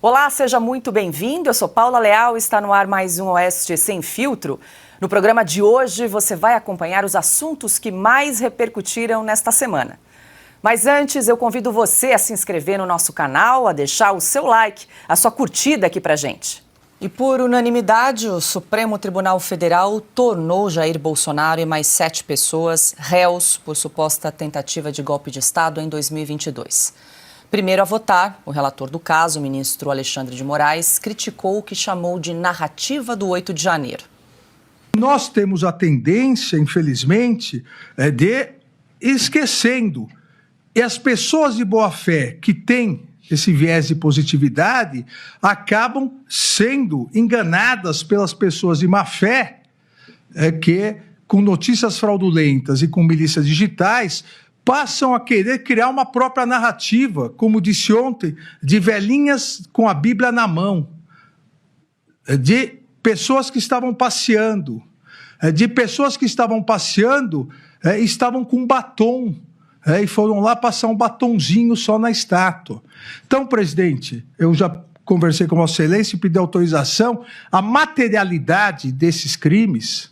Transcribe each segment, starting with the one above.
Olá, seja muito bem-vindo. Eu sou Paula Leal e está no ar mais um Oeste Sem Filtro. No programa de hoje, você vai acompanhar os assuntos que mais repercutiram nesta semana. Mas antes, eu convido você a se inscrever no nosso canal, a deixar o seu like, a sua curtida aqui pra gente. E por unanimidade, o Supremo Tribunal Federal tornou Jair Bolsonaro e mais 7 pessoas réus por suposta tentativa de golpe de Estado em 2022. Primeiro a votar, o relator do caso, o ministro Alexandre de Moraes, criticou o que chamou de narrativa do 8 de janeiro. Nós temos a tendência, infelizmente, de esquecendo. E as pessoas de boa-fé que têm esse viés de positividade acabam sendo enganadas pelas pessoas de má-fé que, com notícias fraudulentas e com milícias digitais, passam a querer criar uma própria narrativa, como disse ontem, de velhinhas com a Bíblia na mão, de pessoas que estavam passeando, estavam com batom, e foram lá passar um batonzinho só na estátua. Então, presidente, eu já conversei com Vossa Excelência e pedi autorização. A materialidade desses crimes,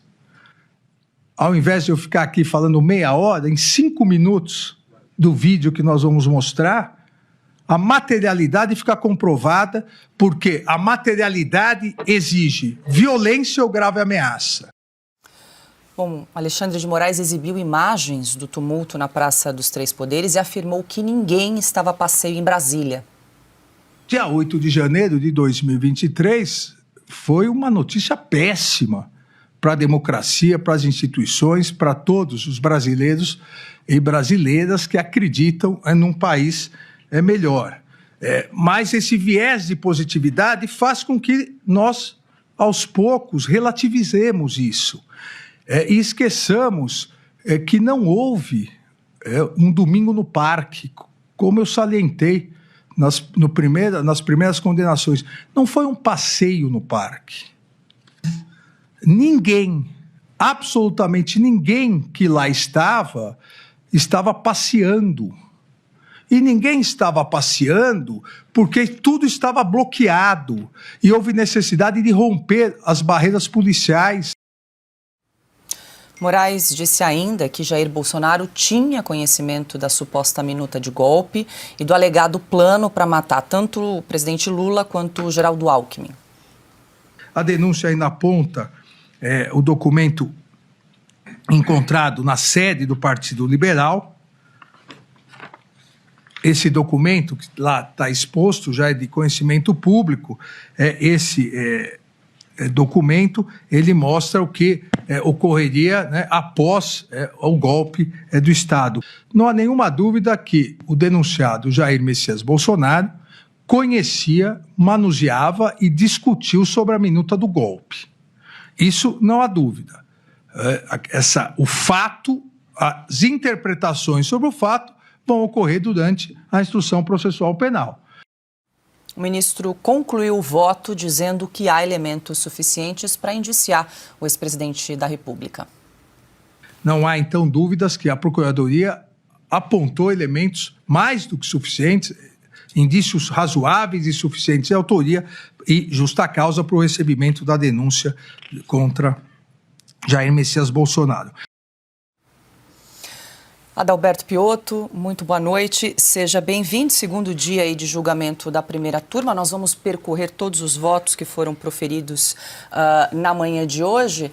ao invés de eu ficar aqui falando meia hora, em 5 minutos do vídeo que nós vamos mostrar, a materialidade fica comprovada, porque a materialidade exige violência ou grave ameaça. Bom, Alexandre de Moraes exibiu imagens do tumulto na Praça dos Três Poderes e afirmou que ninguém estava a passeio em Brasília. Dia 8 de janeiro de 2023 foi uma notícia péssima para a democracia, para as instituições, para todos os brasileiros e brasileiras que acreditam num país melhor. Mas esse viés de positividade faz com que nós, aos poucos, relativizemos isso. E esqueçamos que não houve um domingo no parque, como eu salientei nas primeiras condenações. Não foi um passeio no parque. Ninguém, absolutamente ninguém que lá estava passeando. E ninguém estava passeando porque tudo estava bloqueado e houve necessidade de romper as barreiras policiais. Moraes disse ainda que Jair Bolsonaro tinha conhecimento da suposta minuta de golpe e do alegado plano para matar tanto o presidente Lula quanto o Geraldo Alckmin. A denúncia ainda aponta o documento encontrado na sede do Partido Liberal. Esse documento, que lá está exposto, já é de conhecimento público, documento, ele mostra o que ocorreria após o golpe do Estado. Não há nenhuma dúvida que o denunciado Jair Messias Bolsonaro conhecia, manuseava e discutiu sobre a minuta do golpe. Isso não há dúvida. O fato, as interpretações sobre o fato vão ocorrer durante a instrução processual penal. O ministro concluiu o voto dizendo que há elementos suficientes para indiciar o ex-presidente da República. Não há, então, dúvidas que a Procuradoria apontou elementos mais do que suficientes, indícios razoáveis e suficientes de autoria e justa causa para o recebimento da denúncia contra Jair Messias Bolsonaro. Adalberto Piotto, muito boa noite, seja bem-vindo. Segundo dia aí de julgamento da primeira turma, nós vamos percorrer todos os votos que foram proferidos na manhã de hoje.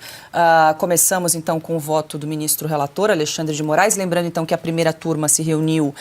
Começamos então com o voto do ministro relator, Alexandre de Moraes, lembrando então que a primeira turma se reuniu,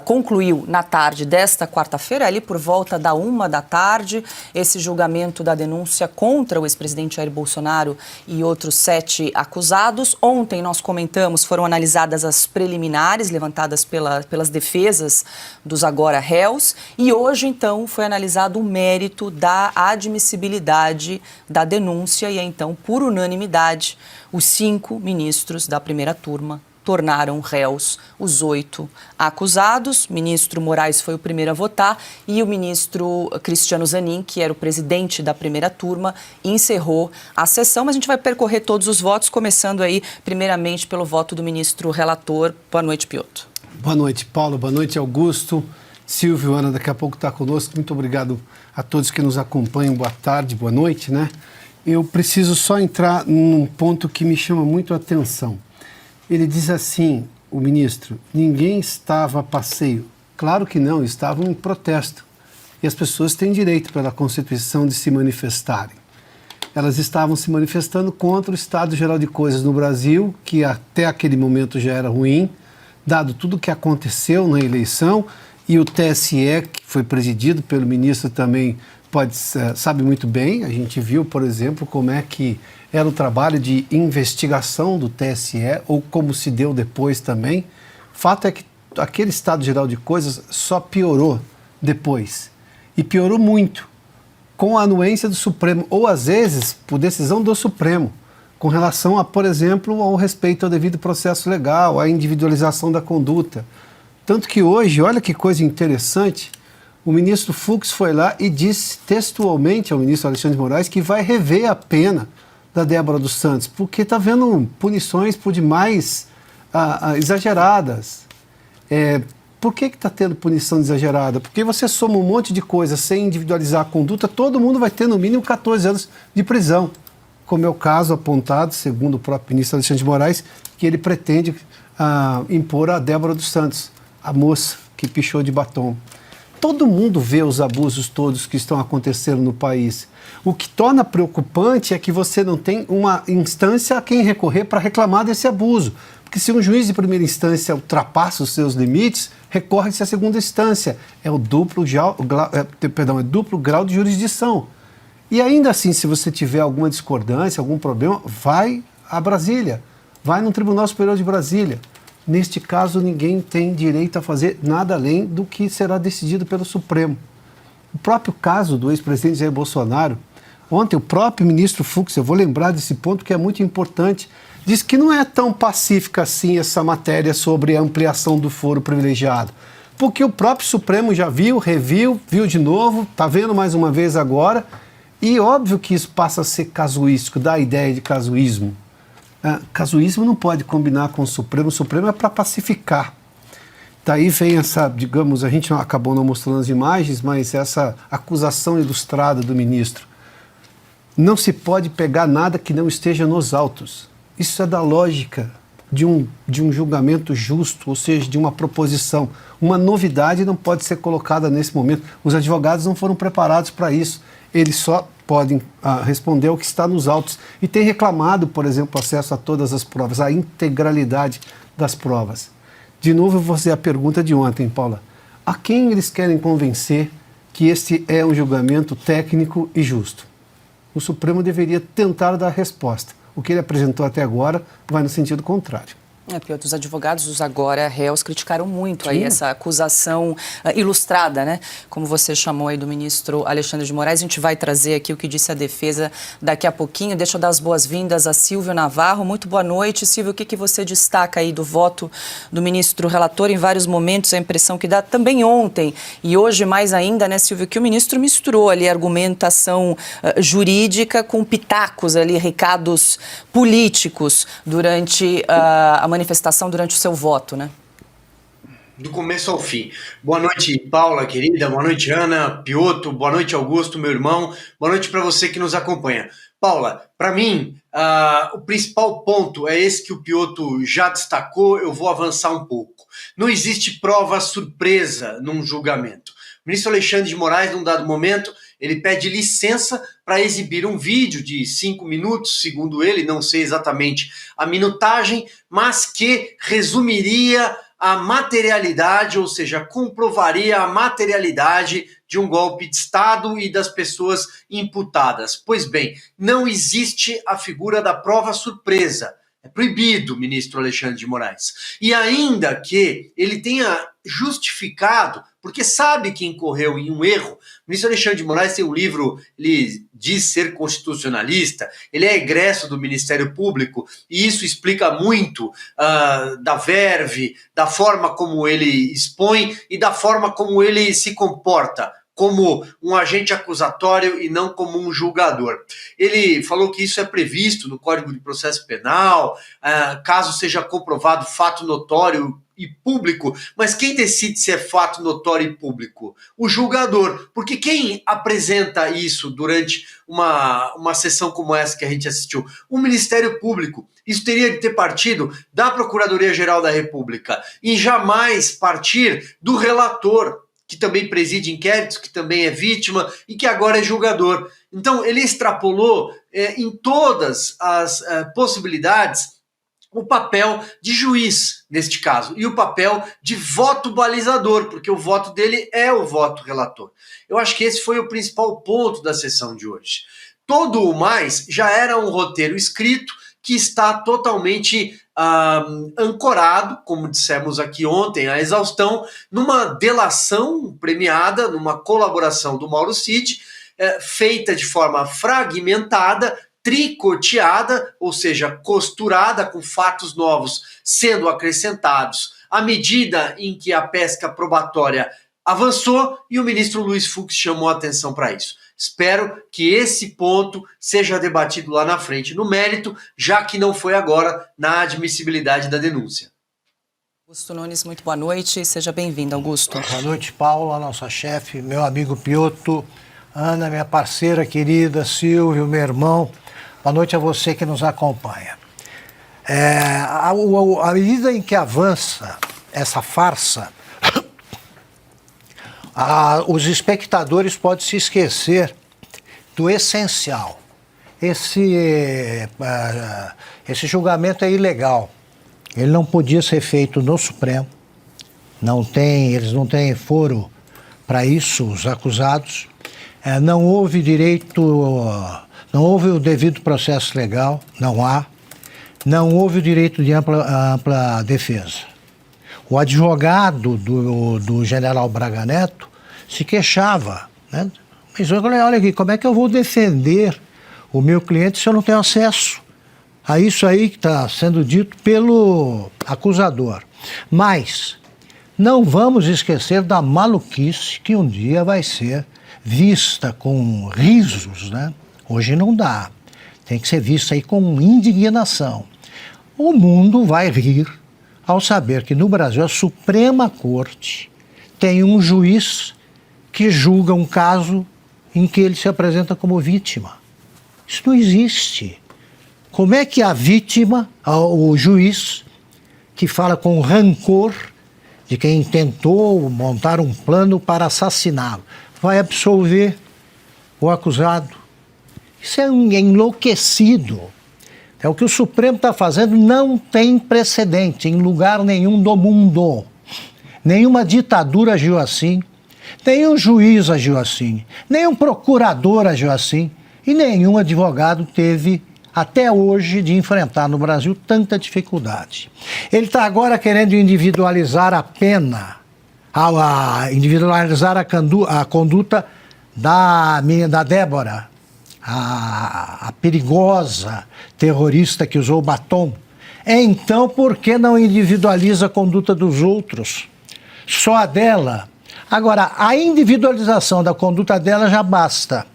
concluiu na tarde desta quarta-feira, ali por volta da 13h, esse julgamento da denúncia contra o ex-presidente Jair Bolsonaro e outros 7 acusados. Ontem nós comentamos, foram analisadas as preliminares levantadas pelas defesas dos agora réus e hoje, então, foi analisado o mérito da admissibilidade da denúncia e, então, por unanimidade, os 5 ministros da primeira turma tornaram réus os 8 acusados. O ministro Moraes foi o primeiro a votar e o ministro Cristiano Zanin, que era o presidente da primeira turma, encerrou a sessão. Mas a gente vai percorrer todos os votos, começando aí, primeiramente, pelo voto do ministro relator. Boa noite, Piotto. Boa noite, Paulo. Boa noite, Augusto. Silvio, Ana, daqui a pouco está conosco. Muito obrigado a todos que nos acompanham. Boa tarde, boa noite, né? Eu preciso só entrar num ponto que me chama muito a atenção. Ele diz assim, o ministro, ninguém estava a passeio. Claro que não, estavam em protesto. E as pessoas têm direito pela Constituição de se manifestarem. Elas estavam se manifestando contra o estado geral de coisas no Brasil, que até aquele momento já era ruim, dado tudo o que aconteceu na eleição, e o TSE, que foi presidido pelo ministro também, sabe muito bem. A gente viu, por exemplo, como é que era o trabalho de investigação do TSE, ou como se deu depois também. Fato é que aquele estado geral de coisas só piorou depois, e piorou muito, com a anuência do Supremo, ou às vezes por decisão do Supremo, com relação a, por exemplo, ao respeito ao devido processo legal, à individualização da conduta. Tanto que hoje, olha que coisa interessante, o ministro Fux foi lá e disse textualmente ao ministro Alexandre de Moraes que vai rever a pena da Débora dos Santos, porque está havendo punições por demais exageradas. Por que está tendo punição exagerada? Porque você soma um monte de coisa sem individualizar a conduta, todo mundo vai ter no mínimo 14 anos de prisão, como é o caso apontado, segundo o próprio ministro Alexandre de Moraes, que ele pretende impor a Débora dos Santos, a moça que pichou de batom. Todo mundo vê os abusos todos que estão acontecendo no país. O que torna preocupante é que você não tem uma instância a quem recorrer para reclamar desse abuso. Porque se um juiz de primeira instância ultrapassa os seus limites, recorre-se à segunda instância. É duplo grau de jurisdição. E ainda assim, se você tiver alguma discordância, algum problema, vai a Brasília, vai no Tribunal Superior de Brasília. Neste caso, ninguém tem direito a fazer nada além do que será decidido pelo Supremo. O próprio caso do ex-presidente Jair Bolsonaro, ontem o próprio ministro Fux, eu vou lembrar desse ponto que é muito importante, disse que não é tão pacífica assim essa matéria sobre a ampliação do foro privilegiado. Porque o próprio Supremo já viu, reviu, viu de novo, está vendo mais uma vez agora, e óbvio que isso passa a ser casuístico, dá a ideia de casuísmo. Casuísmo não pode combinar com o Supremo é para pacificar. Daí vem essa, digamos, a gente acabou não mostrando as imagens, mas essa acusação ilustrada do ministro. Não se pode pegar nada que não esteja nos autos. Isso é da lógica de um julgamento justo, ou seja, de uma proposição. Uma novidade não pode ser colocada nesse momento. Os advogados não foram preparados para isso. Eles só podem responder ao que está nos autos. E tem reclamado, por exemplo, acesso a todas as provas, a integralidade das provas. De novo, eu vou fazer a pergunta de ontem, Paula. A quem eles querem convencer que este é um julgamento técnico e justo? O Supremo deveria tentar dar resposta. O que ele apresentou até agora vai no sentido contrário. Piotr, os advogados, os agora réus, criticaram muito aí essa acusação ilustrada, né? Como você chamou aí do ministro Alexandre de Moraes. A gente vai trazer aqui o que disse a defesa daqui a pouquinho. Deixa eu dar as boas-vindas a Silvio Navarro. Muito boa noite. Silvio, o que você destaca aí do voto do ministro relator? Em vários momentos, a impressão que dá também ontem e hoje mais ainda, né, Silvio, que o ministro misturou ali argumentação jurídica com pitacos ali, recados políticos durante a manifestação durante o seu voto, né? Do começo ao fim. Boa noite, Paula, querida. Boa noite, Ana, Piotr. Boa noite, Augusto, meu irmão. Boa noite para você que nos acompanha. Paula, para mim, o principal ponto é esse que o Piotr já destacou. Eu vou avançar um pouco. Não existe prova surpresa num julgamento. O ministro Alexandre de Moraes, num dado momento, ele pede licença para exibir um vídeo de 5 minutos, segundo ele, não sei exatamente a minutagem, mas que resumiria a materialidade, ou seja, comprovaria a materialidade de um golpe de Estado e das pessoas imputadas. Pois bem, não existe a figura da prova surpresa. É proibido, ministro Alexandre de Moraes. E ainda que ele tenha justificado, porque sabe que incorreu em um erro, o ministro Alexandre de Moraes tem um livro, ele diz ser constitucionalista, ele é egresso do Ministério Público, e isso explica muito da verve, da forma como ele expõe e da forma como ele se comporta, como um agente acusatório e não como um julgador. Ele falou que isso é previsto no Código de Processo Penal, caso seja comprovado fato notório e público, mas quem decide se é fato notório e público? O julgador, porque quem apresenta isso durante uma sessão como essa que a gente assistiu? O Ministério Público. Isso teria de ter partido da Procuradoria-Geral da República e jamais partir do relator, que também preside inquéritos, que também é vítima e que agora é julgador. Então, ele extrapolou em todas as possibilidades o papel de juiz, neste caso, e o papel de voto balizador, porque o voto dele é o voto relator. Eu acho que esse foi o principal ponto da sessão de hoje. Todo o mais já era um roteiro escrito que está totalmente ancorado, como dissemos aqui ontem, a exaustão, numa delação premiada, numa colaboração do Mauro Cid, feita de forma fragmentada, tricoteada, ou seja, costurada com fatos novos sendo acrescentados à medida em que a pesca probatória avançou e o ministro Luiz Fux chamou a atenção para isso. Espero que esse ponto seja debatido lá na frente, no mérito, já que não foi agora na admissibilidade da denúncia. Augusto Nunes, muito boa noite. Seja bem-vindo, Augusto. Boa noite, Paula, nossa chefe, meu amigo Piotto, Ana, minha parceira querida, Silvio, meu irmão. Boa noite a você que nos acompanha. À medida em que avança essa farsa, os espectadores podem se esquecer do essencial. Esse julgamento é ilegal. Ele não podia ser feito no Supremo. Eles não têm foro para isso, os acusados. Não houve não houve o devido processo legal, não há. Não houve o direito de ampla defesa. O advogado do general Braga Neto se queixava, né? Mas olha aqui, como é que eu vou defender o meu cliente se eu não tenho acesso a isso aí que está sendo dito pelo acusador? Mas não vamos esquecer da maluquice que um dia vai ser vista com risos, né? Hoje não dá. Tem que ser vista aí com indignação. O mundo vai rir ao saber que no Brasil a Suprema Corte tem um juiz que julga um caso em que ele se apresenta como vítima. Isso não existe. Como é que a vítima, o juiz, que fala com rancor de quem tentou montar um plano para assassiná-lo, vai absolver o acusado? Isso é enlouquecido. É o que o Supremo está fazendo, não tem precedente em lugar nenhum do mundo. Nenhuma ditadura agiu assim, nenhum juiz agiu assim, nenhum procurador agiu assim e nenhum advogado teve, até hoje, de enfrentar no Brasil tanta dificuldade. Ele está agora querendo individualizar a pena, individualizar a conduta da Débora, a perigosa terrorista que usou batom. Então, por que não individualiza a conduta dos outros? Só a dela. Agora, a individualização da conduta dela já basta.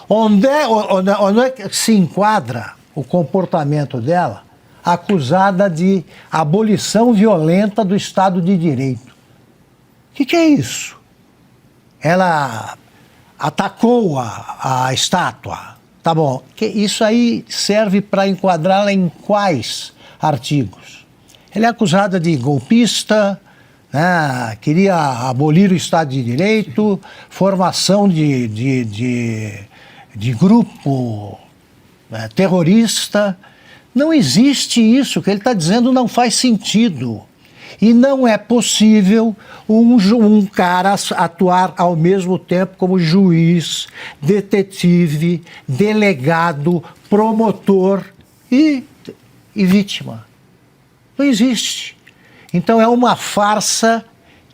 Onde é que se enquadra o comportamento dela, acusada de abolição violenta do Estado de Direito? O que é isso? Ela atacou a estátua. Tá bom, isso aí serve para enquadrá-la em quais artigos? Ela é acusada de golpista, né? Queria abolir o Estado de Direito, formação de grupo terrorista. Não existe isso, o que ele está dizendo não faz sentido. E não é possível um cara atuar ao mesmo tempo como juiz, detetive, delegado, promotor e vítima. Não existe. Então é uma farsa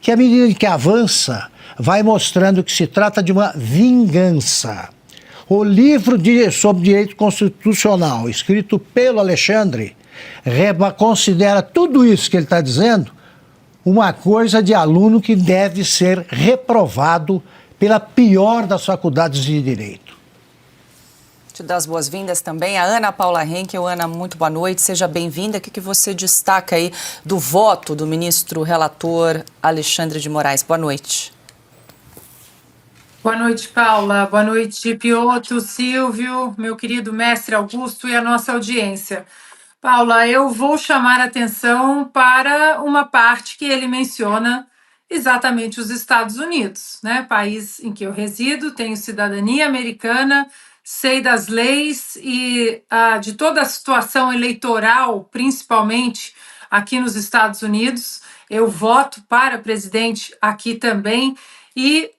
que, à medida que avança, vai mostrando que se trata de uma vingança. O livro sobre direito constitucional, escrito pelo Alexandre, considera tudo isso que ele está dizendo uma coisa de aluno que deve ser reprovado pela pior das faculdades de direito. Te dar as boas-vindas também a Ana Paula Henkel. Ana, muito boa noite, seja bem-vinda. O que você destaca aí do voto do ministro relator Alexandre de Moraes? Boa noite. Boa noite, Paula. Boa noite, Piotr, Silvio, meu querido mestre Augusto e a nossa audiência. Paula, eu vou chamar a atenção para uma parte que ele menciona exatamente os Estados Unidos, né? País em que eu resido, tenho cidadania americana, sei das leis e de toda a situação eleitoral, principalmente aqui nos Estados Unidos. Eu voto para presidente aqui também e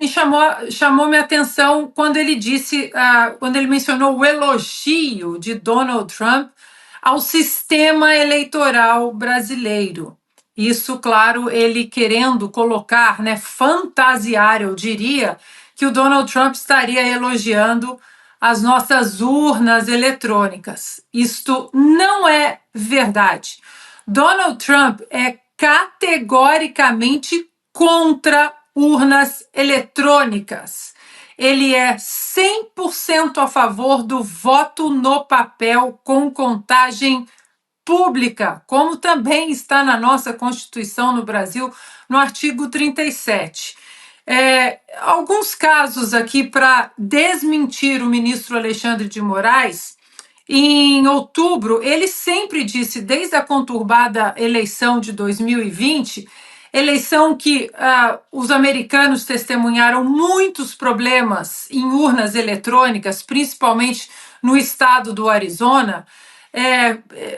me chamou minha atenção quando ele disse, quando ele mencionou o elogio de Donald Trump ao sistema eleitoral brasileiro. Isso, claro, ele querendo colocar, né, fantasiar, eu diria, que o Donald Trump estaria elogiando as nossas urnas eletrônicas. Isto não é verdade. Donald Trump é categoricamente contra urnas eletrônicas. Ele é 100% a favor do voto no papel com contagem pública, como também está na nossa Constituição no Brasil, no artigo 37. Alguns casos aqui para desmentir o ministro Alexandre de Moraes. Em outubro, ele sempre disse, desde a conturbada eleição de 2020, eleição que os americanos testemunharam muitos problemas em urnas eletrônicas, principalmente no estado do Arizona.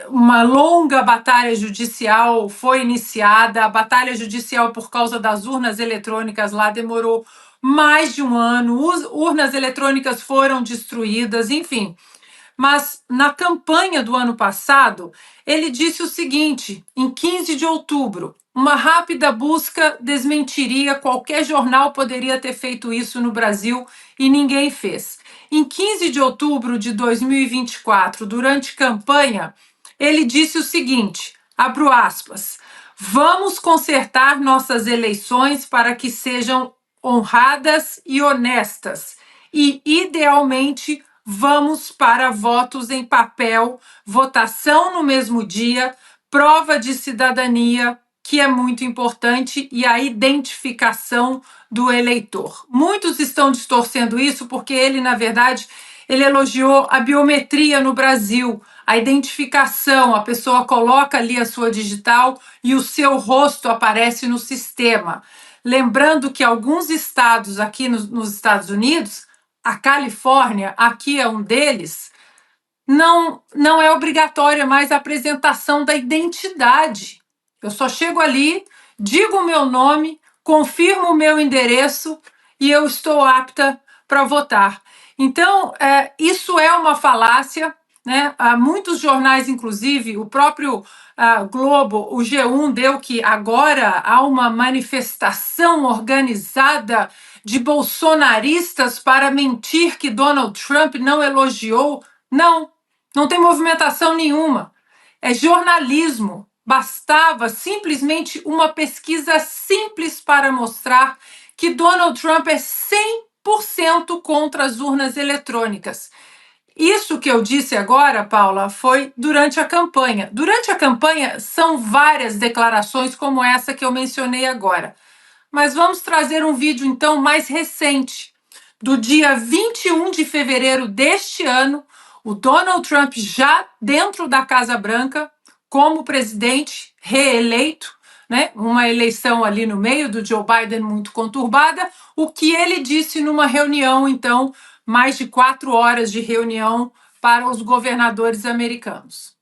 Uma longa batalha judicial foi iniciada. A batalha judicial por causa das urnas eletrônicas lá demorou mais de um ano. Urnas eletrônicas foram destruídas, enfim. Mas na campanha do ano passado, ele disse o seguinte, em 15 de outubro, uma rápida busca desmentiria, qualquer jornal poderia ter feito isso no Brasil e ninguém fez. Em 15 de outubro de 2024, durante campanha, ele disse o seguinte, abro aspas, vamos consertar nossas eleições para que sejam honradas e honestas e, idealmente, vamos para votos em papel, votação no mesmo dia, prova de cidadania, que é muito importante, e a identificação do eleitor. Muitos estão distorcendo isso porque ele, na verdade, ele elogiou a biometria no Brasil, a identificação, a pessoa coloca ali a sua digital e o seu rosto aparece no sistema. Lembrando que alguns estados aqui nos Estados Unidos, a Califórnia, aqui é um deles, não é obrigatória mais a apresentação da identidade. Eu só chego ali, digo o meu nome, confirmo o meu endereço e eu estou apta para votar. Então, isso é uma falácia, né? Muitos jornais, inclusive, o próprio Globo, o G1, deu que agora há uma manifestação organizada de bolsonaristas para mentir que Donald Trump não elogiou. Não tem movimentação nenhuma. É jornalismo. Bastava simplesmente uma pesquisa simples para mostrar que Donald Trump é 100% contra as urnas eletrônicas. Isso que eu disse agora, Paula, foi durante a campanha. Durante a campanha são várias declarações como essa que eu mencionei agora. Mas vamos trazer um vídeo, então, mais recente. Do dia 21 de fevereiro deste ano, o Donald Trump já dentro da Casa Branca, como presidente reeleito, né? Uma eleição ali no meio do Joe Biden muito conturbada, o que ele disse numa reunião, então, mais de 4 horas de reunião para os governadores americanos.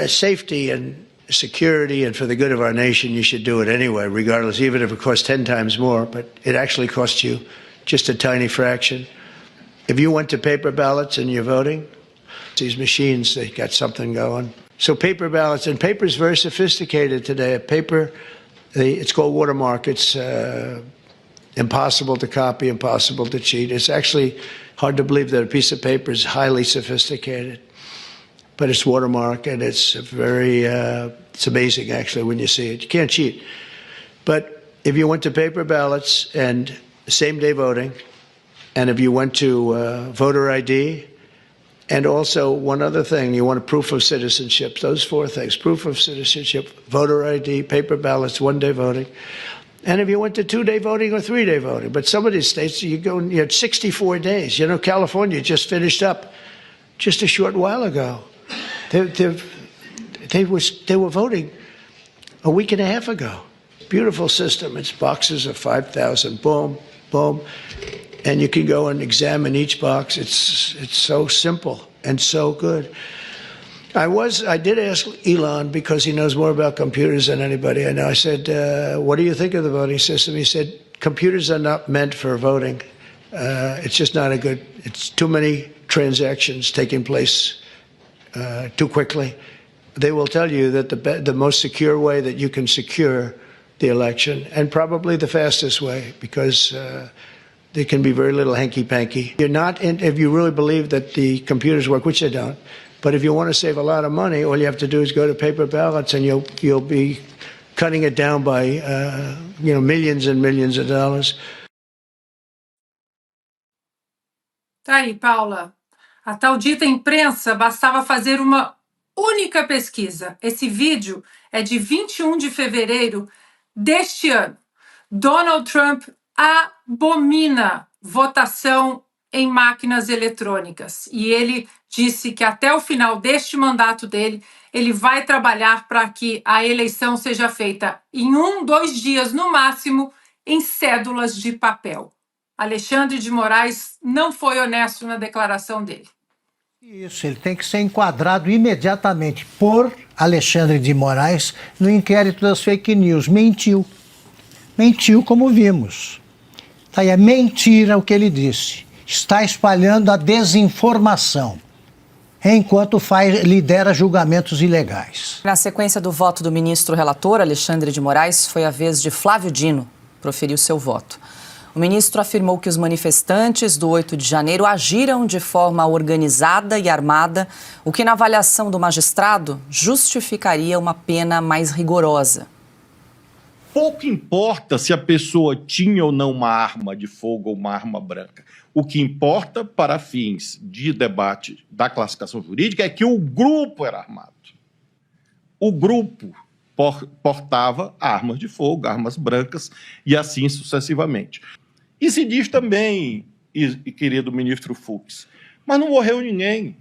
Safety and security and for the good of our nation, you should do it anyway, regardless, even if it costs 10 times more, but it actually costs you just a tiny fraction. If you went to paper ballots and you're voting, these machines, they got something going. So paper ballots, and paper is very sophisticated today. Paper, it's called watermark. It's impossible to copy, impossible to cheat. It's actually hard to believe that a piece of paper is highly sophisticated. But it's watermark, and it's very, it's amazing, actually, when you see it. You can't cheat. But if you went to paper ballots and same-day voting, and if you went to voter ID, and also one other thing, you want a proof of citizenship. Those four things: proof of citizenship, voter ID, paper ballots, one-day voting. And if you went to 2-day voting or 3-day voting. But some of these states, you had 64 days. You know, California just finished up just a short while ago. They were voting a week and a half ago. Beautiful system. It's boxes of 5,000. Boom, boom. And you can go and examine each box. It's so simple and so good. I did ask Elon, because he knows more about computers than anybody I know. I said, what do you think of the voting system? He said, computers are not meant for voting. It's just not it's too many transactions taking place too quickly. They will tell you that the most secure way that you can secure the election, and probably the fastest way, because there can be very little hanky-panky. If you really believe that the computers work, which they don't, but if you want to save a lot of money, all you have to do is go to paper ballots, and you'll be cutting it down by millions and millions of dollars. Tá aí, Paula. A tal dita imprensa bastava fazer uma única pesquisa. Esse vídeo é de 21 de fevereiro deste ano. Donald Trump abomina votação em máquinas eletrônicas. E ele disse que até o final deste mandato dele, ele vai trabalhar para que a eleição seja feita em 1-2 dias, no máximo, em cédulas de papel. Alexandre de Moraes não foi honesto na declaração dele. Isso, ele tem que ser enquadrado imediatamente por Alexandre de Moraes no inquérito das fake news. Mentiu. Mentiu, como vimos. Tá aí, é mentira o que ele disse. Está espalhando a desinformação, enquanto lidera julgamentos ilegais. Na sequência do voto do ministro relator, Alexandre de Moraes, foi a vez de Flávio Dino proferir seu voto. O ministro afirmou que os manifestantes do 8 de janeiro agiram de forma organizada e armada, o que, na avaliação do magistrado, justificaria uma pena mais rigorosa. Pouco importa se a pessoa tinha ou não uma arma de fogo ou uma arma branca. O que importa, para fins de debate da classificação jurídica, é que o grupo era armado. O grupo portava armas de fogo, armas brancas, e assim sucessivamente. E se diz também, querido ministro Fux, mas não morreu ninguém.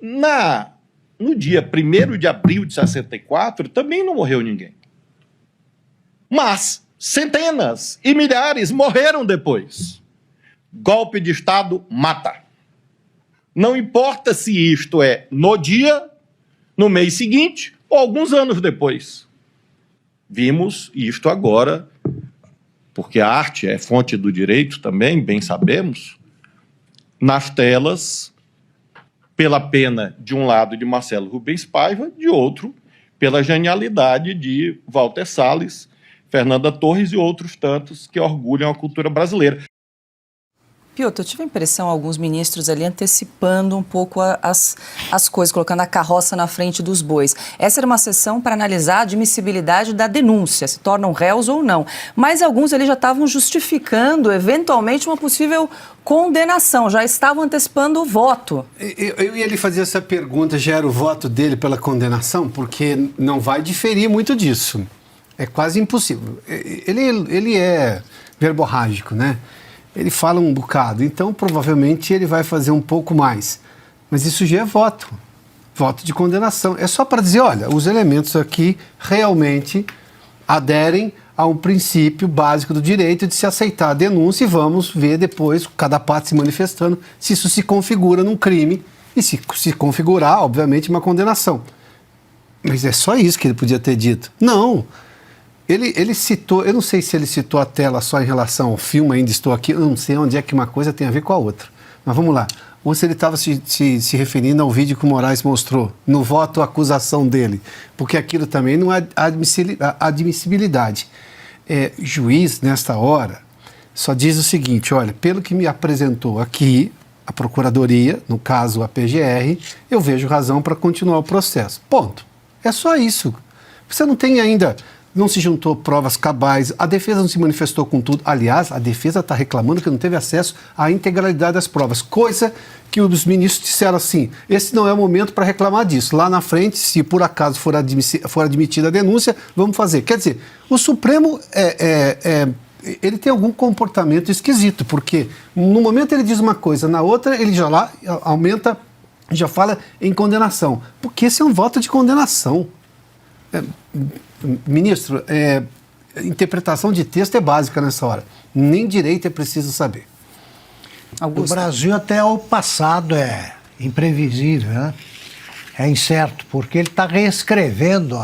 No dia 1º de abril de 64, também não morreu ninguém. Mas centenas e milhares morreram depois. Golpe de Estado mata. Não importa se isto é no dia, no mês seguinte ou alguns anos depois. Vimos isto agora, porque a arte é fonte do direito também, bem sabemos, nas telas, pela pena, de um lado, de Marcelo Rubens Paiva, de outro, pela genialidade de Walter Salles, Fernanda Torres e outros tantos que orgulham a cultura brasileira. Piotr, eu tive a impressão, alguns ministros ali antecipando um pouco as coisas, colocando a carroça na frente dos bois. Essa era uma sessão para analisar a admissibilidade da denúncia, se tornam réus ou não. Mas alguns ali já estavam justificando, eventualmente, uma possível condenação, já estavam antecipando o voto. Eu ia lhe fazer essa pergunta, já era o voto dele pela condenação? Porque não vai diferir muito disso. É quase impossível. Ele é verborrágico, né? Ele fala um bocado, então provavelmente ele vai fazer um pouco mais. Mas isso já é voto de condenação. É só para dizer, olha, os elementos aqui realmente aderem a um princípio básico do direito de se aceitar a denúncia e vamos ver depois, cada parte se manifestando, se isso se configura num crime e se configurar, obviamente, uma condenação. Mas é só isso que ele podia ter dito. Não. Ele citou, eu não sei se ele citou a tela só em relação ao filme, ainda estou aqui, eu não sei onde é que uma coisa tem a ver com a outra. Mas vamos lá. Ou se ele estava se referindo ao vídeo que o Moraes mostrou, no voto acusação dele, porque aquilo também não é admissibilidade. Juiz, nesta hora, só diz o seguinte, olha, pelo que me apresentou aqui, a Procuradoria, no caso a PGR, eu vejo razão para continuar o processo. Ponto. É só isso. Você não tem ainda não se juntou provas cabais, a defesa não se manifestou com tudo. Aliás, a defesa está reclamando que não teve acesso à integralidade das provas, coisa que os ministros disseram assim, esse não é o momento para reclamar disso. Lá na frente, se por acaso for admitida a denúncia, vamos fazer. Quer dizer, o Supremo ele tem algum comportamento esquisito, porque no momento ele diz uma coisa, na outra ele já lá aumenta, já fala em condenação. Porque esse é um voto de condenação. Ministro, interpretação de texto é básica nessa hora. Nem direito é preciso saber. Augusto. O Brasil até o passado é imprevisível, né? É incerto, porque ele está reescrevendo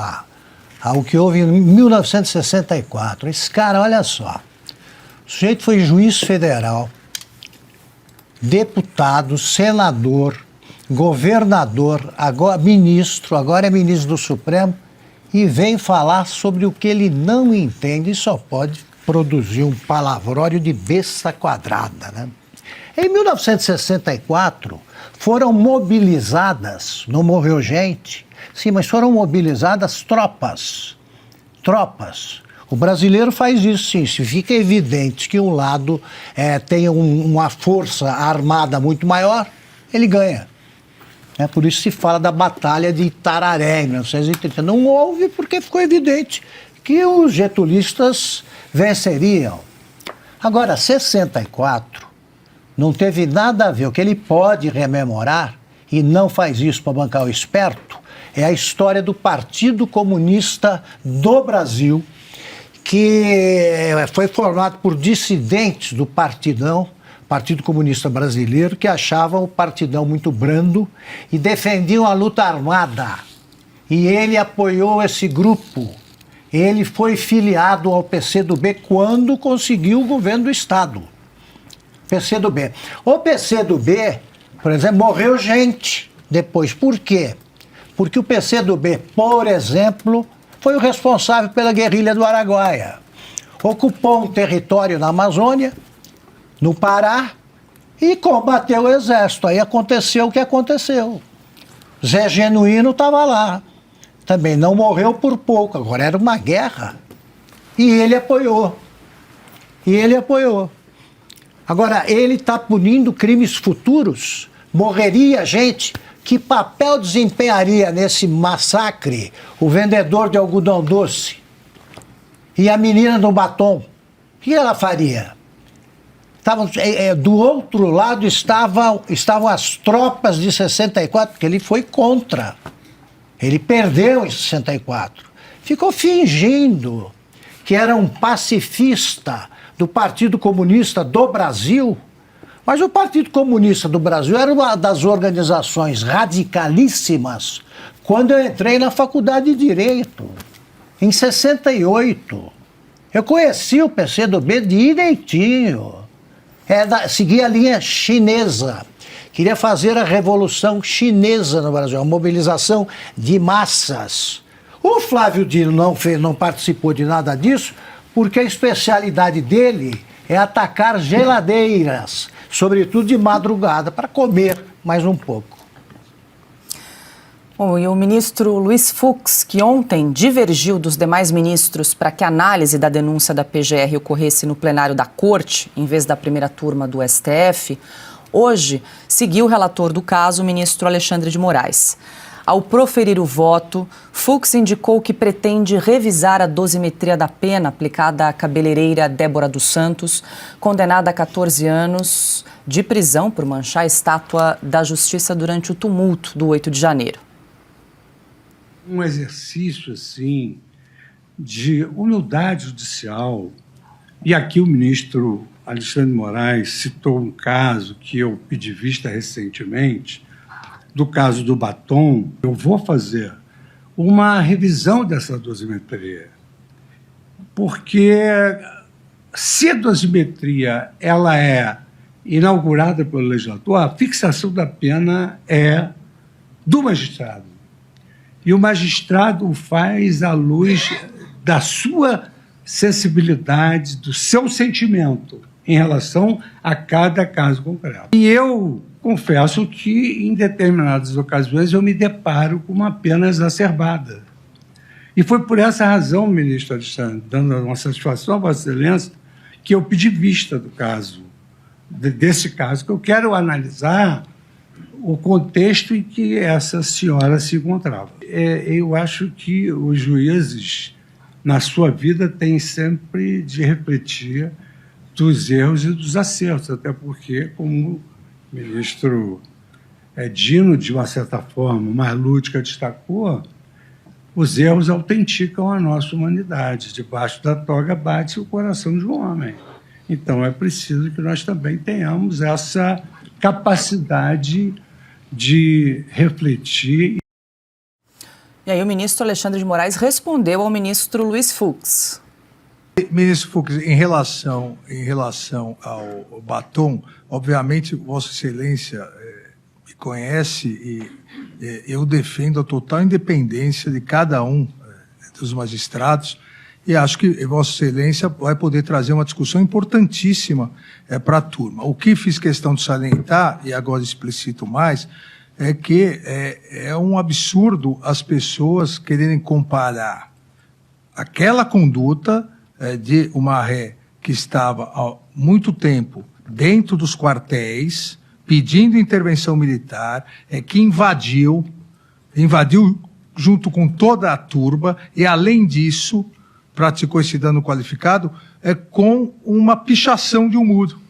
o que houve em 1964. Esse cara, olha só, o sujeito foi juiz federal, deputado, senador, governador, agora ministro, agora é ministro do Supremo, e vem falar sobre o que ele não entende e só pode produzir um palavrório de besta quadrada, né? Em 1964, foram mobilizadas, não morreu gente, sim, mas foram mobilizadas tropas. O brasileiro faz isso, sim. Se fica evidente que um lado tem uma força armada muito maior, ele ganha. Por isso se fala da Batalha de Itararé, em 1930. Não houve porque ficou evidente que os getulistas venceriam. Agora, 64 não teve nada a ver. O que ele pode rememorar, e não faz isso para bancar o esperto, é a história do Partido Comunista do Brasil, que foi formado por dissidentes do Partidão, Partido Comunista Brasileiro, que achavam o Partidão muito brando e defendiam a luta armada. E ele apoiou esse grupo. Ele foi filiado ao PCdoB quando conseguiu o governo do Estado. PCdoB. O PCdoB, por exemplo, morreu gente depois. Por quê? Porque o PCdoB, por exemplo, foi o responsável pela guerrilha do Araguaia. Ocupou um território na Amazônia, no Pará, e combateu o exército. Aí aconteceu o que aconteceu. Zé Genuíno estava lá. Também não morreu por pouco, agora era uma guerra. E ele apoiou. Agora, ele está punindo crimes futuros. Morreria gente. Que papel desempenharia nesse massacre o vendedor de algodão doce? E a menina do batom? O que ela faria? Do outro lado estavam as tropas de 64, porque ele foi contra. Ele perdeu em 64. Ficou fingindo que era um pacifista do Partido Comunista do Brasil. Mas o Partido Comunista do Brasil era uma das organizações radicalíssimas quando eu entrei na Faculdade de Direito, em 68. Eu conheci o PCdoB direitinho. Seguia a linha chinesa. Queria fazer a Revolução Chinesa no Brasil, a mobilização de massas. O Flávio Dino não participou de nada disso, porque a especialidade dele é atacar geladeiras, sobretudo de madrugada, para comer mais um pouco. Bom, e o ministro Luiz Fux, que ontem divergiu dos demais ministros para que a análise da denúncia da PGR ocorresse no plenário da Corte, em vez da primeira turma do STF, hoje seguiu o relator do caso, o ministro Alexandre de Moraes. Ao proferir o voto, Fux indicou que pretende revisar a dosimetria da pena aplicada à cabeleireira Débora dos Santos, condenada a 14 anos de prisão por manchar a estátua da Justiça durante o tumulto do 8 de janeiro. Um exercício, assim, de humildade judicial. E aqui o ministro Alexandre de Moraes citou um caso que eu pedi vista recentemente, do caso do batom. Eu vou fazer uma revisão dessa dosimetria, porque se a dosimetria ela é inaugurada pelo legislador, a fixação da pena é do magistrado. E o magistrado o faz à luz da sua sensibilidade, do seu sentimento em relação a cada caso concreto. E eu confesso que, em determinadas ocasiões, eu me deparo com uma pena exacerbada. E foi por essa razão, ministro Alexandre, dando uma satisfação a Vossa Excelência, que eu pedi vista do caso, desse caso, que eu quero analisar o contexto em que essa senhora se encontrava. Eu acho que os juízes, na sua vida, têm sempre de refletir dos erros e dos acertos, até porque, como o ministro Dino, de uma certa forma, mais lúdica, destacou, os erros autenticam a nossa humanidade. Debaixo da toga bate o coração de um homem. Então, é preciso que nós também tenhamos essa capacidade de refletir. E aí o ministro Alexandre de Moraes respondeu ao ministro Luiz Fux. Ministro Fux, em relação ao batom, obviamente, Vossa Excelência me conhece e eu defendo a total independência de cada um dos magistrados e acho que Vossa Excelência vai poder trazer uma discussão importantíssima para a turma. O que fiz questão de salientar, e agora explicito mais, é que é um absurdo as pessoas quererem comparar aquela conduta de uma ré que estava há muito tempo dentro dos quartéis, pedindo intervenção militar, que invadiu junto com toda a turba e, além disso, praticou esse dano qualificado com uma pichação de um muro.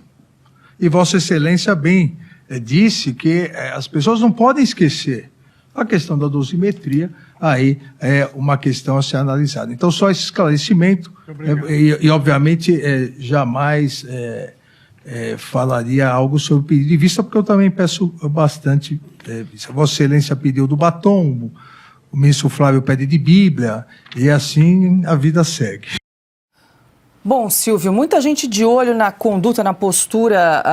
E Vossa Excelência bem disse que as pessoas não podem esquecer a questão da dosimetria, aí é uma questão a ser analisada. Então, só esse esclarecimento, e obviamente, jamais falaria algo sobre o pedido de vista, porque eu também peço bastante vista. Vossa Excelência pediu do batom, o ministro Flávio pede de Bíblia, e assim a vida segue. Bom, Silvio, muita gente de olho na conduta, na postura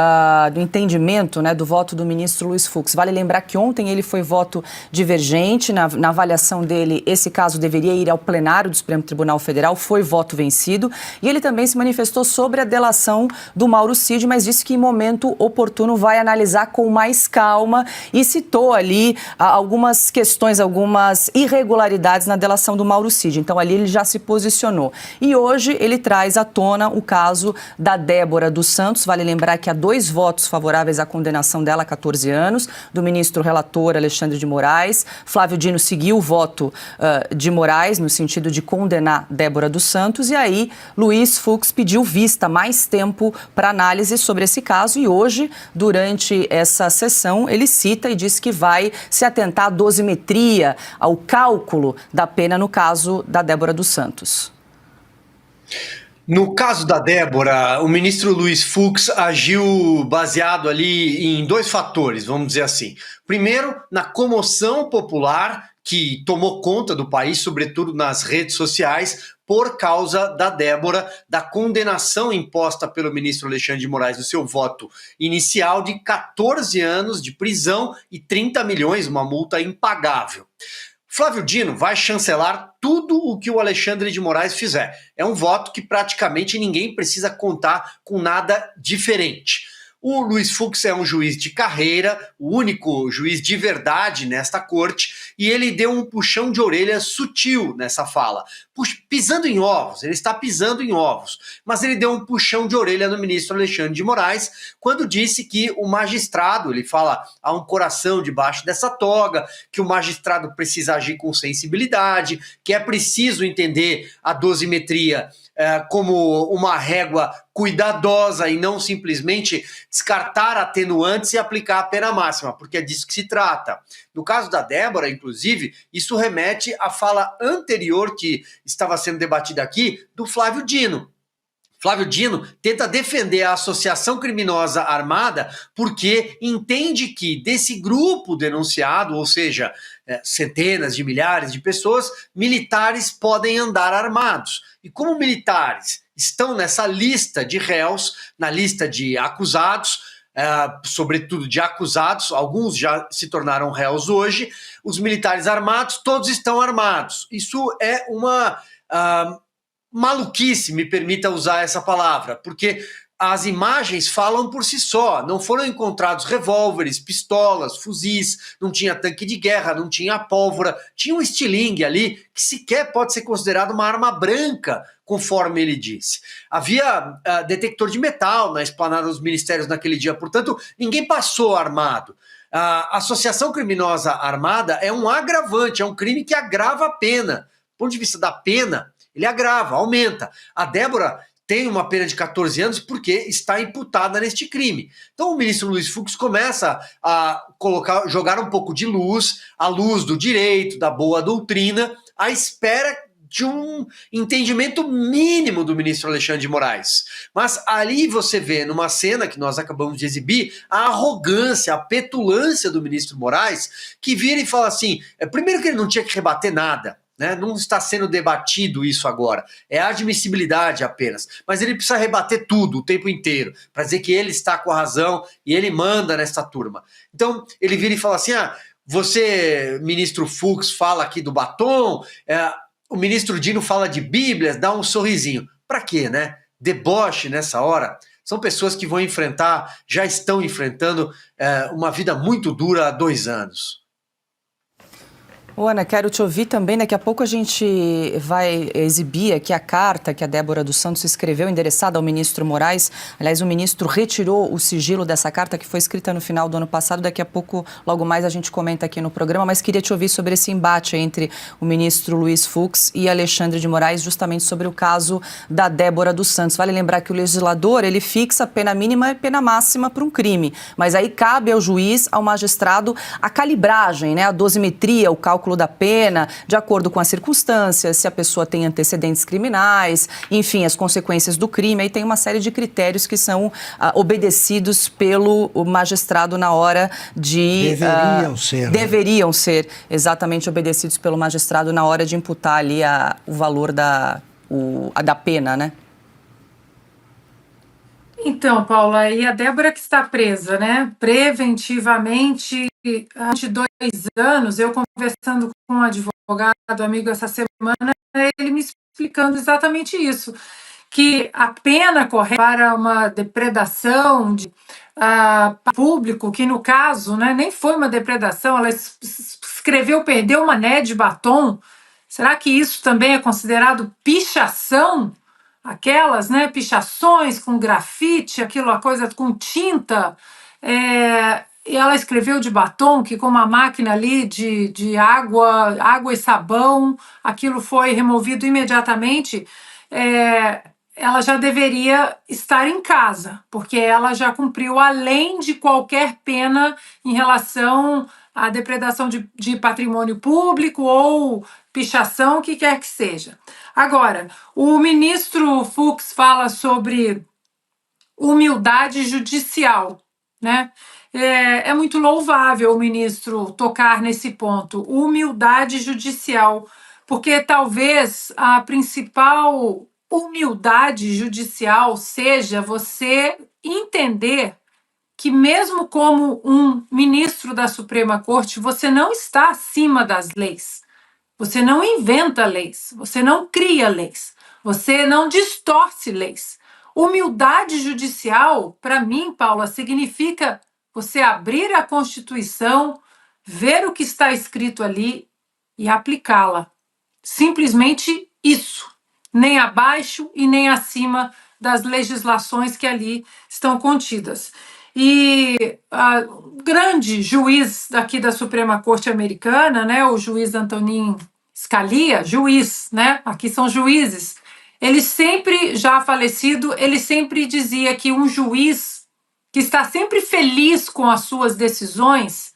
do entendimento, né, do voto do ministro Luiz Fux. Vale lembrar que ontem ele foi voto divergente. Na avaliação dele, esse caso deveria ir ao plenário do Supremo Tribunal Federal, foi voto vencido. E ele também se manifestou sobre a delação do Mauro Cid, mas disse que em momento oportuno vai analisar com mais calma e citou ali algumas questões, algumas irregularidades na delação do Mauro Cid. Então ali ele já se posicionou. E hoje ele traz à tona o caso da Débora dos Santos. Vale lembrar que há 2 votos favoráveis à condenação dela há 14 anos, do ministro relator Alexandre de Moraes. Flávio Dino seguiu o voto de Moraes no sentido de condenar Débora dos Santos e aí Luiz Fux pediu vista, mais tempo para análise sobre esse caso e hoje, durante essa sessão, ele cita e diz que vai se atentar à dosimetria, ao cálculo da pena no caso da Débora dos Santos. No caso da Débora, o ministro Luiz Fux agiu baseado ali em 2 fatores, vamos dizer assim. Primeiro, na comoção popular que tomou conta do país, sobretudo nas redes sociais, por causa da Débora, da condenação imposta pelo ministro Alexandre de Moraes no seu voto inicial de 14 anos de prisão e 30 milhões, uma multa impagável. Flávio Dino vai chancelar tudo o que o Alexandre de Moraes fizer. É um voto que praticamente ninguém precisa contar com nada diferente. O Luiz Fux é um juiz de carreira, o único juiz de verdade nesta corte, e ele deu um puxão de orelha sutil nessa fala. Pisando em ovos, ele está pisando em ovos, mas ele deu um puxão de orelha no ministro Alexandre de Moraes quando disse que o magistrado, ele fala, há um coração debaixo dessa toga, que o magistrado precisa agir com sensibilidade, que é preciso entender a dosimetria como uma régua cuidadosa e não simplesmente descartar atenuantes e aplicar a pena máxima, porque é disso que se trata. No caso da Débora, inclusive, isso remete à fala anterior que estava sendo debatida aqui do Flávio Dino. Flávio Dino tenta defender a associação criminosa armada porque entende que desse grupo denunciado, ou seja, centenas de milhares de pessoas, militares podem andar armados. E como militares estão nessa lista de réus, na lista de acusados, sobretudo de acusados, alguns já se tornaram réus hoje, os militares armados, todos estão armados. Isso é uma maluquice, me permita usar essa palavra, porque as imagens falam por si só. Não foram encontrados revólveres, pistolas, fuzis, não tinha tanque de guerra, não tinha pólvora, tinha um estilingue ali que sequer pode ser considerado uma arma branca, conforme ele disse. Havia detector de metal na esplanada dos ministérios naquele dia, portanto, ninguém passou armado. A associação criminosa armada é um agravante, é um crime que agrava a pena. Do ponto de vista da pena, ele agrava, aumenta. A Débora tem uma pena de 14 anos porque está imputada neste crime. Então o ministro Luiz Fux começa a jogar um pouco de luz, a luz do direito, da boa doutrina, à espera de um entendimento mínimo do ministro Alexandre de Moraes. Mas ali você vê, numa cena que nós acabamos de exibir, a arrogância, a petulância do ministro Moraes, que vira e fala assim, primeiro que ele não tinha que rebater nada, né? Não está sendo debatido isso agora, é admissibilidade apenas, mas ele precisa rebater tudo o tempo inteiro, para dizer que ele está com a razão e ele manda nessa turma. Então ele vira e fala assim, você, ministro Fux, fala aqui do batom, o ministro Dino fala de Bíblias, dá um sorrisinho. Para quê, né? Deboche nessa hora. São pessoas que vão enfrentar, já estão enfrentando uma vida muito dura há 2 anos. Ana, quero te ouvir também. Daqui a pouco a gente vai exibir aqui a carta que a Débora dos Santos escreveu, endereçada ao ministro Moraes. Aliás, o ministro retirou o sigilo dessa carta, que foi escrita no final do ano passado. Daqui a pouco, logo mais, a gente comenta aqui no programa. Mas queria te ouvir sobre esse embate entre o ministro Luiz Fux e Alexandre de Moraes, justamente sobre o caso da Débora dos Santos. Vale lembrar que o legislador, ele fixa pena mínima e pena máxima para um crime. Mas aí cabe ao juiz, ao magistrado, a calibragem, né, a dosimetria, o cálculo da pena, de acordo com as circunstâncias, se a pessoa tem antecedentes criminais, enfim, as consequências do crime. Aí tem uma série de critérios que são obedecidos pelo magistrado na hora de... Deveriam ser exatamente obedecidos pelo magistrado na hora de imputar ali o valor da pena, né? Então, Paula, e a Débora que está presa, né? Preventivamente, há 2 anos, eu conversando com um advogado amigo essa semana, ele me explicando exatamente isso, que a pena correta para uma depredação de público, que no caso, né, nem foi uma depredação, ela perdeu uma né de batom. Será que isso também é considerado pichação? Aquelas, né, pichações com grafite, aquela coisa com tinta, e ela escreveu de batom, que com uma máquina ali de água e sabão, aquilo foi removido imediatamente, ela já deveria estar em casa, porque ela já cumpriu além de qualquer pena em relação à depredação de patrimônio público ou pichação, o que quer que seja. Agora, o ministro Fux fala sobre humildade judicial, né? É muito louvável o ministro tocar nesse ponto, humildade judicial, porque talvez a principal humildade judicial seja você entender que mesmo como um ministro da Suprema Corte, você não está acima das leis. Você não inventa leis, você não cria leis, você não distorce leis. Humildade judicial, para mim, Paula, significa você abrir a Constituição, ver o que está escrito ali e aplicá-la. Simplesmente isso. Nem abaixo e nem acima das legislações que ali estão contidas. E o grande juiz daqui da Suprema Corte Americana, né, o juiz Antonin Scalia, juiz, né, aqui são juízes, ele sempre, já falecido, ele sempre dizia que um juiz que está sempre feliz com as suas decisões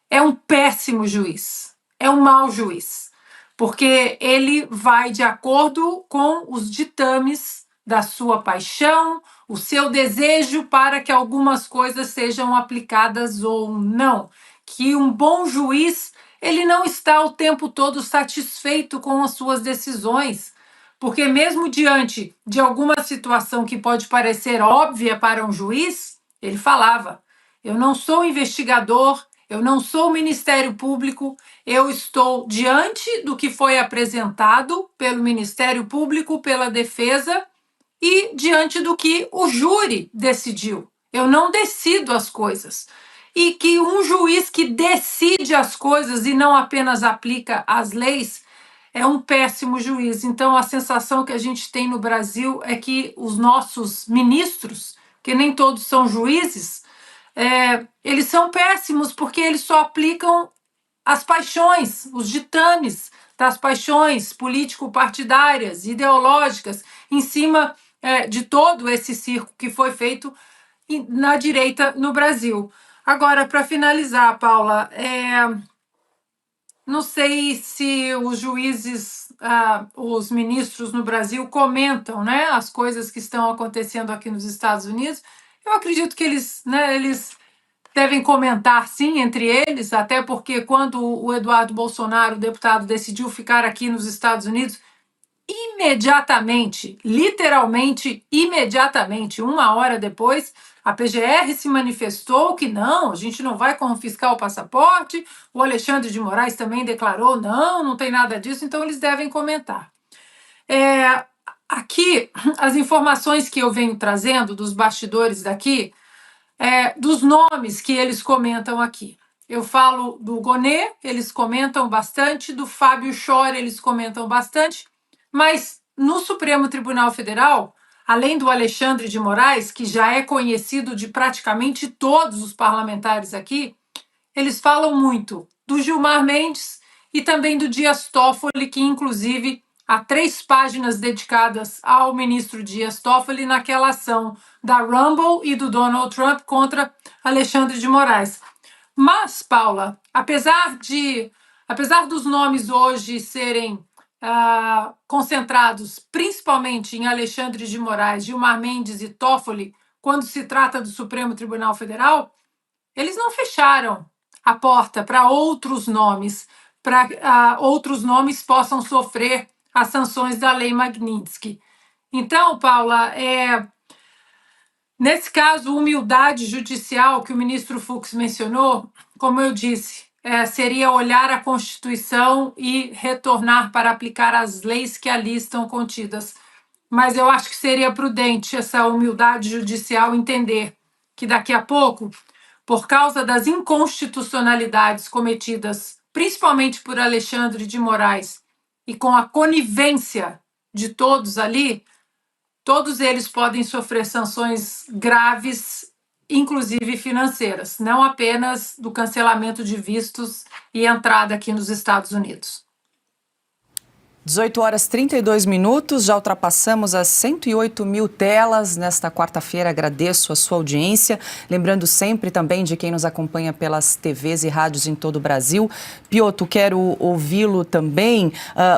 é um péssimo juiz, é um mau juiz, porque ele vai de acordo com os ditames da sua paixão, o seu desejo para que algumas coisas sejam aplicadas ou não. Que um bom juiz, ele não está o tempo todo satisfeito com as suas decisões, porque mesmo diante de alguma situação que pode parecer óbvia para um juiz, ele falava, eu não sou investigador, eu não sou Ministério Público, eu estou diante do que foi apresentado pelo Ministério Público, pela defesa, e diante do que o júri decidiu. Eu não decido as coisas. E que um juiz que decide as coisas e não apenas aplica as leis é um péssimo juiz. Então, a sensação que a gente tem no Brasil é que os nossos ministros, que nem todos são juízes, eles são péssimos porque eles só aplicam as paixões, os ditames das paixões político-partidárias, ideológicas, em cima de todo esse circo que foi feito na direita no Brasil. Agora, para finalizar, Paula, não sei se os juízes, os ministros no Brasil comentam, né, as coisas que estão acontecendo aqui nos Estados Unidos. Eu acredito que eles devem comentar, sim, entre eles, até porque quando o Eduardo Bolsonaro, o deputado, decidiu ficar aqui nos Estados Unidos, imediatamente, literalmente imediatamente, 1 hora depois, a PGR se manifestou que não, a gente não vai confiscar o passaporte, o Alexandre de Moraes também declarou, não tem nada disso, então eles devem comentar. Aqui, as informações que eu venho trazendo dos bastidores daqui, dos nomes que eles comentam aqui. Eu falo do Gonê, eles comentam bastante, do Fábio Chor, eles comentam bastante, mas no Supremo Tribunal Federal, além do Alexandre de Moraes, que já é conhecido de praticamente todos os parlamentares aqui, eles falam muito do Gilmar Mendes e também do Dias Toffoli, que inclusive há 3 páginas dedicadas ao ministro Dias Toffoli naquela ação da Rumble e do Donald Trump contra Alexandre de Moraes. Mas, Paula, apesar dos nomes hoje serem concentrados principalmente em Alexandre de Moraes, Gilmar Mendes e Toffoli, quando se trata do Supremo Tribunal Federal, eles não fecharam a porta para outros nomes, para outros nomes possam sofrer as sanções da Lei Magnitsky. Então, Paula, nesse caso, humildade judicial que o ministro Fux mencionou, como eu disse, seria olhar a Constituição e retornar para aplicar as leis que ali estão contidas. Mas eu acho que seria prudente essa humildade judicial entender que daqui a pouco, por causa das inconstitucionalidades cometidas, principalmente por Alexandre de Moraes, e com a conivência de todos ali, todos eles podem sofrer sanções graves, inclusive financeiras, não apenas do cancelamento de vistos e entrada aqui nos Estados Unidos. 18h32, já ultrapassamos as 108 mil telas nesta quarta-feira. Agradeço a sua audiência. Lembrando sempre também de quem nos acompanha pelas TVs e rádios em todo o Brasil. Piotr, quero ouvi-lo também.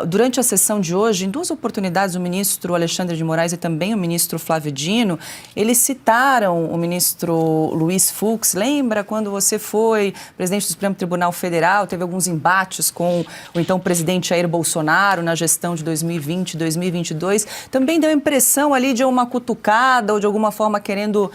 Durante a sessão de hoje, em 2 oportunidades, o ministro Alexandre de Moraes e também o ministro Flávio Dino, eles citaram o ministro Luiz Fux. Lembra quando você foi presidente do Supremo Tribunal Federal, teve alguns embates com o então presidente Jair Bolsonaro na gestão de 2020, 2022, também deu a impressão ali de uma cutucada ou de alguma forma querendo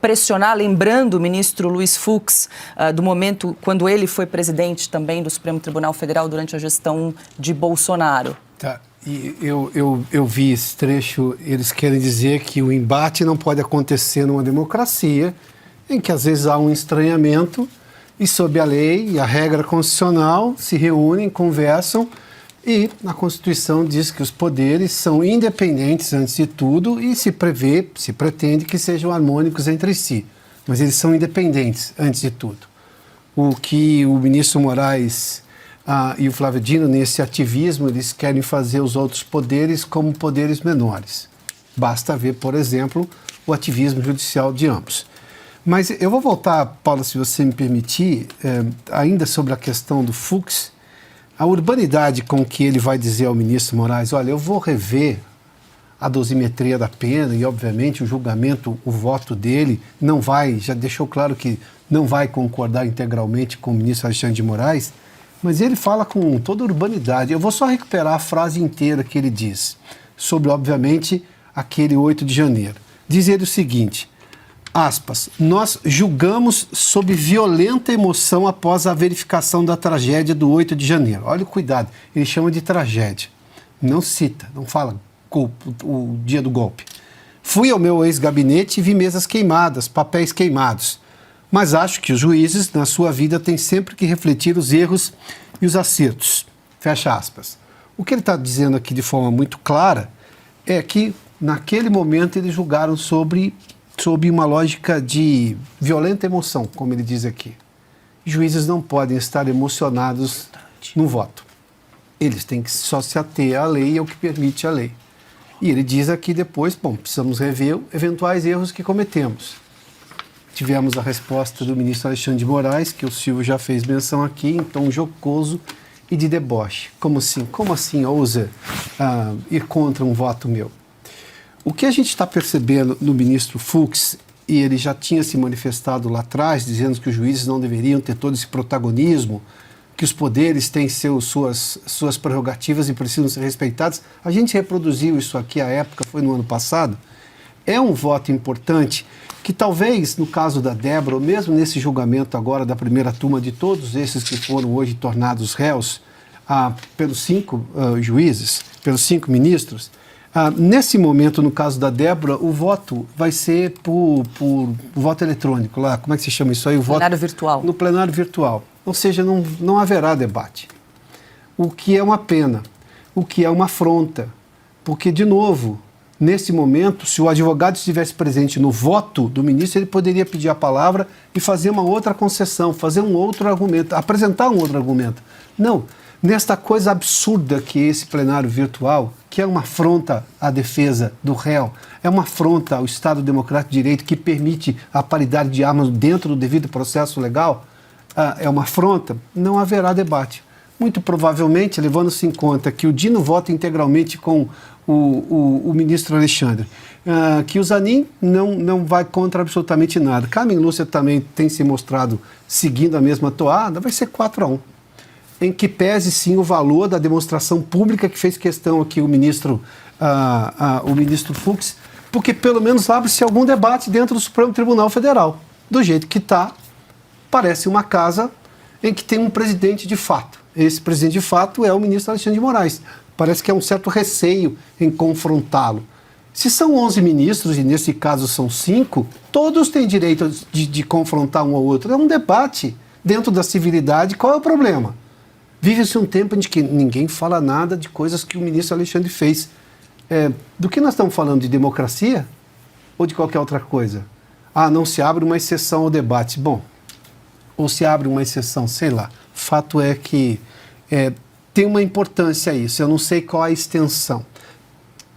pressionar, lembrando o ministro Luiz Fux do momento quando ele foi presidente também do Supremo Tribunal Federal durante a gestão de Bolsonaro. Tá, e eu vi esse trecho, eles querem dizer que o embate não pode acontecer numa democracia em que às vezes há um estranhamento e sob a lei e a regra constitucional se reúnem, conversam. E a Constituição diz que os poderes são independentes antes de tudo e se pretende que sejam harmônicos entre si. Mas eles são independentes antes de tudo. O que o ministro Moraes e o Flávio Dino, nesse ativismo, eles querem fazer os outros poderes como poderes menores. Basta ver, por exemplo, o ativismo judicial de ambos. Mas eu vou voltar, Paula, se você me permitir, ainda sobre a questão do Fux. A urbanidade com que ele vai dizer ao ministro Moraes, olha, eu vou rever a dosimetria da pena e, obviamente, o julgamento, o voto dele não vai, já deixou claro que não vai concordar integralmente com o ministro Alexandre de Moraes, mas ele fala com toda urbanidade. Eu vou só recuperar a frase inteira que ele diz sobre, obviamente, aquele 8 de janeiro. Diz ele o seguinte, aspas, nós julgamos sob violenta emoção após a verificação da tragédia do 8 de janeiro. Olha o cuidado, ele chama de tragédia. Não cita, não fala o dia do golpe. Fui ao meu ex-gabinete e vi mesas queimadas, papéis queimados. Mas acho que os juízes, na sua vida, têm sempre que refletir os erros e os acertos. Fecha aspas. O que ele está dizendo aqui de forma muito clara é que, naquele momento, eles julgaram sob uma lógica de violenta emoção, como ele diz aqui. Juízes não podem estar emocionados no voto. Eles têm que só se ater à lei e ao que permite a lei. E ele diz aqui depois, bom, precisamos rever eventuais erros que cometemos. Tivemos a resposta do ministro Alexandre de Moraes, que o Silvio já fez menção aqui, em tom jocoso e de deboche. Como assim? Como assim ousa ir contra um voto meu? O que a gente está percebendo no ministro Fux, e ele já tinha se manifestado lá atrás, dizendo que os juízes não deveriam ter todo esse protagonismo, que os poderes têm suas prerrogativas e precisam ser respeitados. A gente reproduziu isso aqui à época, foi no ano passado. É um voto importante que talvez, no caso da Débora, ou mesmo nesse julgamento agora da primeira turma de todos esses que foram hoje tornados réus pelos 5 juízes, pelos 5 ministros, nesse momento, no caso da Débora, o voto vai ser por voto eletrônico, lá, como é que se chama isso aí? O plenário virtual. No plenário virtual. Ou seja, não haverá debate. O que é uma pena, o que é uma afronta, porque, de novo, nesse momento, se o advogado estivesse presente no voto do ministro, ele poderia pedir a palavra e fazer uma outra concessão, fazer um outro argumento, apresentar um outro argumento. Não, nesta coisa absurda que é esse plenário virtual, que é uma afronta à defesa do réu, é uma afronta ao Estado Democrático de Direito que permite a paridade de armas dentro do devido processo legal, é uma afronta, não haverá debate. Muito provavelmente, levando-se em conta que o Dino vota integralmente com o ministro Alexandre, que o Zanin não vai contra absolutamente nada. Carmen Lúcia também tem se mostrado seguindo a mesma toada, vai ser 4-1. Em que pese, sim, o valor da demonstração pública que fez questão aqui o ministro Fux, porque pelo menos abre-se algum debate dentro do Supremo Tribunal Federal. Do jeito que está, parece uma casa em que tem um presidente de fato. Esse presidente de fato é o ministro Alexandre de Moraes. Parece que há um certo receio em confrontá-lo. Se são 11 ministros, e nesse caso são 5, todos têm direito de confrontar um ao outro. É um debate dentro da civilidade. Qual é o problema? Vive-se um tempo em que ninguém fala nada de coisas que o ministro Alexandre fez. Do que nós estamos falando? De democracia? Ou de qualquer outra coisa? Não se abre uma exceção ao debate. Bom, ou se abre uma exceção, sei lá. Fato é que tem uma importância isso. Eu não sei qual a extensão.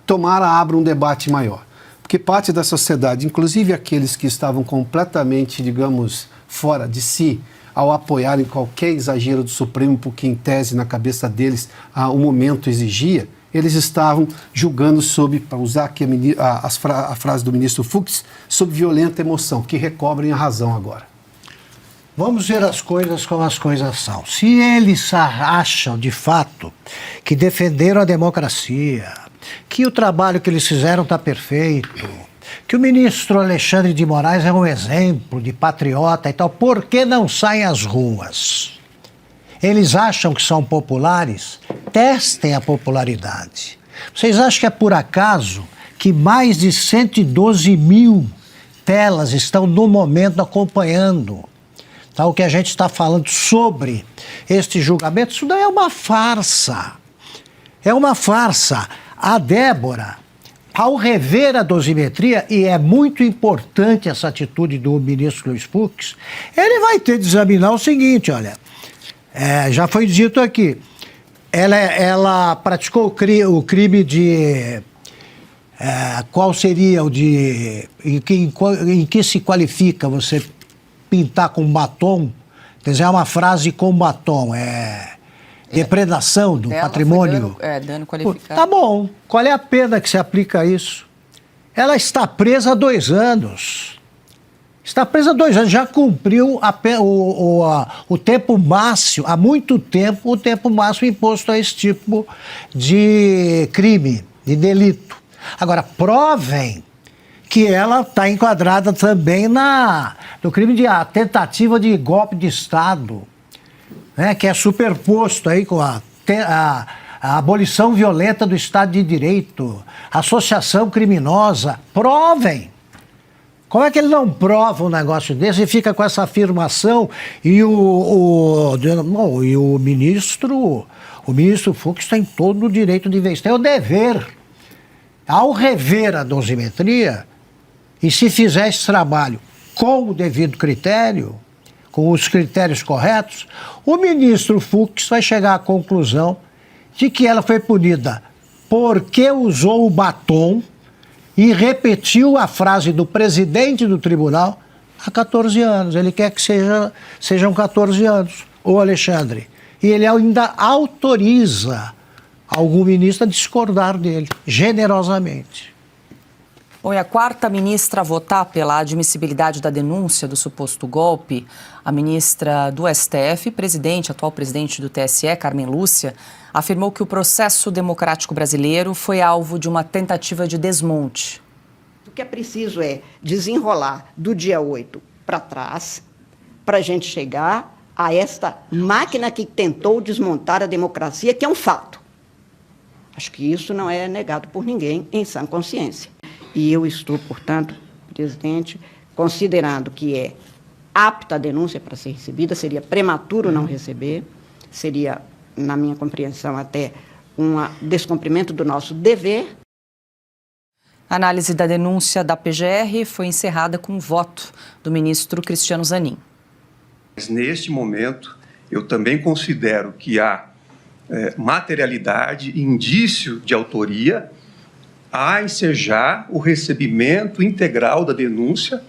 Tomara abra um debate maior. Porque parte da sociedade, inclusive aqueles que estavam completamente, digamos, fora de si, ao apoiarem qualquer exagero do Supremo, porque em tese, na cabeça deles, o momento exigia, eles estavam julgando sobre, para usar aqui a frase do ministro Fux, sob violenta emoção, que recobrem a razão agora. Vamos ver as coisas como as coisas são. Se eles acham, de fato, que defenderam a democracia, que o trabalho que eles fizeram está perfeito, que o ministro Alexandre de Moraes é um exemplo de patriota e tal, por que não saem às ruas? Eles acham que são populares? Testem a popularidade. Vocês acham que é por acaso que mais de 112 mil telas estão no momento acompanhando o que a gente está falando sobre este julgamento? Isso daí é uma farsa. É uma farsa. A Débora, ao rever a dosimetria, e é muito importante essa atitude do ministro Luiz Fux, ele vai ter de examinar o seguinte, olha, já foi dito aqui, ela praticou o crime de... qual seria o de... Em que se qualifica você pintar com batom, desenhar uma frase com batom, depredação do patrimônio. Dano qualificado. Tá bom. Qual é a pena que se aplica a isso? Ela está presa há 2 anos. Está presa há 2 anos. Já cumpriu o tempo máximo, há muito tempo, o tempo máximo imposto a esse tipo de crime, de delito. Agora, provem que ela está enquadrada também no crime de tentativa de golpe de Estado, né, que é superposto aí com a abolição violenta do Estado de Direito, associação criminosa. Provem! Como é que ele não prova um negócio desse e fica com essa afirmação e o ministro Fux tem todo o direito de ver. Tem o dever. Ao rever a dosimetria, e se fizer esse trabalho com o devido critério, com os critérios corretos, o ministro Fux vai chegar à conclusão de que ela foi punida porque usou o batom e repetiu a frase do presidente do tribunal há 14 anos. Ele quer que sejam 14 anos, o Alexandre. E ele ainda autoriza algum ministro a discordar dele, generosamente. Bom, e a quarta ministra a votar pela admissibilidade da denúncia do suposto golpe, a ministra do STF, atual presidente do TSE, Carmen Lúcia, afirmou que o processo democrático brasileiro foi alvo de uma tentativa de desmonte. O que é preciso é desenrolar do dia 8 para trás, para a gente chegar a esta máquina que tentou desmontar a democracia, que é um fato. Acho que isso não é negado por ninguém em sã consciência. E eu estou, portanto, presidente, considerando que é apta a denúncia para ser recebida, seria prematuro não receber, seria, na minha compreensão, até um descumprimento do nosso dever. A análise da denúncia da PGR foi encerrada com o voto do ministro Cristiano Zanin. Mas neste momento, eu também considero que há materialidade e indício de autoria a ensejar o recebimento integral da denúncia,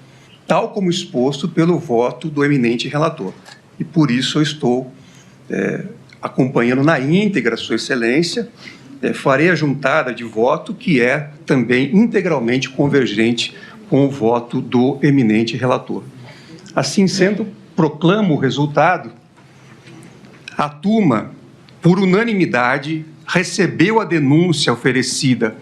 tal como exposto pelo voto do eminente relator. E por isso eu estou acompanhando na íntegra Sua Excelência, farei a juntada de voto que é também integralmente convergente com o voto do eminente relator. Assim sendo, proclamo o resultado. A turma, por unanimidade, recebeu a denúncia oferecida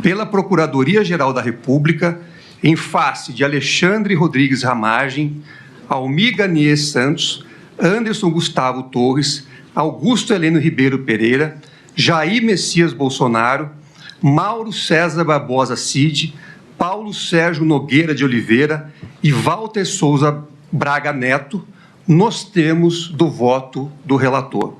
pela Procuradoria-Geral da República em face de Alexandre Rodrigues Ramagem, Almir Garnier Santos, Anderson Gustavo Torres, Augusto Heleno Ribeiro Pereira, Jair Messias Bolsonaro, Mauro César Barbosa Cid, Paulo Sérgio Nogueira de Oliveira e Walter Souza Braga Neto, nos termos do voto do relator.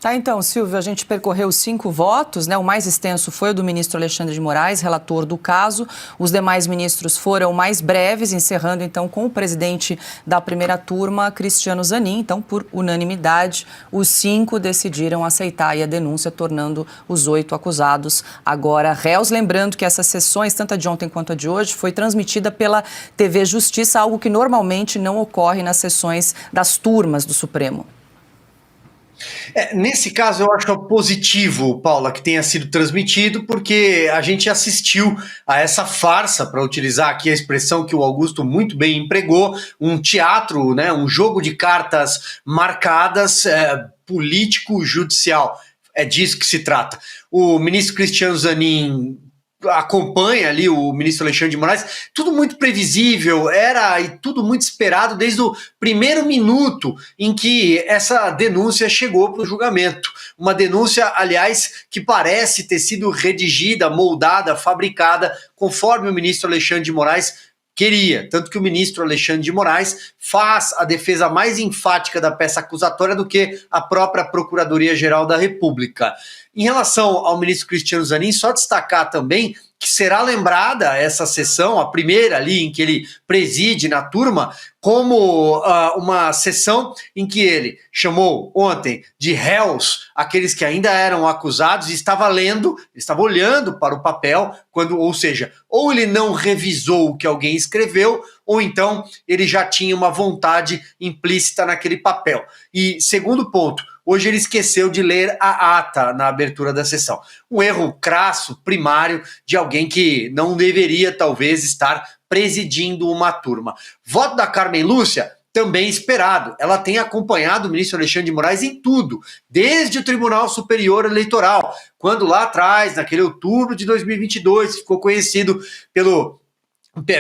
Tá, então, Silvio, a gente percorreu 5 votos, né? O mais extenso foi o do ministro Alexandre de Moraes, relator do caso. Os demais ministros foram mais breves, encerrando, então, com o presidente da primeira turma, Cristiano Zanin. Então, por unanimidade, os 5 decidiram aceitar a denúncia, tornando os 8 acusados agora réus. Lembrando que essas sessões, tanto a de ontem quanto a de hoje, foi transmitida pela TV Justiça, algo que normalmente não ocorre nas sessões das turmas do Supremo. Nesse caso, eu acho positivo, Paula, que tenha sido transmitido, porque a gente assistiu a essa farsa, para utilizar aqui a expressão que o Augusto muito bem empregou, um teatro, né, um jogo de cartas marcadas, político-judicial. É disso que se trata. O ministro Cristiano Zanin acompanha ali o ministro Alexandre de Moraes, tudo muito previsível, e tudo muito esperado desde o primeiro minuto em que essa denúncia chegou para o julgamento. Uma denúncia, aliás, que parece ter sido redigida, moldada, fabricada, conforme o ministro Alexandre de Moraes queria, tanto que o ministro Alexandre de Moraes faz a defesa mais enfática da peça acusatória do que a própria Procuradoria-Geral da República. Em relação ao ministro Cristiano Zanin, só destacar também que será lembrada essa sessão, a primeira ali em que ele preside na turma, como uma sessão em que ele chamou ontem de réus aqueles que ainda eram acusados e estava olhando para o papel, ou seja, ou ele não revisou o que alguém escreveu, ou então ele já tinha uma vontade implícita naquele papel. E segundo ponto, hoje ele esqueceu de ler a ata na abertura da sessão. Um erro crasso, primário, de alguém que não deveria, talvez, estar presidindo uma turma. Voto da Carmen Lúcia, também esperado. Ela tem acompanhado o ministro Alexandre de Moraes em tudo, desde o Tribunal Superior Eleitoral, quando lá atrás, naquele outubro de 2022, ficou conhecido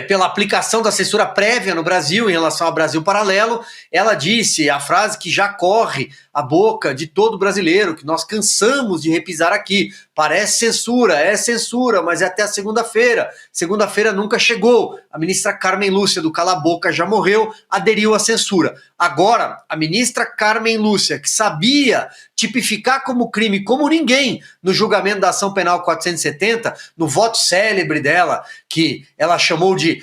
pela aplicação da censura prévia no Brasil, em relação ao Brasil Paralelo, ela disse a frase que já corre a boca de todo brasileiro, que nós cansamos de repisar aqui. Parece censura, é censura, mas é até a segunda-feira. Segunda-feira nunca chegou. A ministra Carmen Lúcia do Cala a Boca já morreu, aderiu à censura. Agora, a ministra Carmen Lúcia, que sabia tipificar como crime, como ninguém, no julgamento da ação penal 470, no voto célebre dela, que ela chamou de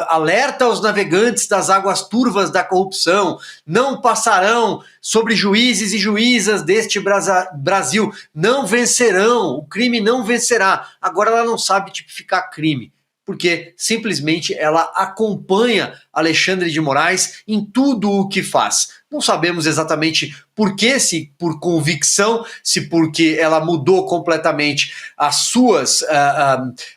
alerta aos navegantes das águas turvas da corrupção, não passarão sobre juízes e juízas deste Brasil, não vencerão, o crime não vencerá. Agora ela não sabe tipificar crime, porque simplesmente ela acompanha Alexandre de Moraes em tudo o que faz. Não sabemos exatamente por quê, se por convicção, se porque ela mudou completamente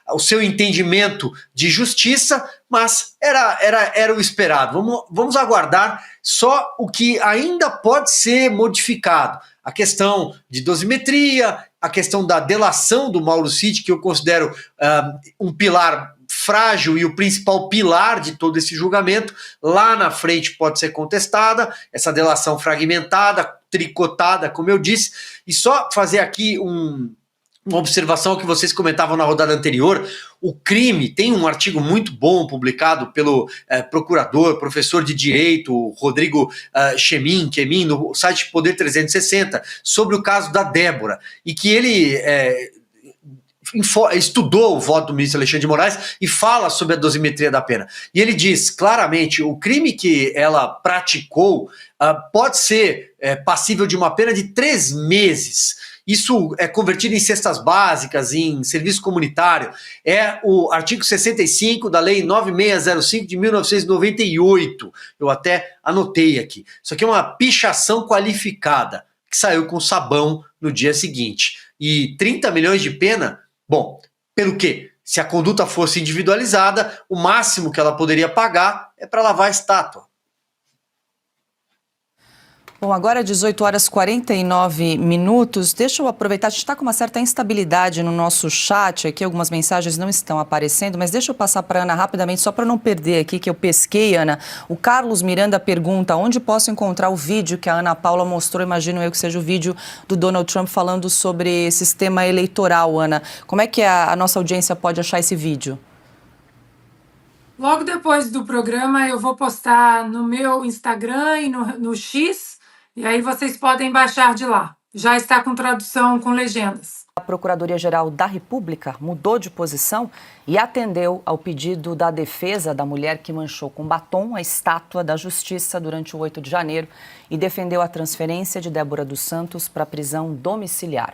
o seu entendimento de justiça, mas era o esperado. Vamos aguardar só o que ainda pode ser modificado. A questão de dosimetria, a questão da delação do Mauro Cid, que eu considero um pilar frágil e o principal pilar de todo esse julgamento, lá na frente pode ser contestada, essa delação fragmentada, tricotada, como eu disse, e só fazer aqui uma observação que vocês comentavam na rodada anterior. O crime, tem um artigo muito bom publicado pelo procurador, professor de direito, Rodrigo Chemin, no site Poder 360, sobre o caso da Débora, e que ele estudou o voto do ministro Alexandre de Moraes e fala sobre a dosimetria da pena. E ele diz claramente, o crime que ela praticou pode ser passível de uma pena de 3 meses. Isso é convertido em cestas básicas, em serviço comunitário. É o artigo 65 da Lei 9605 de 1998. Eu até anotei aqui. Isso aqui é uma pichação qualificada, que saiu com sabão no dia seguinte. E 30 milhões de pena, bom, pelo quê? Se a conduta fosse individualizada, o máximo que ela poderia pagar é para lavar a estátua. Bom, agora 18 horas e 49 minutos. Deixa eu aproveitar, a gente está com uma certa instabilidade no nosso chat aqui, algumas mensagens não estão aparecendo, mas deixa eu passar para a Ana rapidamente, só para não perder aqui, que eu pesquei, Ana. O Carlos Miranda pergunta, onde posso encontrar o vídeo que a Ana Paula mostrou? Imagino eu que seja o vídeo do Donald Trump falando sobre sistema eleitoral, Ana. Como é que a nossa audiência pode achar esse vídeo? Logo depois do programa eu vou postar no meu Instagram e no X, e aí vocês podem baixar de lá. Já está com tradução com legendas. A Procuradoria-Geral da República mudou de posição e atendeu ao pedido da defesa da mulher que manchou com batom a estátua da Justiça durante o 8 de janeiro e defendeu a transferência de Débora dos Santos para prisão domiciliar.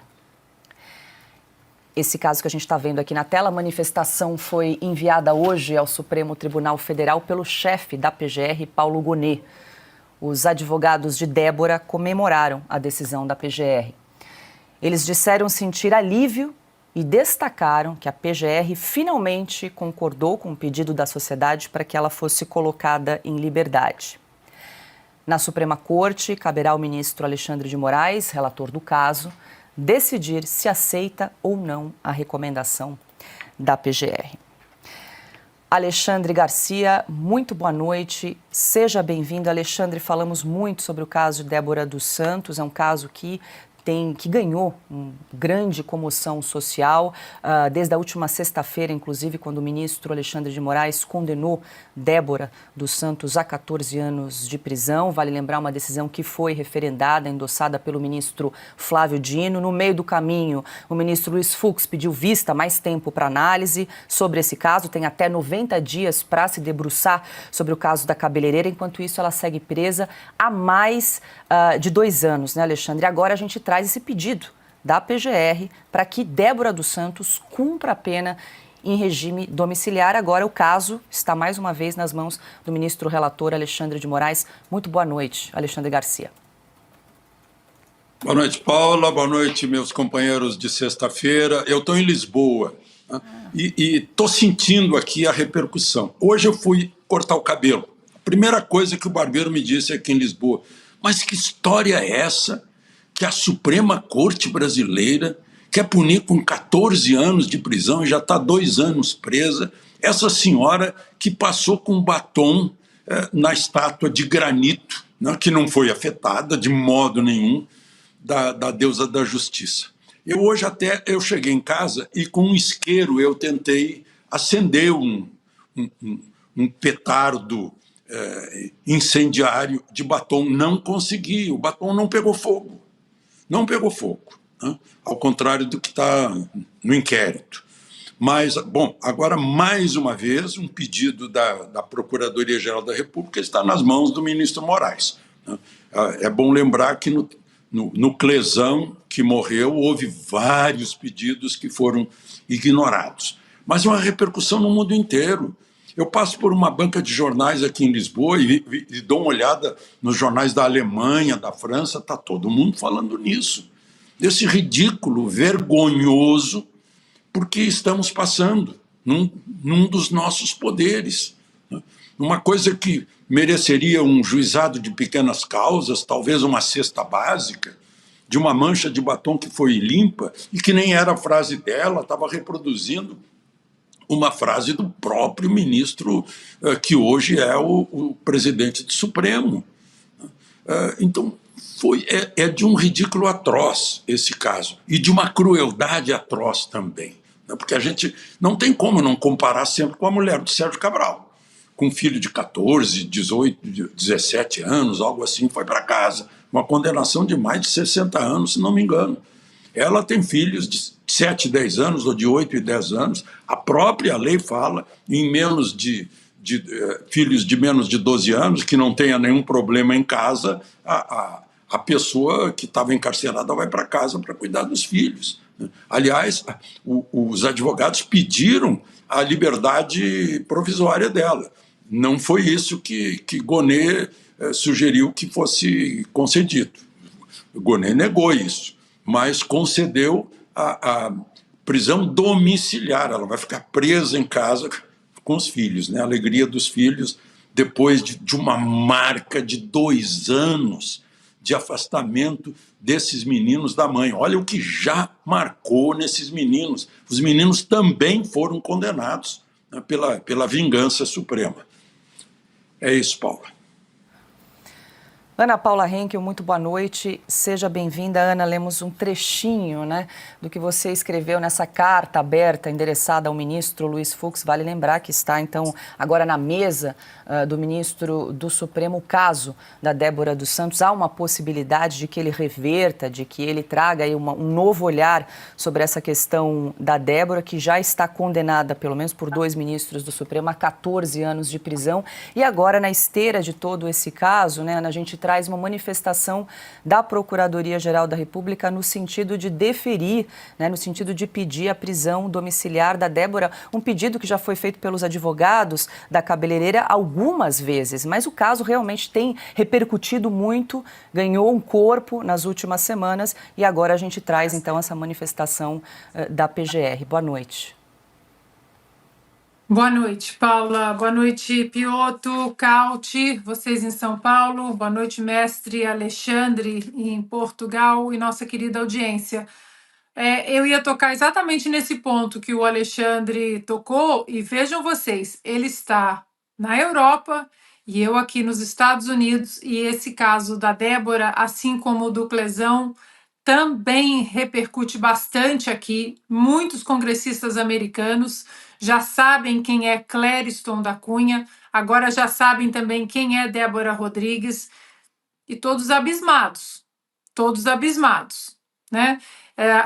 Esse caso que a gente está vendo aqui na tela, a manifestação foi enviada hoje ao Supremo Tribunal Federal pelo chefe da PGR, Paulo Gonet. Os advogados de Débora comemoraram a decisão da PGR. Eles disseram sentir alívio e destacaram que a PGR finalmente concordou com o pedido da sociedade para que ela fosse colocada em liberdade. Na Suprema Corte, caberá ao ministro Alexandre de Moraes, relator do caso, decidir se aceita ou não a recomendação da PGR. Alexandre Garcia, muito boa noite, seja bem-vindo. Alexandre, falamos muito sobre o caso de Débora dos Santos, é um caso que ganhou uma grande comoção social, desde a última sexta-feira, inclusive, quando o ministro Alexandre de Moraes condenou Débora dos Santos a 14 anos de prisão. Vale lembrar uma decisão que foi referendada, endossada pelo ministro Flávio Dino. No meio do caminho, o ministro Luiz Fux pediu mais tempo para análise sobre esse caso, tem até 90 dias para se debruçar sobre o caso da cabeleireira. Enquanto isso, ela segue presa há mais de 2 anos, né, Alexandre? E agora a gente traz esse pedido da PGR para que Débora dos Santos cumpra a pena em regime domiciliar. Agora o caso está mais uma vez nas mãos do ministro relator Alexandre de Moraes. Muito boa noite, Alexandre Garcia. Boa noite, Paula. Boa noite, meus companheiros de sexta-feira. Eu estou em Lisboa, né? E estou sentindo aqui a repercussão. Hoje eu fui cortar o cabelo. A primeira coisa que o barbeiro me disse aqui em Lisboa, mas que história é essa que a Suprema Corte Brasileira quer punir com 14 anos de prisão e já está 2 anos presa essa senhora que passou com batom na estátua de granito né, que não foi afetada de modo nenhum da deusa da justiça. Eu cheguei em casa e com um isqueiro eu tentei acender um petardo incendiário de batom. Não consegui, o batom não pegou fogo. Não pegou fogo, né? Ao contrário do que está no inquérito. Mas, bom, agora, mais uma vez, um pedido da Procuradoria-Geral da República está nas mãos do ministro Moraes, né? É bom lembrar que no Clesão, que morreu, houve vários pedidos que foram ignorados. Mas é uma repercussão no mundo inteiro. Eu passo por uma banca de jornais aqui em Lisboa e dou uma olhada nos jornais da Alemanha, da França, está todo mundo falando nisso. Desse ridículo, vergonhoso, porque estamos passando num dos nossos poderes. Uma coisa que mereceria um juizado de pequenas causas, talvez uma cesta básica, de uma mancha de batom que foi limpa e que nem era a frase dela, estava reproduzindo uma frase do próprio ministro, que hoje é o presidente do Supremo. Então, é de um ridículo atroz esse caso, e de uma crueldade atroz também, né? Porque a gente não tem como não comparar sempre com a mulher do Sérgio Cabral, com um filho de 14, 18, 17 anos, algo assim, foi para casa, uma condenação de mais de 60 anos, se não me engano. Ela tem filhos de 7, 10 anos, ou de 8 e 10 anos. A própria lei fala em menos de filhos de menos de 12 anos, que não tenha nenhum problema em casa, a pessoa que estava encarcerada vai para casa para cuidar dos filhos. Aliás, os advogados pediram a liberdade provisória dela. Não foi isso que Gonê sugeriu que fosse concedido. Gonê negou isso, mas concedeu a prisão domiciliar. Ela vai ficar presa em casa com os filhos, né? A alegria dos filhos depois de uma marca de 2 anos de afastamento desses meninos da mãe. Olha o que já marcou nesses meninos. Os meninos também foram condenados, né, pela vingança suprema. É isso, Paula. Ana Paula Henkel, muito boa noite. Seja bem-vinda. Ana, lemos um trechinho, né, do que você escreveu nessa carta aberta endereçada ao ministro Luiz Fux. Vale lembrar que está, então, agora na mesa do ministro do Supremo o caso da Débora dos Santos. Há uma possibilidade de que ele reverta, de que ele traga aí um novo olhar sobre essa questão da Débora, que já está condenada, pelo menos por 2 ministros do Supremo, a 14 anos de prisão. E agora, na esteira de todo esse caso, né, Ana, a gente traz uma manifestação da Procuradoria-Geral da República no sentido de deferir, né, no sentido de pedir a prisão domiciliar da Débora, um pedido que já foi feito pelos advogados da cabeleireira algumas vezes, mas o caso realmente tem repercutido muito, ganhou um corpo nas últimas semanas e agora a gente traz então essa manifestação da PGR. Boa noite. Boa noite, Paula. Boa noite, Piotr, Cauti, vocês em São Paulo. Boa noite, mestre Alexandre, em Portugal, e nossa querida audiência. Eu ia tocar exatamente nesse ponto que o Alexandre tocou, e vejam vocês, ele está na Europa e eu aqui nos Estados Unidos, e esse caso da Débora, assim como o do Clesão, também repercute bastante aqui. Muitos congressistas americanos já sabem quem é Clériston da Cunha, agora já sabem também quem é Débora Rodrigues, e todos abismados, né?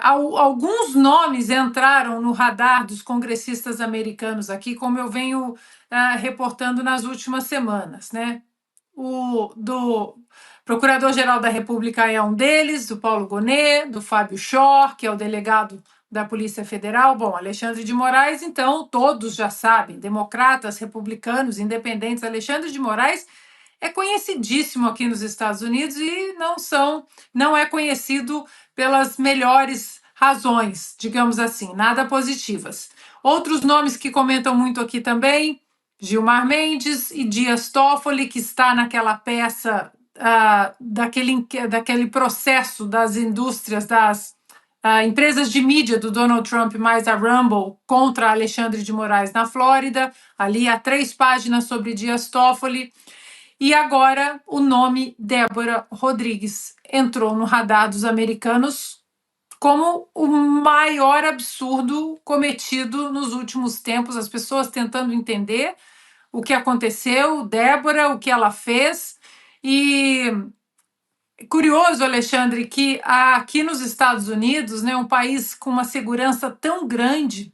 Alguns nomes entraram no radar dos congressistas americanos aqui, como eu venho reportando nas últimas semanas, né? O do Procurador-Geral da República é um deles, do Paulo Gonet, do Fábio Schor, que é o delegado da Polícia Federal. Bom, Alexandre de Moraes, então, todos já sabem, democratas, republicanos, independentes. Alexandre de Moraes é conhecidíssimo aqui nos Estados Unidos e não é conhecido pelas melhores razões, digamos assim, nada positivas. Outros nomes que comentam muito aqui também, Gilmar Mendes e Dias Toffoli, que está naquela peça daquele processo das indústrias, das empresas de mídia do Donald Trump mais a Rumble contra Alexandre de Moraes na Flórida. Ali há 3 páginas sobre Dias Toffoli. E agora o nome Débora Rodrigues entrou no radar dos americanos como o maior absurdo cometido nos últimos tempos, as pessoas tentando entender o que aconteceu, Débora, o que ela fez. E curioso, Alexandre, que aqui nos Estados Unidos, né, um país com uma segurança tão grande,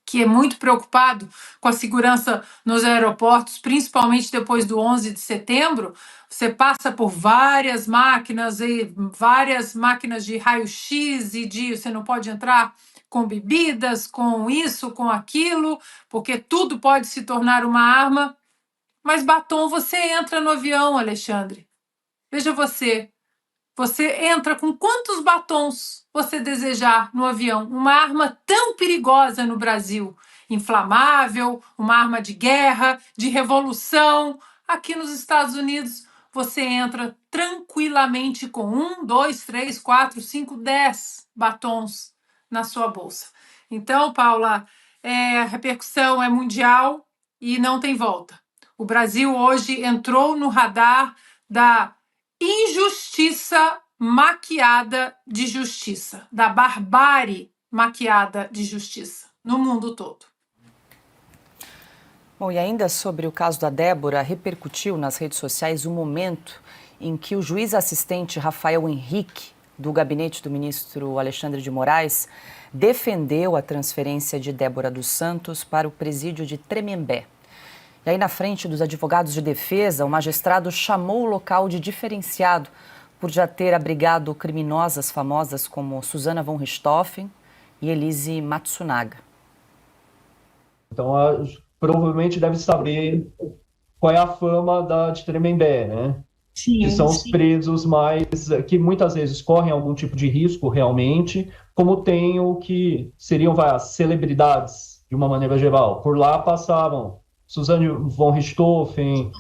que é muito preocupado com a segurança nos aeroportos, principalmente depois do 11 de setembro, você passa por várias máquinas de raio-x e você não pode entrar com bebidas, com isso, com aquilo, porque tudo pode se tornar uma arma. Mas batom você entra no avião, Alexandre. Veja você. Você entra com quantos batons você desejar no avião. Uma arma tão perigosa no Brasil. Inflamável, uma arma de guerra, de revolução. Aqui nos Estados Unidos, você entra tranquilamente com 1, 2, 3, 4, 5, 10 batons na sua bolsa. Então, Paula, a repercussão é mundial e não tem volta. O Brasil hoje entrou no radar da injustiça maquiada de justiça, da barbárie maquiada de justiça no mundo todo. Bom, e ainda sobre o caso da Débora, repercutiu nas redes sociais o momento em que o juiz assistente Rafael Henrique, do gabinete do ministro Alexandre de Moraes, defendeu a transferência de Débora dos Santos para o presídio de Tremembé. E aí, na frente dos advogados de defesa, o magistrado chamou o local de diferenciado por já ter abrigado criminosas famosas como Susana von Richthofen e Elise Matsunaga. Então, provavelmente deve saber qual é a fama de Tremembé, né? Sim, que são os presos que muitas vezes correm algum tipo de risco realmente, como tem o que seriam as celebridades, de uma maneira geral. Por lá passavam Susana von Richthofen,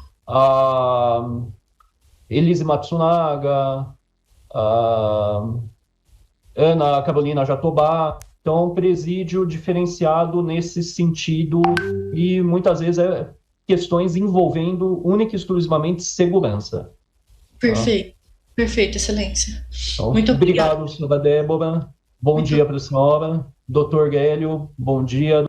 Elise Matsunaga, Ana Carolina Jatobá. Então, um presídio diferenciado nesse sentido e muitas vezes questões envolvendo única e exclusivamente segurança. Perfeito, perfeito, excelência. Então, muito obrigado, senhora Débora. Bom dia para a senhora. Doutor Guélio, bom dia.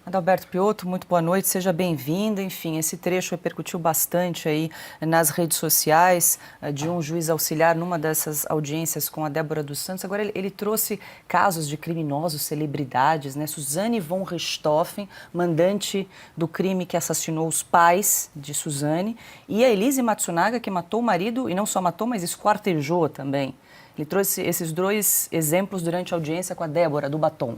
Adalberto Piotto, muito boa noite, seja bem-vindo. Enfim, esse trecho repercutiu bastante aí nas redes sociais de um juiz auxiliar numa dessas audiências com a Débora dos Santos. Agora, ele trouxe casos de criminosos, celebridades, né? Suzane von Richthofen, mandante do crime que assassinou os pais de Suzane, e a Elise Matsunaga, que matou o marido, e não só matou, mas esquartejou também. Ele trouxe esses dois exemplos durante a audiência com a Débora, do batom.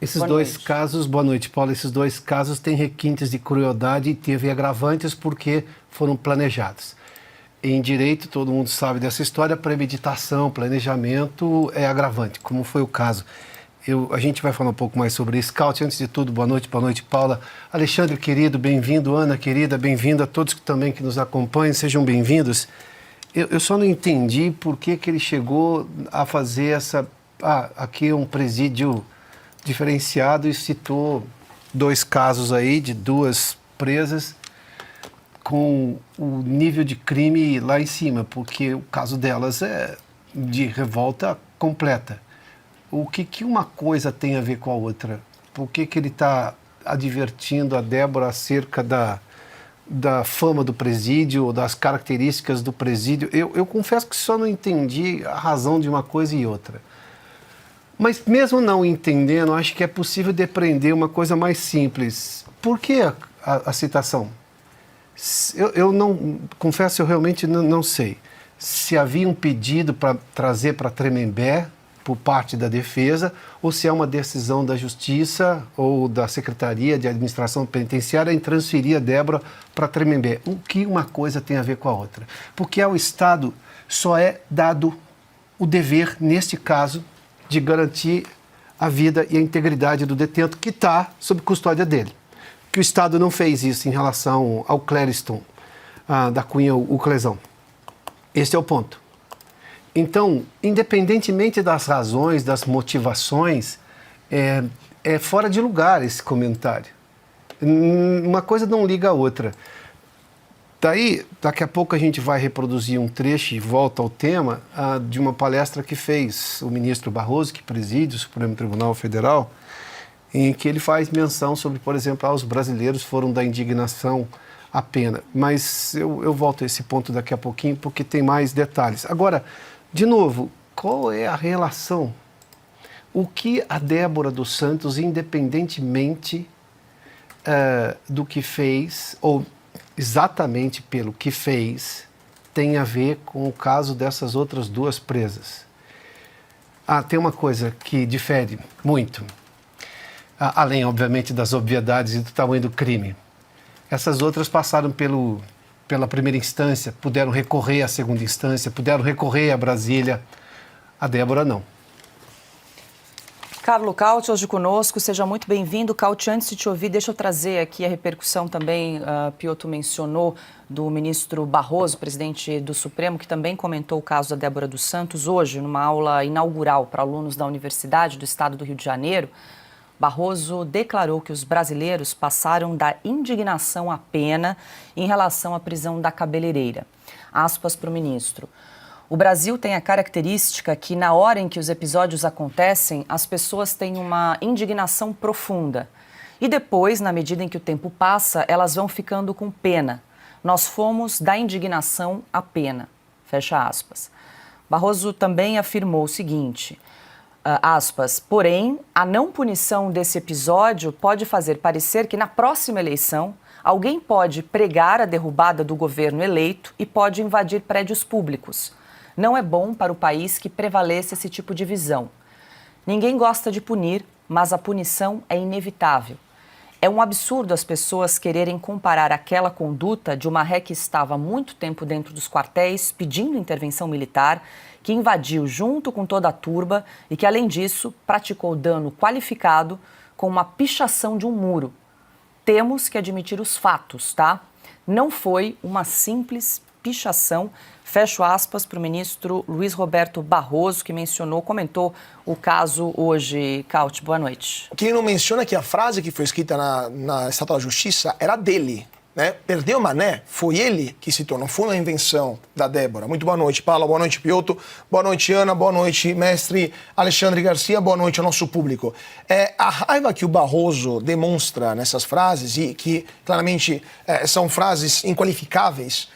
Esses dois casos, boa noite, Paulo, esses dois casos têm requintes de crueldade e teve agravantes porque foram planejados. Em direito, todo mundo sabe dessa história, premeditação, planejamento é agravante, como foi o caso. A gente vai falar um pouco mais sobre isso. Scout, antes de tudo, boa noite, Paula. Alexandre, querido, bem-vindo. Ana, querida, bem-vindo. A todos também que nos acompanham, sejam bem-vindos. Eu só não entendi por que ele chegou a fazer aqui um presídio diferenciado e citou dois casos aí de duas presas com o nível de crime lá em cima, porque o caso delas é de revolta completa. O que uma coisa tem a ver com a outra? Por que ele está advertindo a Débora acerca da fama do presídio, das características do presídio? Eu confesso que só não entendi a razão de uma coisa e outra. Mas mesmo não entendendo, acho que é possível depreender uma coisa mais simples. Por que a citação? Eu não, confesso, eu realmente não sei. Se havia um pedido para trazer para Tremembé por parte da defesa, ou se é uma decisão da Justiça ou da Secretaria de Administração Penitenciária em transferir a Débora para Tremembé. O que uma coisa tem a ver com a outra? Porque ao Estado só é dado o dever, neste caso, de garantir a vida e a integridade do detento que está sob custódia dele. Que o Estado não fez isso em relação ao Clériston, da Cunha Uclesão. Este é o ponto. Então, independentemente das razões, das motivações, é fora de lugar esse comentário. Uma coisa não liga a outra. Daí, daqui a pouco a gente vai reproduzir um trecho e volta ao tema de uma palestra que fez o ministro Barroso, que preside o Supremo Tribunal Federal, em que ele faz menção sobre, por exemplo, os brasileiros foram da indignação à pena. Mas eu volto a esse ponto daqui a pouquinho, porque tem mais detalhes. Agora, de novo, qual é a relação? O que a Débora dos Santos, independentemente do que fez, ou exatamente pelo que fez, tem a ver com o caso dessas outras duas presas? Tem uma coisa que difere muito, além, obviamente, das obviedades e do tamanho do crime. Essas outras passaram pela primeira instância, puderam recorrer à segunda instância, puderam recorrer a Brasília. A Débora não. Carlo Cauti, hoje conosco, seja muito bem-vindo. Cauti, antes de te ouvir, deixa eu trazer aqui a repercussão também, Piotr mencionou, do ministro Barroso, presidente do Supremo, que também comentou o caso da Débora dos Santos hoje, numa aula inaugural para alunos da Universidade do Estado do Rio de Janeiro. Barroso declarou que os brasileiros passaram da indignação à pena em relação à prisão da cabeleireira. Aspas para o ministro. O Brasil tem a característica que, na hora em que os episódios acontecem, as pessoas têm uma indignação profunda. E depois, na medida em que o tempo passa, elas vão ficando com pena. Nós fomos da indignação à pena. Fecha aspas. Barroso também afirmou o seguinte, aspas, porém, a não punição desse episódio pode fazer parecer que na próxima eleição alguém pode pregar a derrubada do governo eleito e pode invadir prédios públicos. Não é bom para o país que prevaleça esse tipo de visão. Ninguém gosta de punir, mas a punição é inevitável. É um absurdo as pessoas quererem comparar aquela conduta de uma ré que estava há muito tempo dentro dos quartéis pedindo intervenção militar, que invadiu junto com toda a turba e que, além disso, praticou dano qualificado com uma pichação de um muro. Temos que admitir os fatos, tá? Não foi uma simples pichação. Fecho aspas para o ministro Luiz Roberto Barroso, que comentou o caso hoje. Cauti, boa noite. Quem não menciona que a frase que foi escrita na Estátua da Justiça era dele, né? Perdeu Mané, foi ele que citou, não foi uma invenção da Débora. Muito boa noite, Paula, boa noite, Piotr, boa noite, Ana, boa noite, mestre Alexandre Garcia, boa noite ao nosso público. A raiva que o Barroso demonstra nessas frases, e que claramente são frases inqualificáveis,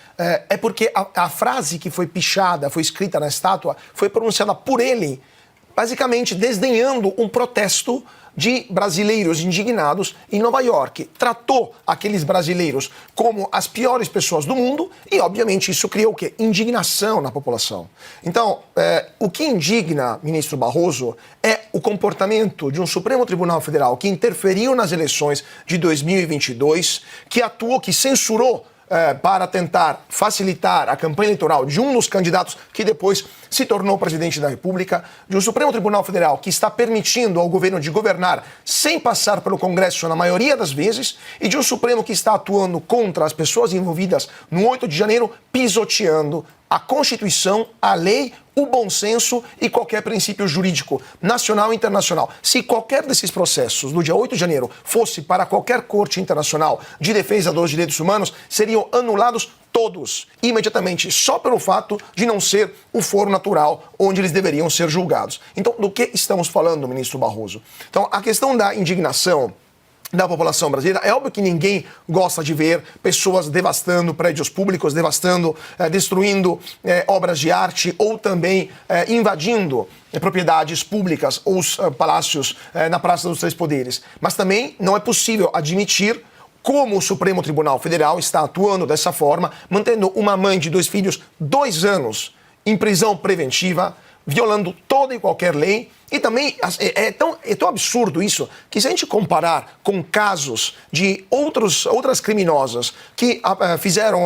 é porque a frase que foi pichada, foi escrita na estátua, foi pronunciada por ele, basicamente desdenhando um protesto de brasileiros indignados em Nova York. Tratou aqueles brasileiros como as piores pessoas do mundo e, obviamente, isso criou o quê? Indignação na população. Então, o que indigna, ministro Barroso, é o comportamento de um Supremo Tribunal Federal que interferiu nas eleições de 2022, que atuou, que censurou para tentar facilitar a campanha eleitoral de um dos candidatos que depois se tornou presidente da República, de um Supremo Tribunal Federal que está permitindo ao governo de governar sem passar pelo Congresso na maioria das vezes, e de um Supremo que está atuando contra as pessoas envolvidas no 8 de janeiro, pisoteando a Constituição, a lei, o bom senso e qualquer princípio jurídico nacional e internacional. Se qualquer desses processos no dia 8 de janeiro fosse para qualquer corte internacional de defesa dos direitos humanos, seriam anulados todos, imediatamente, só pelo fato de não ser o foro natural onde eles deveriam ser julgados. Então, do que estamos falando, ministro Barroso? Então, a questão da indignação da população brasileira, é óbvio que ninguém gosta de ver pessoas devastando prédios públicos, destruindo obras de arte ou também invadindo propriedades públicas ou os palácios na Praça dos Três Poderes. Mas também não é possível admitir como o Supremo Tribunal Federal está atuando dessa forma, mantendo uma mãe de 2 filhos 2 anos em prisão preventiva, violando toda e qualquer lei. E também é tão absurdo isso, que se a gente comparar com casos de outras criminosas que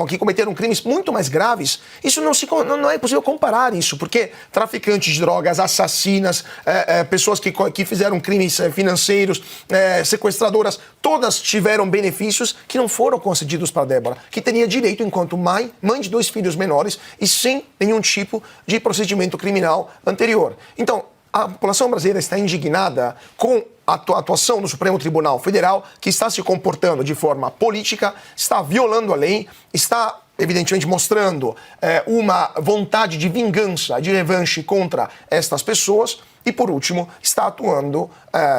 que cometeram crimes muito mais graves, isso não é possível comparar isso, porque traficantes de drogas, assassinas, pessoas que fizeram crimes financeiros, sequestradoras, todas tiveram benefícios que não foram concedidos para Débora, que teria direito enquanto mãe de 2 filhos menores e sem nenhum tipo de procedimento criminal anterior. Então, a população brasileira está indignada com a atuação do Supremo Tribunal Federal, que está se comportando de forma política, está violando a lei, está evidentemente mostrando uma vontade de vingança, de revanche contra estas pessoas. E, por último, está atuando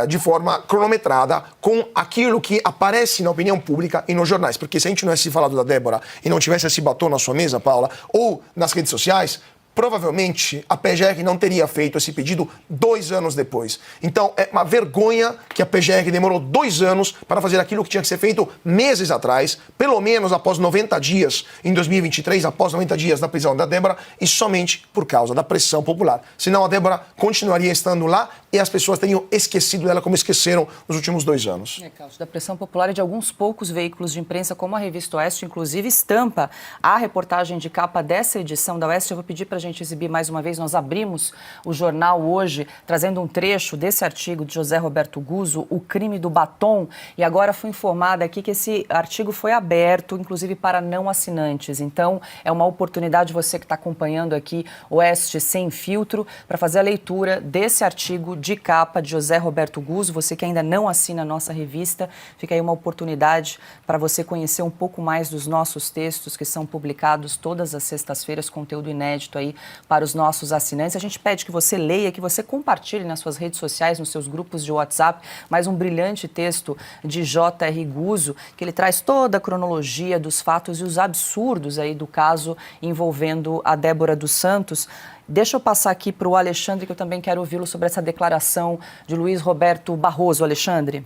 de forma cronometrada com aquilo que aparece na opinião pública e nos jornais. Porque se a gente não tivesse falado da Débora e não tivesse esse batom na sua mesa, Paula, ou nas redes sociais, provavelmente a PGR não teria feito esse pedido 2 anos depois. Então, é uma vergonha que a PGR demorou 2 anos para fazer aquilo que tinha que ser feito meses atrás, pelo menos após 90 dias, em 2023, após 90 dias da prisão da Débora, e somente por causa da pressão popular. Senão a Débora continuaria estando lá e as pessoas teriam esquecido dela como esqueceram nos últimos 2 anos. Carlos, da pressão popular e de alguns poucos veículos de imprensa, como a Revista Oeste, inclusive, estampa a reportagem de capa dessa edição da Oeste. Eu vou pedir para a gente exibir mais uma vez. Nós abrimos o jornal hoje trazendo um trecho desse artigo de José Roberto Guzzo, O Crime do Batom, e agora fui informada aqui que esse artigo foi aberto, inclusive para não assinantes. Então, é uma oportunidade, você que está acompanhando aqui Oeste Sem Filtro, para fazer a leitura desse artigo de capa de José Roberto Guzzo. Você que ainda não assina a nossa revista, fica aí uma oportunidade para você conhecer um pouco mais dos nossos textos que são publicados todas as sextas-feiras, conteúdo inédito aí para os nossos assinantes. A gente pede que você leia, que você compartilhe nas suas redes sociais, nos seus grupos de WhatsApp, mais um brilhante texto de J.R. Guzzo, que ele traz toda a cronologia dos fatos e os absurdos aí do caso envolvendo a Débora dos Santos. Deixa eu passar aqui para o Alexandre, que eu também quero ouvi-lo sobre essa declaração de Luiz Roberto Barroso. Alexandre.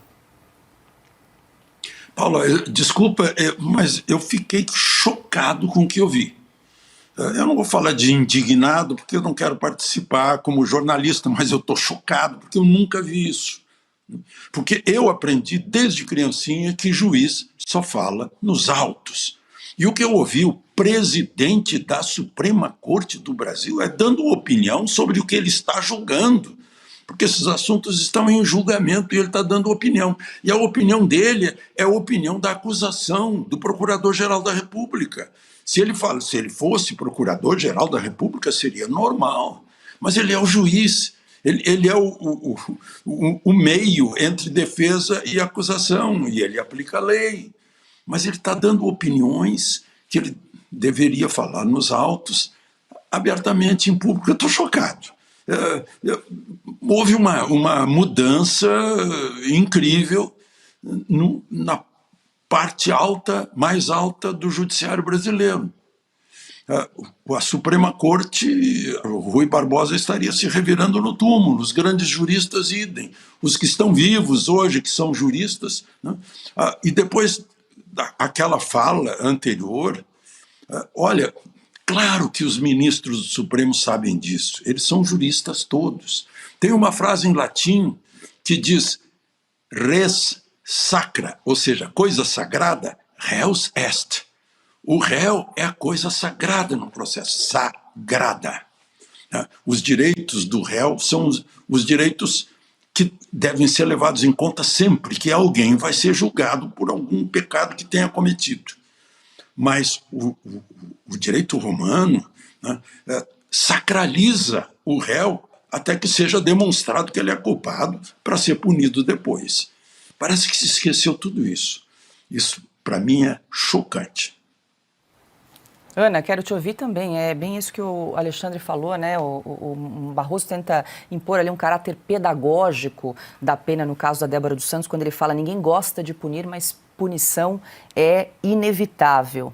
Paula, desculpa, mas eu fiquei chocado com o que eu vi. Eu não vou falar de indignado, porque eu não quero participar como jornalista, mas eu estou chocado, porque eu nunca vi isso. Porque eu aprendi desde criancinha que juiz só fala nos autos. E o que eu ouvi o presidente da Suprema Corte do Brasil é dando opinião sobre o que ele está julgando, porque esses assuntos estão em julgamento e ele está dando opinião. E a opinião dele é a opinião da acusação do Procurador-Geral da República. Se ele fosse Procurador-Geral da República, seria normal, mas ele é o juiz. Ele é o meio entre defesa e acusação, e ele aplica a lei. Mas ele está dando opiniões que ele deveria falar nos autos, abertamente em público. Eu estou chocado. Houve uma mudança incrível na parte mais alta do judiciário brasileiro. A Suprema Corte, Rui Barbosa estaria se revirando no túmulo, os grandes juristas idem, os que estão vivos hoje, que são juristas, né? E depois daquela fala anterior, olha, claro que os ministros do Supremo sabem disso, eles são juristas todos. Tem uma frase em latim que diz res sacra, ou seja, coisa sagrada, reus est. O réu é a coisa sagrada no processo, sagrada. Os direitos do réu são os direitos que devem ser levados em conta sempre que alguém vai ser julgado por algum pecado que tenha cometido. Mas o direito romano, né, sacraliza o réu até que seja demonstrado que ele é culpado para ser punido depois. Parece que se esqueceu tudo isso. Isso, para mim, é chocante. Ana, quero te ouvir também. É bem isso que o Alexandre falou, né? O Barroso tenta impor ali um caráter pedagógico da pena no caso da Débora dos Santos, quando ele fala ninguém gosta de punir, mas punição é inevitável.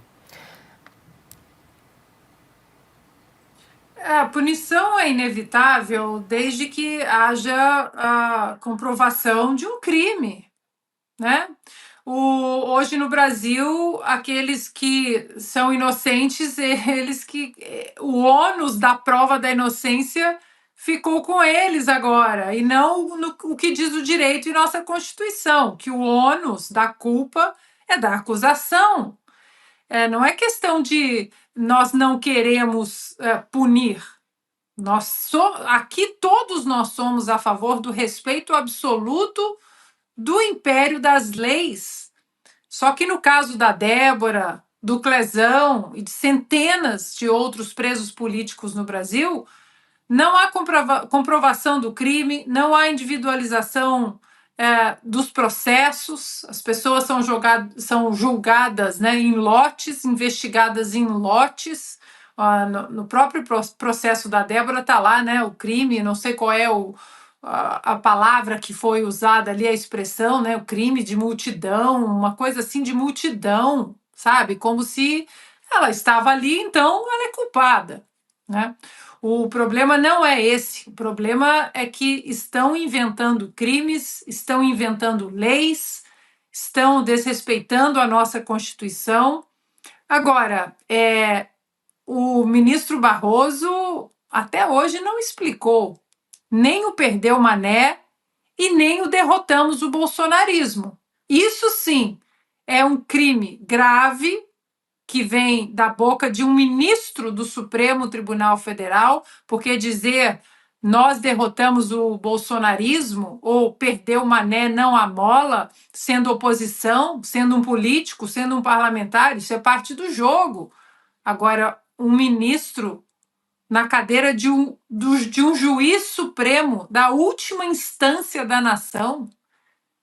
A punição é inevitável desde que haja a comprovação de um crime, né? Hoje no Brasil, aqueles que são inocentes, o ônus da prova da inocência ficou com eles agora, e não o que diz o direito e nossa Constituição, que o ônus da culpa é da acusação. Não é questão de nós não queremos punir. Aqui todos nós somos a favor do respeito absoluto do império das leis. Só que no caso da Débora, do Clezão e de centenas de outros presos políticos no Brasil, não há comprovação do crime, não há individualização dos processos, as pessoas são julgadas, né, em lotes, investigadas em lotes. No próprio processo da Débora está lá, né, o crime, não sei qual é a palavra que foi usada ali, a expressão, né, o crime de multidão, uma coisa assim de multidão, sabe? Como se ela estava ali, então ela é culpada, né? O problema não é esse. O problema é que estão inventando crimes, estão inventando leis, estão desrespeitando a nossa Constituição. Agora, o ministro Barroso até hoje não explicou nem o Perdeu Mané e nem o Derrotamos o Bolsonarismo. Isso sim é um crime grave que vem da boca de um ministro do Supremo Tribunal Federal, porque dizer nós derrotamos o bolsonarismo ou perdeu o Mané não amola, sendo oposição, sendo um político, sendo um parlamentar, isso é parte do jogo. Agora, um ministro na cadeira de um juiz supremo da última instância da nação,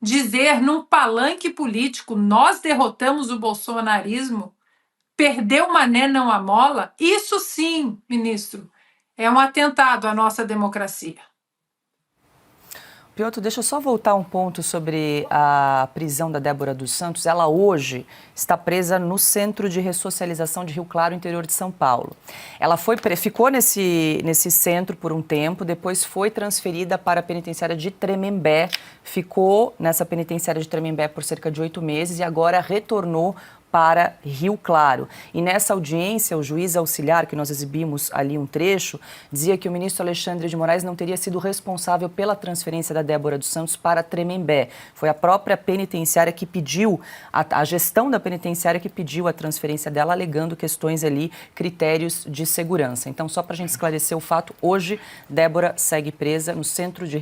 dizer num palanque político nós derrotamos o bolsonarismo, perdeu Mané não amola, isso sim, ministro, é um atentado à nossa democracia. Piotr, deixa eu só voltar um ponto sobre a prisão da Débora dos Santos. Ela hoje está presa no Centro de Ressocialização de Rio Claro, interior de São Paulo. Ela ficou nesse centro por um tempo, depois foi transferida para a penitenciária de Tremembé, ficou nessa penitenciária de Tremembé por cerca de 8 meses e agora retornou para Rio Claro. E nessa audiência, o juiz auxiliar, que nós exibimos ali um trecho, dizia que o ministro Alexandre de Moraes não teria sido responsável pela transferência da Débora dos Santos para Tremembé. Foi a própria penitenciária que pediu, a gestão da penitenciária que pediu a transferência dela, alegando questões ali, critérios de segurança. Então, só para a gente esclarecer o fato, hoje Débora segue presa no Centro de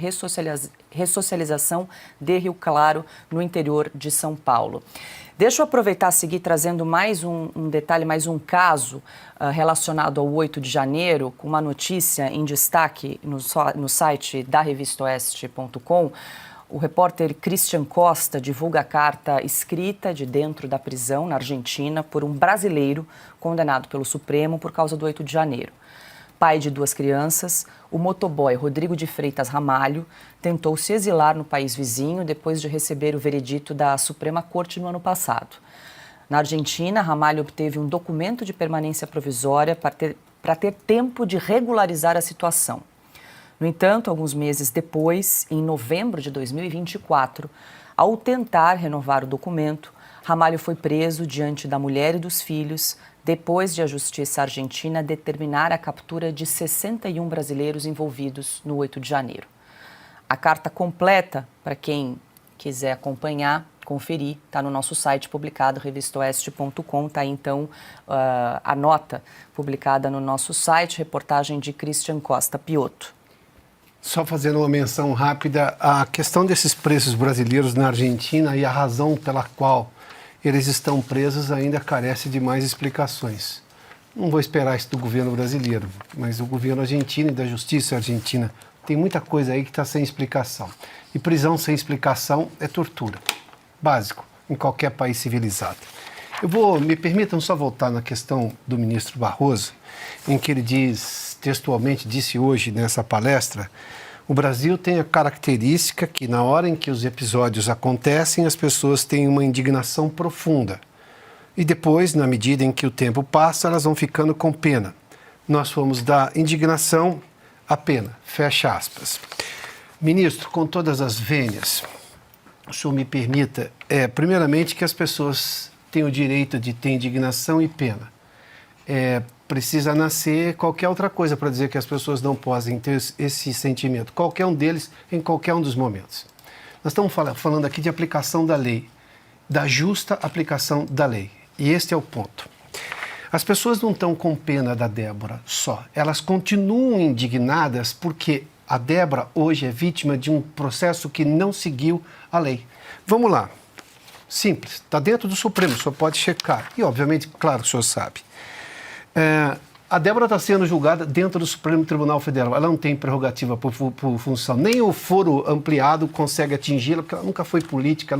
Ressocialização de Rio Claro, no interior de São Paulo. Deixa eu aproveitar e seguir trazendo mais um detalhe, mais um caso relacionado ao 8 de janeiro, com uma notícia em destaque no site da revistaoeste.com. O repórter Christian Costa divulga a carta escrita de dentro da prisão na Argentina por um brasileiro condenado pelo Supremo por causa do 8 de janeiro. Pai de 2 crianças, o motoboy Rodrigo de Freitas Ramalho tentou se exilar no país vizinho depois de receber o veredito da Suprema Corte no ano passado. Na Argentina, Ramalho obteve um documento de permanência provisória para ter tempo de regularizar a situação. No entanto, alguns meses depois, em novembro de 2024, ao tentar renovar o documento, Ramalho foi preso diante da mulher e dos filhos, depois de a justiça argentina determinar a captura de 61 brasileiros envolvidos no 8 de janeiro. A carta completa, para quem quiser acompanhar, conferir, está no nosso site publicado, revistaoeste.com, está aí então a nota publicada no nosso site, reportagem de Christian Costa. Piotr. Só fazendo uma menção rápida, a questão desses presos brasileiros na Argentina e a razão pela qual eles estão presos ainda carece de mais explicações. Não vou esperar isso do governo brasileiro, mas do governo argentino e da justiça argentina. Tem muita coisa aí que está sem explicação. E prisão sem explicação é tortura. Básico, em qualquer país civilizado. Me permitam só voltar na questão do ministro Barroso, em que ele disse hoje nessa palestra, o Brasil tem a característica que na hora em que os episódios acontecem, as pessoas têm uma indignação profunda. E depois, na medida em que o tempo passa, elas vão ficando com pena. Nós fomos da indignação à pena, fecha aspas. Ministro, com todas as vênias, o senhor me permita, primeiramente, que as pessoas têm o direito de ter indignação e pena. Precisa nascer qualquer outra coisa para dizer que as pessoas não podem ter esse sentimento. Qualquer um deles, em qualquer um dos momentos. Nós estamos falando aqui de aplicação da lei, da justa aplicação da lei. E este é o ponto. As pessoas não estão com pena da Débora só. Elas continuam indignadas porque a Débora hoje é vítima de um processo que não seguiu a lei. Vamos lá. Simples. Está dentro do Supremo, o senhor pode checar. E, obviamente, claro, o senhor sabe. A Débora está sendo julgada dentro do Supremo Tribunal Federal. Ela não tem prerrogativa por função. Nem o foro ampliado consegue atingi-la, porque ela nunca foi política,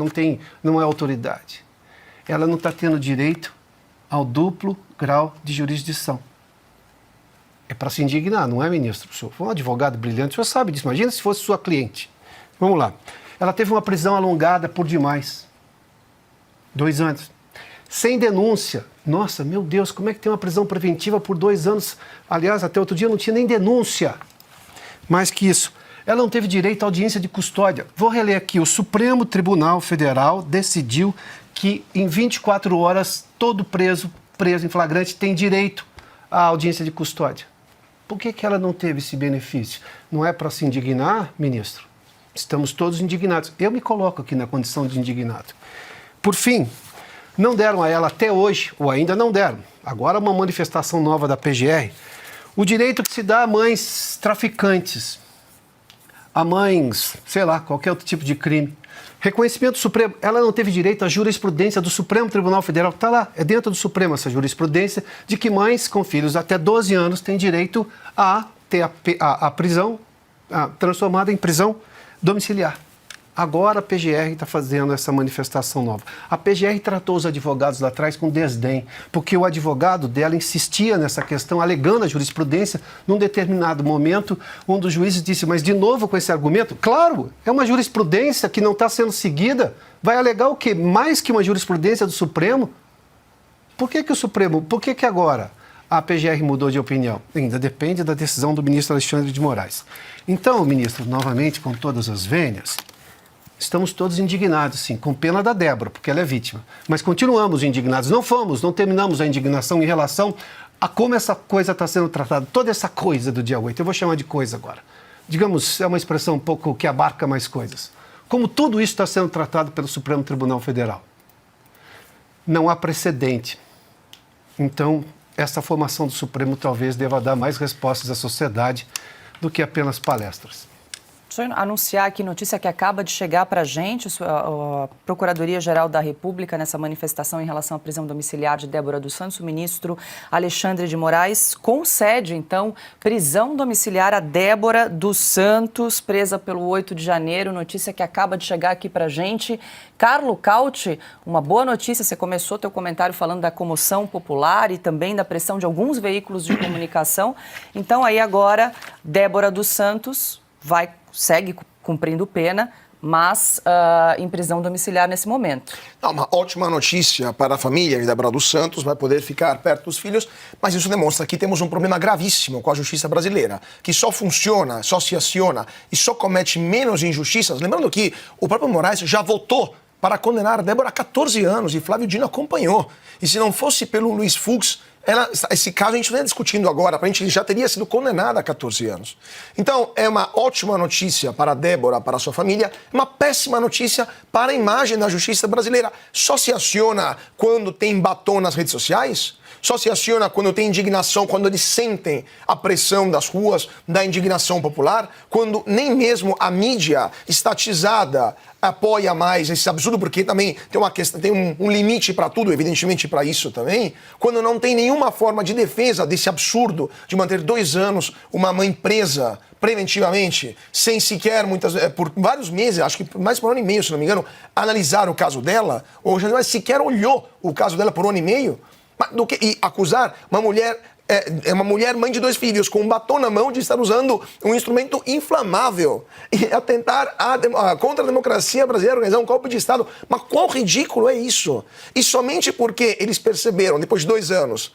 não é autoridade. Ela não está tendo direito ao duplo grau de jurisdição. É para se indignar, não é, ministro? O senhor foi um advogado brilhante, o senhor sabe disso. Imagina se fosse sua cliente. Vamos lá. Ela teve uma prisão alongada por demais. 2 anos. Sem denúncia. Nossa, meu Deus, como é que tem uma prisão preventiva por 2 anos? Aliás, até outro dia não tinha nem denúncia. Mais que isso, ela não teve direito à audiência de custódia. Vou reler aqui. O Supremo Tribunal Federal decidiu que em 24 horas todo preso em flagrante tem direito à audiência de custódia. Por que ela não teve esse benefício? Não é para se indignar, ministro? Estamos todos indignados. Eu me coloco aqui na condição de indignado. Por fim, não deram a ela até hoje, ou ainda não deram, agora uma manifestação nova da PGR, o direito que se dá a mães traficantes, a mães, sei lá, qualquer outro tipo de crime. Reconhecimento Supremo, ela não teve direito à jurisprudência do Supremo Tribunal Federal, está lá, é dentro do Supremo essa jurisprudência, de que mães com filhos até 12 anos têm direito a ter a prisão transformada em prisão domiciliar. Agora a PGR está fazendo essa manifestação nova. A PGR tratou os advogados lá atrás com desdém, porque o advogado dela insistia nessa questão, alegando a jurisprudência. Num determinado momento, um dos juízes disse, mas de novo com esse argumento? Claro, é uma jurisprudência que não está sendo seguida. Vai alegar o quê? Mais que uma jurisprudência do Supremo? Por que agora a PGR mudou de opinião? Ainda depende da decisão do ministro Alexandre de Moraes. Então, ministro, novamente, com todas as vênias, estamos todos indignados, sim, com pena da Débora, porque ela é vítima. Mas continuamos indignados. Não terminamos a indignação em relação a como essa coisa está sendo tratada. Toda essa coisa do dia 8, eu vou chamar de coisa agora. Digamos, é uma expressão um pouco que abarca mais coisas. Como tudo isso está sendo tratado pelo Supremo Tribunal Federal. Não há precedente. Então, essa formação do Supremo talvez deva dar mais respostas à sociedade do que apenas palestras. Deixa eu anunciar aqui notícia que acaba de chegar para a gente. A Procuradoria-Geral da República, nessa manifestação em relação à prisão domiciliar de Débora dos Santos, o ministro Alexandre de Moraes concede, então, prisão domiciliar a Débora dos Santos, presa pelo 8 de janeiro. Notícia que acaba de chegar aqui para a gente. Carlo Cauti, uma boa notícia. Você começou teu comentário falando da comoção popular e também da pressão de alguns veículos de comunicação. Então, aí agora, Débora dos Santos segue cumprindo pena, mas em prisão domiciliar nesse momento. Uma ótima notícia para a família de Débora dos Santos, vai poder ficar perto dos filhos, mas isso demonstra que temos um problema gravíssimo com a justiça brasileira, que só funciona, só se aciona e só comete menos injustiças. Lembrando que o próprio Moraes já votou para condenar a Débora a 14 anos e Flávio Dino acompanhou. E se não fosse pelo Luiz Fux, esse caso a gente não ia discutindo agora, a gente já teria sido condenada a 14 anos. Então, é uma ótima notícia para a Débora, para a sua família, uma péssima notícia para a imagem da justiça brasileira. Só se aciona quando tem batom nas redes sociais? Só se aciona quando tem indignação, quando eles sentem a pressão das ruas, da indignação popular, quando nem mesmo a mídia estatizada apoia mais esse absurdo, porque também tem uma questão, tem um limite para tudo, evidentemente para isso também, quando não tem nenhuma forma de defesa desse absurdo de manter 2 anos uma mãe presa preventivamente, sem sequer, por vários meses, acho que mais por 1 ano e meio, se não me engano, analisar o caso dela, ou já não sequer olhou o caso dela por 1 ano e meio, e acusar uma mulher mãe de 2 filhos com um batom na mão de estar usando um instrumento inflamável e atentar contra a democracia brasileira, organizar um golpe de Estado. Mas quão ridículo é isso? E somente porque eles perceberam, depois de 2 anos,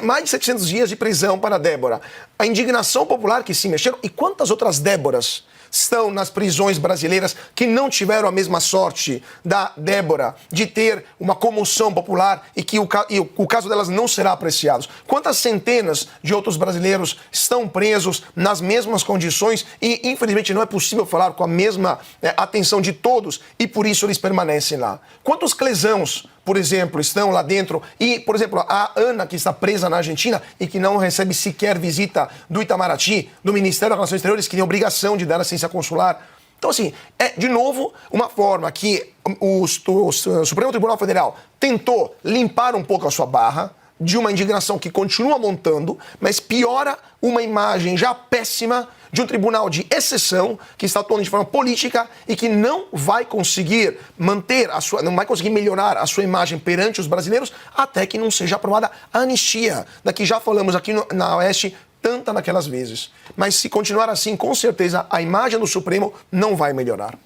mais de 700 dias de prisão para a Débora, a indignação popular que se mexeram, e quantas outras Déboras estão nas prisões brasileiras que não tiveram a mesma sorte da Débora de ter uma comoção popular e que o caso delas não será apreciado. Quantas centenas de outros brasileiros estão presos nas mesmas condições e, infelizmente, não é possível falar com a mesma atenção de todos e, por isso, eles permanecem lá. Quantos clesãos, por exemplo, estão lá dentro e, por exemplo, a Ana, que está presa na Argentina e que não recebe sequer visita do Itamaraty, do Ministério das Relações Exteriores, que tem obrigação de dar assistência consular. Então, assim, de novo, uma forma que o Supremo Tribunal Federal tentou limpar um pouco a sua barra, de uma indignação que continua montando, mas piora uma imagem já péssima de um tribunal de exceção que está atuando de forma política e que não vai conseguir não vai conseguir melhorar a sua imagem perante os brasileiros até que não seja aprovada a anistia, da que já falamos aqui na Oeste tanta naquelas vezes. Mas se continuar assim, com certeza a imagem do Supremo não vai melhorar.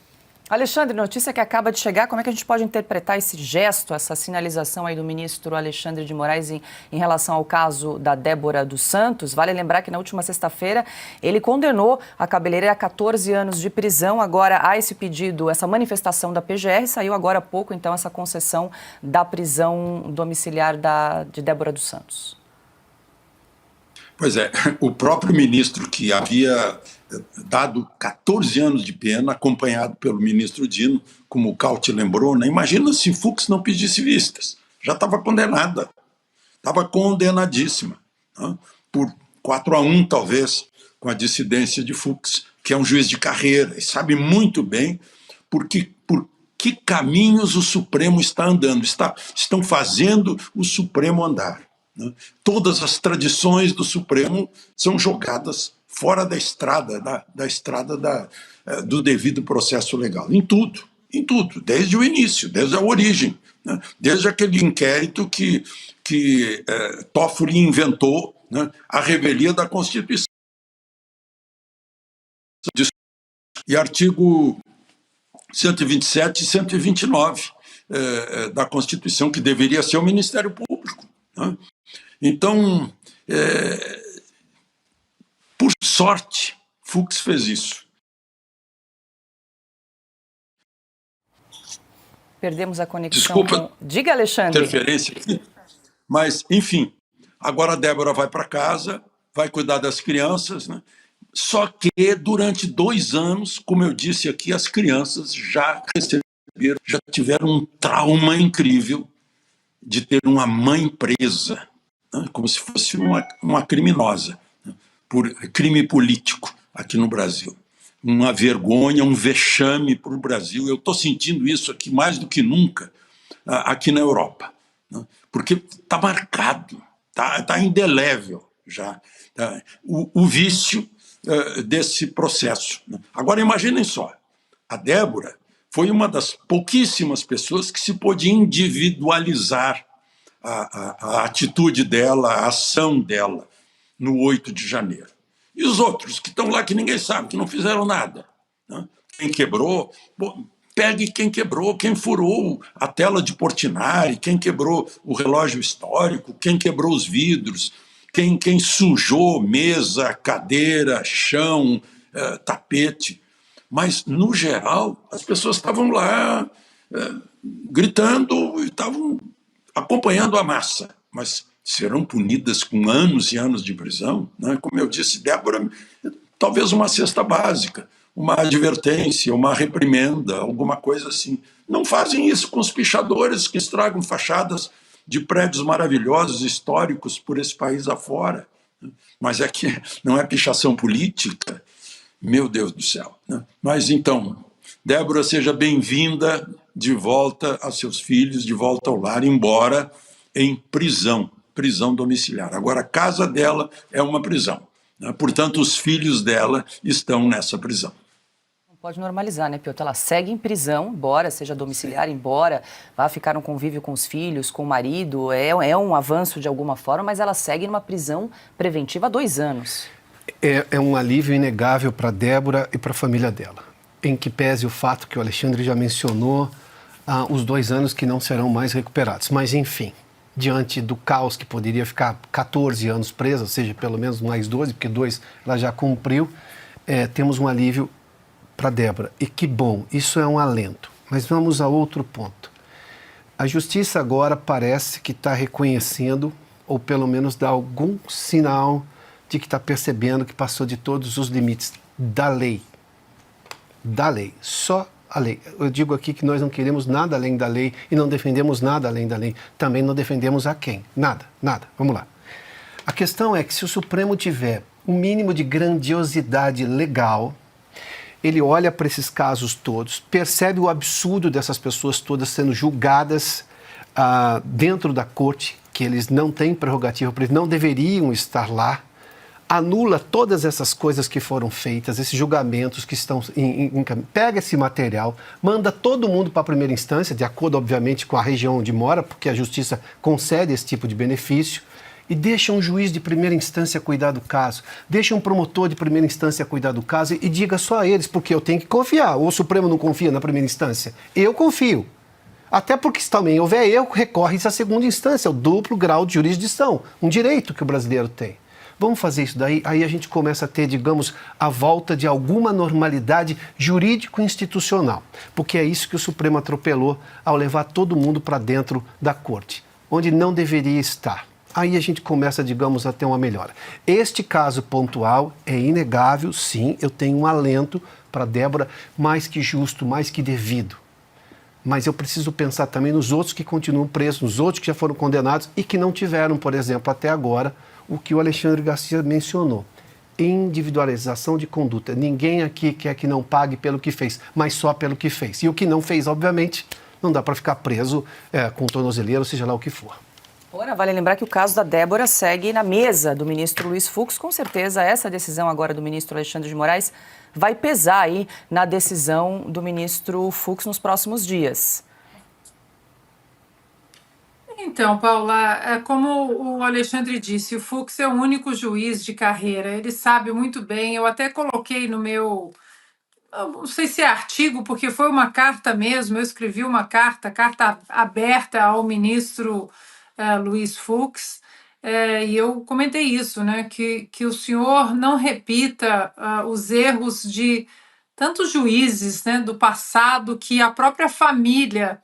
Alexandre, notícia que acaba de chegar, como é que a gente pode interpretar esse gesto, essa sinalização aí do ministro Alexandre de Moraes em relação ao caso da Débora dos Santos? Vale lembrar que na última sexta-feira ele condenou a cabeleireira a 14 anos de prisão. Agora há esse pedido, essa manifestação da PGR, saiu agora há pouco então essa concessão da prisão domiciliar de Débora dos Santos. Pois é, o próprio ministro que havia dado 14 anos de pena, acompanhado pelo ministro Dino, como o Cauti lembrou, né? Imagina se Fux não pedisse vistas. Já estava condenada, estava condenadíssima, né? Por 4-1, talvez, com a dissidência de Fux, que é um juiz de carreira e sabe muito bem por que caminhos o Supremo está andando, estão fazendo o Supremo andar, né? Todas as tradições do Supremo são jogadas fora da estrada, do devido processo legal. Em tudo, desde o início, desde a origem, né? Desde aquele inquérito que Toffoli inventou, né? A revelia da Constituição. E artigo 127 e 129 da Constituição, que deveria ser o Ministério Público, né? Então, por sorte, Fux fez isso. Perdemos a conexão. Desculpa. Diga, Alexandre. Interferência aqui. Mas, enfim, agora a Débora vai para casa, vai cuidar das crianças, né? Só que durante 2 anos, como eu disse aqui, as crianças já tiveram um trauma incrível de ter uma mãe presa, né? Como se fosse uma criminosa, por crime político aqui no Brasil. Uma vergonha, um vexame para o Brasil. Eu estou sentindo isso aqui mais do que nunca aqui na Europa, né? Porque está marcado, está indelével já o vício desse processo, né? Agora imaginem só, a Débora foi uma das pouquíssimas pessoas que se pôde individualizar a atitude dela, a ação dela no 8 de janeiro. E os outros que estão lá que ninguém sabe, que não fizeram nada, né? Quem quebrou, pegue quem quebrou, quem furou a tela de Portinari, quem quebrou o relógio histórico, quem quebrou os vidros, quem sujou mesa, cadeira, chão, tapete. Mas, no geral, as pessoas estavam lá gritando e estavam acompanhando a massa. Mas serão punidas com anos e anos de prisão, né? Como eu disse, Débora, talvez uma cesta básica, uma advertência, uma reprimenda, alguma coisa assim. Não fazem isso com os pichadores que estragam fachadas de prédios maravilhosos, históricos, por esse país afora. Mas é que não é pichação política, meu Deus do céu, né? Mas então, Débora, seja bem-vinda de volta a seus filhos, de volta ao lar, embora em prisão domiciliar. Agora, a casa dela é uma prisão, né? Portanto, os filhos dela estão nessa prisão. Não pode normalizar, né, Piotr? Ela segue em prisão, embora seja domiciliar, embora vá ficar no convívio com os filhos, com o marido, é um avanço de alguma forma, mas ela segue numa prisão preventiva há 2 anos. É um alívio inegável para Débora e para a família dela, em que pese o fato que o Alexandre já mencionou, os 2 anos que não serão mais recuperados. Mas, enfim, diante do caos que poderia ficar 14 anos presa, ou seja, pelo menos mais 12, porque 2 ela já cumpriu, temos um alívio para Débora. E que bom, isso é um alento. Mas vamos a outro ponto. A justiça agora parece que está reconhecendo, ou pelo menos dá algum sinal de que está percebendo que passou de todos os limites da lei. Da lei, só a lei. Eu digo aqui que nós não queremos nada além da lei e não defendemos nada além da lei. Também não defendemos a quem? Nada. Vamos lá. A questão é que se o Supremo tiver um mínimo de grandiosidade legal, ele olha para esses casos todos, percebe o absurdo dessas pessoas todas sendo julgadas dentro da corte, que eles não têm prerrogativa, eles não deveriam estar lá, anula todas essas coisas que foram feitas, esses julgamentos que estão pega esse material, manda todo mundo para a primeira instância, de acordo, obviamente, com a região onde mora, porque a justiça concede esse tipo de benefício, e deixa um juiz de primeira instância cuidar do caso, deixa um promotor de primeira instância cuidar do caso e diga só a eles, porque eu tenho que confiar. Ou o Supremo não confia na primeira instância? Eu confio. Até porque se também houver erro, recorre-se à segunda instância, o duplo grau de jurisdição, um direito que o brasileiro tem. Vamos fazer isso daí, aí a gente começa a ter, digamos, a volta de alguma normalidade jurídico-institucional, porque é isso que o Supremo atropelou ao levar todo mundo para dentro da corte, onde não deveria estar. Aí a gente começa, digamos, a ter uma melhora. Este caso pontual é inegável, sim, eu tenho um alento para Débora mais que justo, mais que devido. Mas eu preciso pensar também nos outros que continuam presos, nos outros que já foram condenados e que não tiveram, por exemplo, até agora, o que o Alexandre Garcia mencionou. Individualização de conduta. Ninguém aqui quer que não pague pelo que fez, mas só pelo que fez. E o que não fez, obviamente, não dá para ficar preso com tornozeleira, seja lá o que for. Ora, vale lembrar que o caso da Débora segue na mesa do ministro Luiz Fux. Com certeza, essa decisão agora do ministro Alexandre de Moraes vai pesar aí na decisão do ministro Fux nos próximos dias. Então, Paula, como o Alexandre disse, o Fux é o único juiz de carreira. Ele sabe muito bem. Eu até coloquei no meu... não sei se é artigo, porque foi uma carta mesmo. Eu escrevi uma carta aberta ao ministro Luiz Fux, e eu comentei isso, né, que o senhor não repita os erros de tantos juízes, né, do passado, que a própria família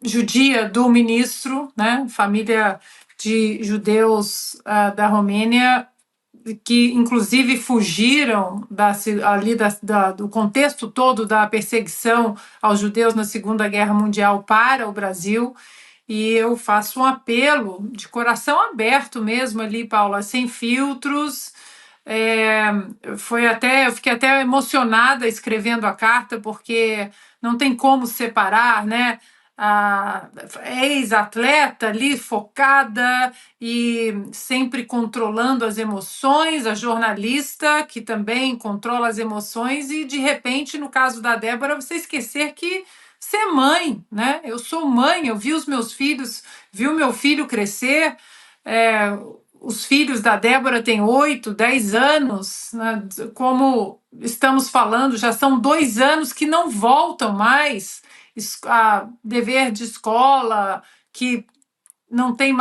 judia do ministro, né, família de judeus da Romênia, que inclusive fugiram do contexto todo da perseguição aos judeus na Segunda Guerra Mundial para o Brasil. E eu faço um apelo de coração aberto mesmo ali, Paula, sem filtros. Eu fiquei até emocionada escrevendo a carta, porque não tem como separar, né? A ex-atleta ali focada e sempre controlando as emoções, a jornalista que também controla as emoções, e de repente, no caso da Débora, você esquecer que você é mãe, né? Eu sou mãe, eu vi os meus filhos, vi o meu filho crescer. Os filhos da Débora têm 8, 10 anos, né? Como estamos falando, já são 2 anos que não voltam mais a dever de escola, que não tem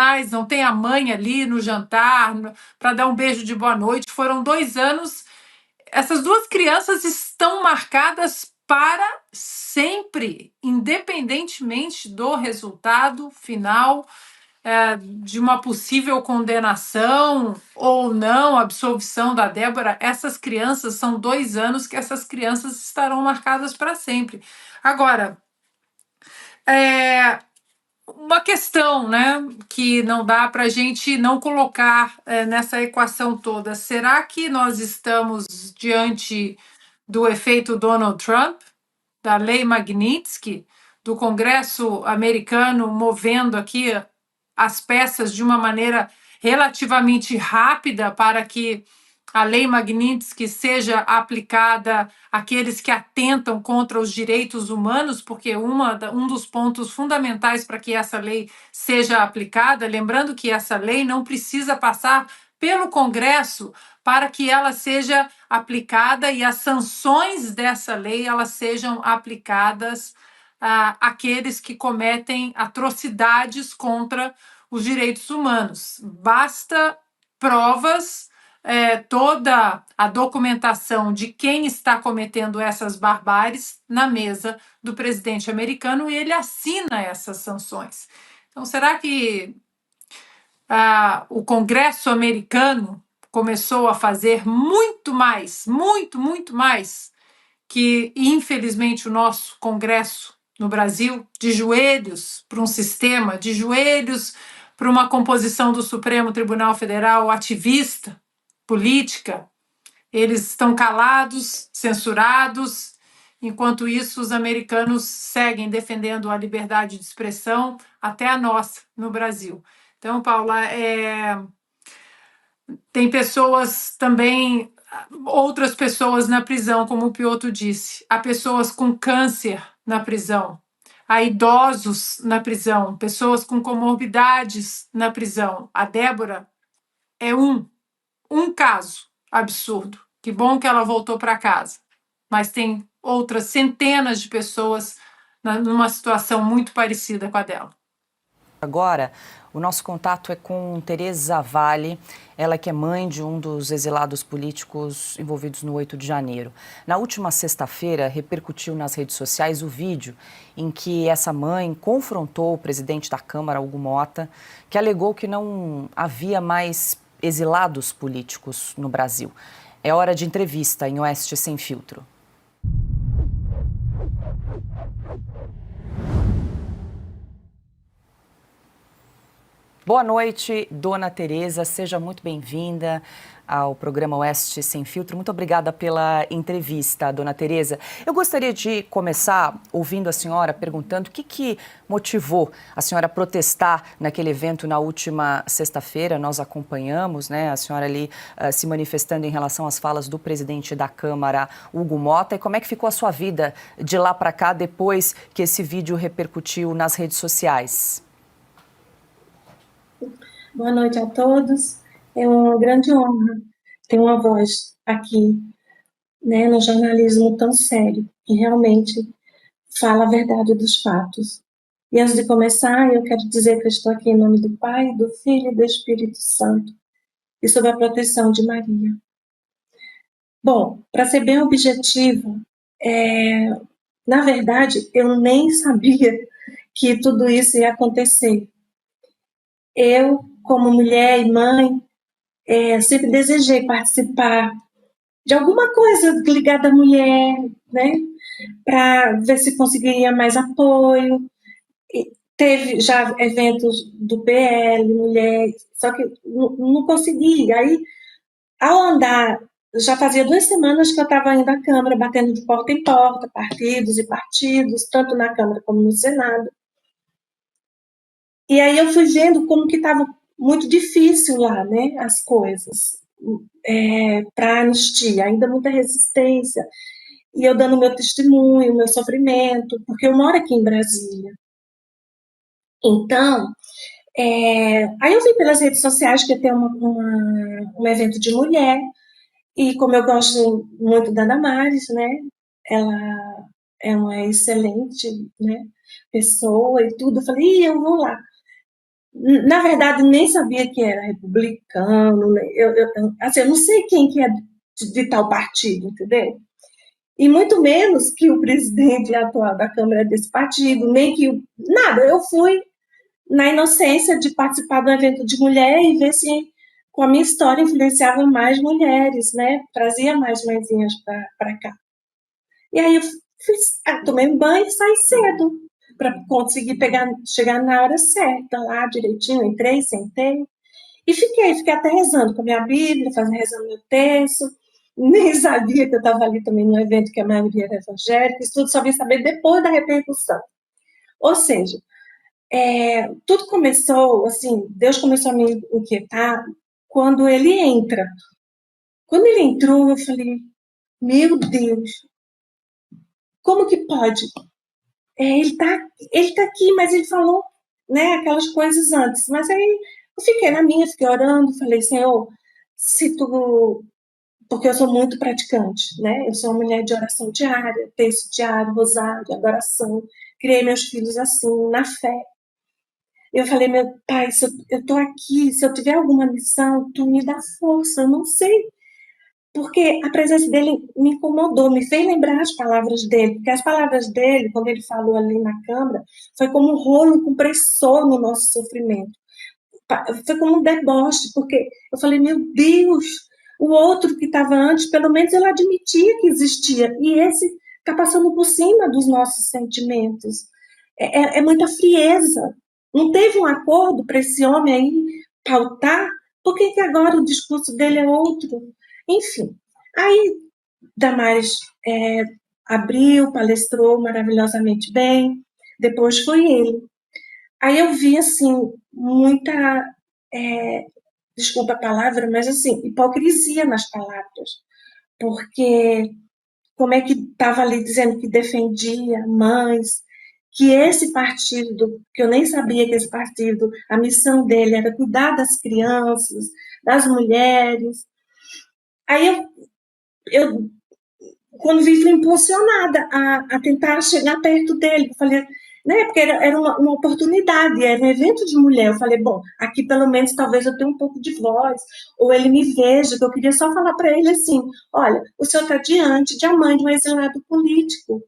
a mãe ali no jantar para dar um beijo de boa noite. Foram 2 anos. Essas 2 crianças estão marcadas para sempre, independentemente do resultado final, de uma possível condenação ou não, absolvição da Débora. Essas crianças, são 2 anos que essas crianças estarão marcadas para sempre. Agora, uma questão, né, que não dá para a gente não colocar nessa equação toda. Será que nós estamos diante do efeito Donald Trump, da lei Magnitsky, do Congresso americano movendo aqui as peças de uma maneira relativamente rápida para que a lei Magnitsky seja aplicada àqueles que atentam contra os direitos humanos, porque um dos pontos fundamentais para que essa lei seja aplicada, lembrando que essa lei não precisa passar pelo Congresso para que ela seja aplicada, e as sanções dessa lei elas sejam aplicadas àqueles que cometem atrocidades contra os direitos humanos. Basta provas, toda a documentação de quem está cometendo essas barbáries na mesa do presidente americano, e ele assina essas sanções. Então, será que o Congresso americano começou a fazer muito mais que, infelizmente, o nosso Congresso no Brasil, de joelhos para um sistema, de joelhos para uma composição do Supremo Tribunal Federal ativista, política? Eles estão calados, censurados, Enquanto isso, os americanos seguem defendendo a liberdade de expressão, até a nossa, no Brasil. Então, Paula, tem pessoas também, outras pessoas na prisão, como o Piotr disse. Há pessoas com câncer na prisão. Há idosos na prisão, pessoas com comorbidades na prisão. A Débora é um caso absurdo. Que bom que ela voltou para casa. Mas tem outras centenas de pessoas numa situação muito parecida com a dela. Agora, o nosso contato é com Tereza Vale, ela que é mãe de um dos exilados políticos envolvidos no 8 de janeiro. Na última sexta-feira, repercutiu nas redes sociais o vídeo em que essa mãe confrontou o presidente da Câmara, Hugo Motta, que alegou que não havia mais exilados políticos no Brasil. É hora de entrevista em Oeste Sem Filtro. Boa noite, dona Tereza, seja muito bem-vinda ao programa Oeste Sem Filtro. Muito obrigada pela entrevista, dona Tereza. Eu gostaria de começar ouvindo a senhora perguntando o que motivou a senhora a protestar naquele evento na última sexta-feira. Nós acompanhamos, né, a senhora ali se manifestando em relação às falas do presidente da Câmara, Hugo Motta. E como é que ficou a sua vida de lá para cá depois que esse vídeo repercutiu nas redes sociais? Boa noite a todos. É uma grande honra ter uma voz aqui, né, no jornalismo tão sério, que realmente fala a verdade dos fatos. E antes de começar, eu quero dizer que eu estou aqui em nome do Pai, do Filho e do Espírito Santo, e sob a proteção de Maria. Bom, para ser bem objetivo, na verdade, eu nem sabia que tudo isso ia acontecer. Eu, como mulher e mãe, sempre desejei participar de alguma coisa ligada à mulher, né? Para ver se conseguiria mais apoio. E teve já eventos do PL, mulher, só que não consegui. Aí, ao andar, já fazia 2 semanas que eu estava indo à Câmara, batendo de porta em porta, partidos e partidos, tanto na Câmara como no Senado. E aí eu fui vendo como que estava muito difícil lá, né, as coisas, para a anistia, ainda muita resistência, e eu dando meu testemunho, meu sofrimento, porque eu moro aqui em Brasília. Então, aí eu vi pelas redes sociais que ia ter um evento de mulher, e como eu gosto muito da Damares, né, ela é uma excelente, né, pessoa e tudo, eu falei, eu vou lá. Na verdade, nem sabia que era republicano, né? Eu não sei quem que é de tal partido, entendeu? E muito menos que o presidente atual da Câmara é desse partido, nem que... Nada, eu fui na inocência de participar do evento de mulher e ver se com a minha história influenciava mais mulheres, né? Trazia mais mãezinhas para cá. E aí eu tomei um banho e saí cedo, para conseguir chegar na hora certa, lá direitinho, entrei, sentei, e fiquei até rezando com a minha Bíblia, rezando meu texto, nem sabia que eu estava ali também num evento que a maioria era evangélica, isso tudo só vim saber depois da repercussão. Ou seja, tudo começou, assim, Deus começou a me inquietar quando ele entra. Quando ele entrou, eu falei, meu Deus, como que pode? Ele tá aqui, mas ele falou, né, aquelas coisas antes. Mas aí eu fiquei na minha, fiquei orando, falei, Senhor, se tu... Porque eu sou muito praticante, né? Eu sou uma mulher de oração diária, texto diário, rosário, adoração. Criei meus filhos assim, na fé. Eu falei, meu Pai, se eu tô aqui, se eu tiver alguma missão, tu me dá força, eu não sei. Porque a presença dele me incomodou, me fez lembrar as palavras dele, porque as palavras dele, quando ele falou ali na Câmara, foi como um rolo compressor no nosso sofrimento. Foi como um deboche, porque eu falei, meu Deus, o outro que estava antes, pelo menos ele admitia que existia, e esse está passando por cima dos nossos sentimentos. É muita frieza. Não teve um acordo para esse homem aí pautar? Por que agora o discurso dele é outro? Enfim, aí Damares abriu, palestrou maravilhosamente bem, depois foi ele. Aí eu vi, assim, muita, desculpa a palavra, mas assim, hipocrisia nas palavras, porque como é que estava ali dizendo que defendia mães, que esse partido, que eu nem sabia que esse partido, a missão dele era cuidar das crianças, das mulheres. Aí eu quando vi, fui impulsionada a tentar chegar perto dele. Eu falei, né, porque era uma oportunidade, era um evento de mulher. Eu falei, bom, aqui pelo menos talvez eu tenha um pouco de voz, ou ele me veja, que eu queria só falar para ele assim, olha, o senhor está diante de a mãe de um exilado político.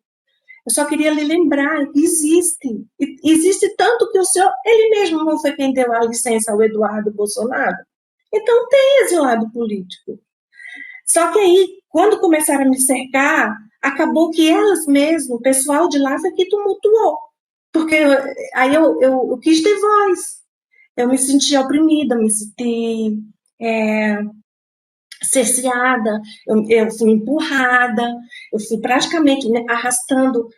Eu só queria lhe lembrar que existe. E existe tanto que o senhor, ele mesmo não foi quem deu a licença ao Eduardo Bolsonaro. Então tem exilado político. Só que aí, quando começaram a me cercar, acabou que elas mesmas, o pessoal de lá foi que tumultuou. Porque aí eu quis ter voz. Eu me senti oprimida, me senti cerceada, eu fui empurrada, eu fui praticamente me arrastando,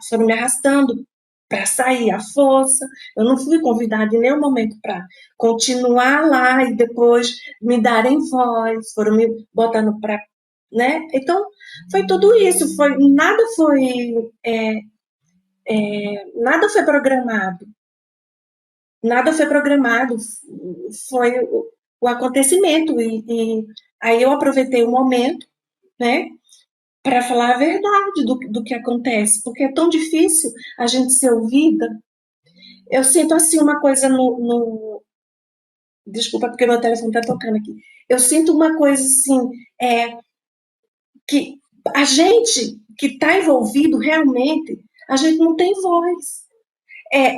foram me arrastando para sair à força. Eu não fui convidada em nenhum momento para continuar lá e depois me darem voz, foram me botando para, né? Então foi tudo isso, nada foi programado, nada foi programado, foi o acontecimento e aí eu aproveitei o momento, né? Para falar a verdade do que acontece, porque é tão difícil a gente ser ouvida. Eu sinto assim uma coisa desculpa porque meu telefone está tocando aqui. Eu sinto uma coisa assim, que a gente que está envolvido realmente, a gente não tem voz.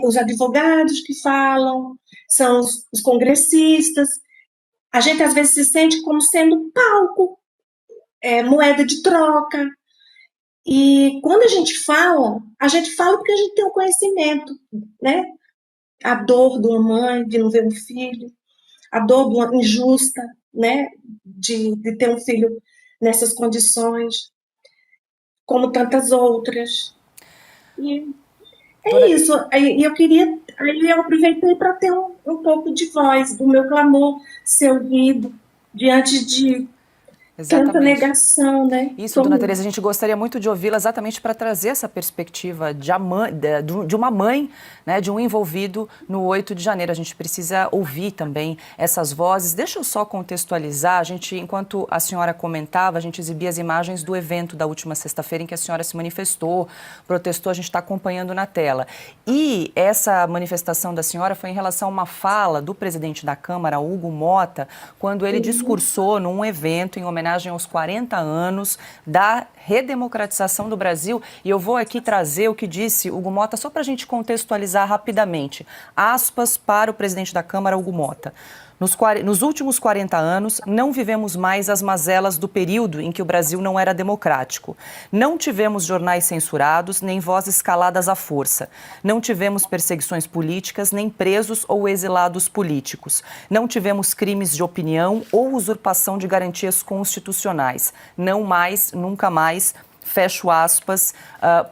Os advogados que falam, são os congressistas. A gente às vezes se sente como sendo palco, moeda de troca. E quando a gente fala porque a gente tem um conhecimento, né? A dor de uma mãe de não ver um filho, a dor de uma injusta, né? De ter um filho nessas condições, como tantas outras. E isso. Aí eu aproveitei para ter um pouco de voz, do meu clamor ser ouvido diante de tanta negação, né? Isso, dona Tereza, a gente gostaria muito de ouvi-la exatamente para trazer essa perspectiva de uma mãe, né, de um envolvido no 8 de janeiro. A gente precisa ouvir também essas vozes. Deixa eu só contextualizar. Enquanto a senhora comentava, a gente exibia as imagens do evento da última sexta-feira em que a senhora se manifestou, protestou, a gente está acompanhando na tela. E essa manifestação da senhora foi em relação a uma fala do presidente da Câmara, Hugo Motta, quando ele discursou num evento em homenagem aos 40 anos da redemocratização do Brasil. E eu vou aqui trazer o que disse Hugo Motta, só para a gente contextualizar rapidamente. Aspas para o presidente da Câmara, Hugo Motta. Nos últimos 40 anos, não vivemos mais as mazelas do período em que o Brasil não era democrático. Não tivemos jornais censurados, nem vozes caladas à força. Não tivemos perseguições políticas, nem presos ou exilados políticos. Não tivemos crimes de opinião ou usurpação de garantias constitucionais. Não mais, nunca mais. Fecho aspas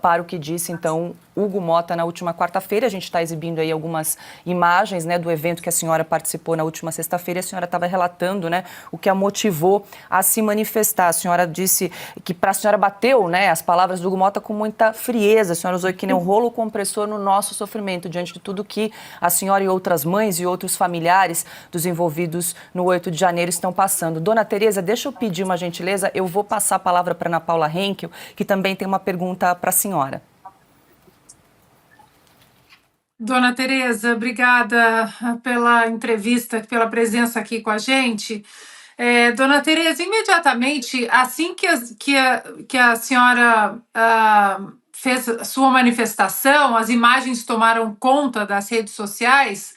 para o que disse, então, Hugo Motta na última quarta-feira. A gente está exibindo aí algumas imagens, né, do evento que a senhora participou na última sexta-feira. A senhora estava relatando, né, o que a motivou a se manifestar. A senhora disse que para a senhora bateu, né, as palavras do Hugo Motta com muita frieza. A senhora usou que nem um rolo compressor no nosso sofrimento, diante de tudo que a senhora e outras mães e outros familiares dos envolvidos no 8 de janeiro estão passando. Dona Tereza, deixa eu pedir uma gentileza. Eu vou passar a palavra para Ana Paula Henkel, que também tem uma pergunta para a senhora. Dona Tereza, obrigada pela entrevista, pela presença aqui com a gente. Dona Tereza, imediatamente, assim que a senhora fez a sua manifestação, as imagens tomaram conta das redes sociais,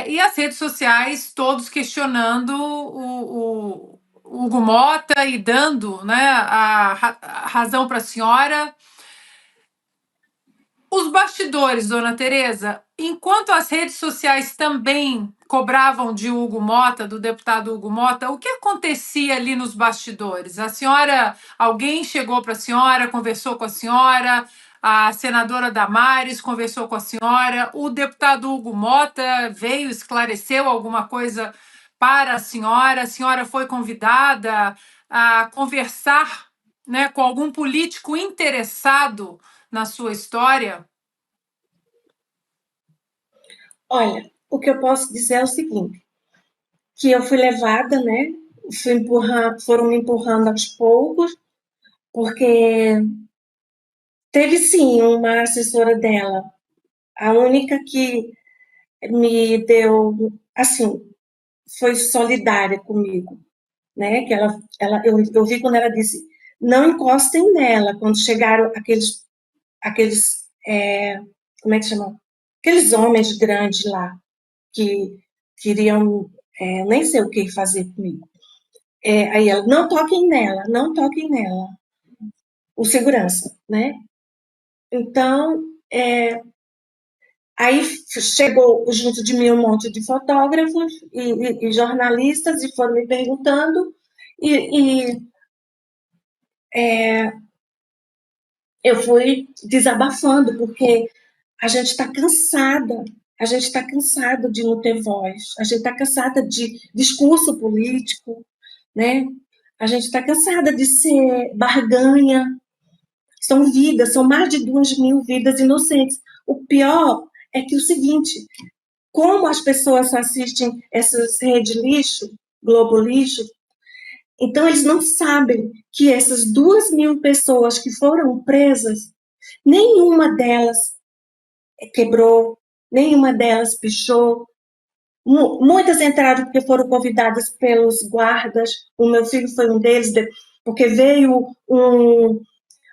e as redes sociais todos questionando o Hugo Motta e dando, né, a razão para a senhora. Os bastidores, dona Tereza, enquanto as redes sociais também cobravam de Hugo Mota, do deputado Hugo Mota, o que acontecia ali nos bastidores? A senhora, alguém chegou para a senhora, conversou com a senhora, a senadora Damares conversou com a senhora, o deputado Hugo Mota veio, esclareceu alguma coisa para a senhora foi convidada a conversar, né, com algum político interessado na sua história? Olha, o que eu posso dizer é o seguinte, que eu fui levada, né? Foram me empurrando aos poucos, porque teve sim uma assessora dela, a única que me deu, assim, foi solidária comigo, né? Que eu vi quando ela disse, não encostem nela, quando chegaram aqueles como é que chama? Aqueles homens grandes lá, que queriam, nem sei o que fazer comigo. Aí ela, não toquem nela, não toquem nela. O segurança, né? Então, aí chegou junto de mim um monte de fotógrafos e jornalistas e foram me perguntando eu fui desabafando, porque a gente está cansada de não ter voz, a gente está cansada de discurso político, né? A gente está cansada de ser barganha. São mais de 2.000 vidas inocentes. O pior é que o seguinte, como as pessoas só assistem essas redes lixo, Globo lixo, então eles não sabem que essas 2.000 pessoas que foram presas, nenhuma delas quebrou, nenhuma delas pichou. Muitas entraram porque foram convidadas pelos guardas. O meu filho foi um deles, porque veio um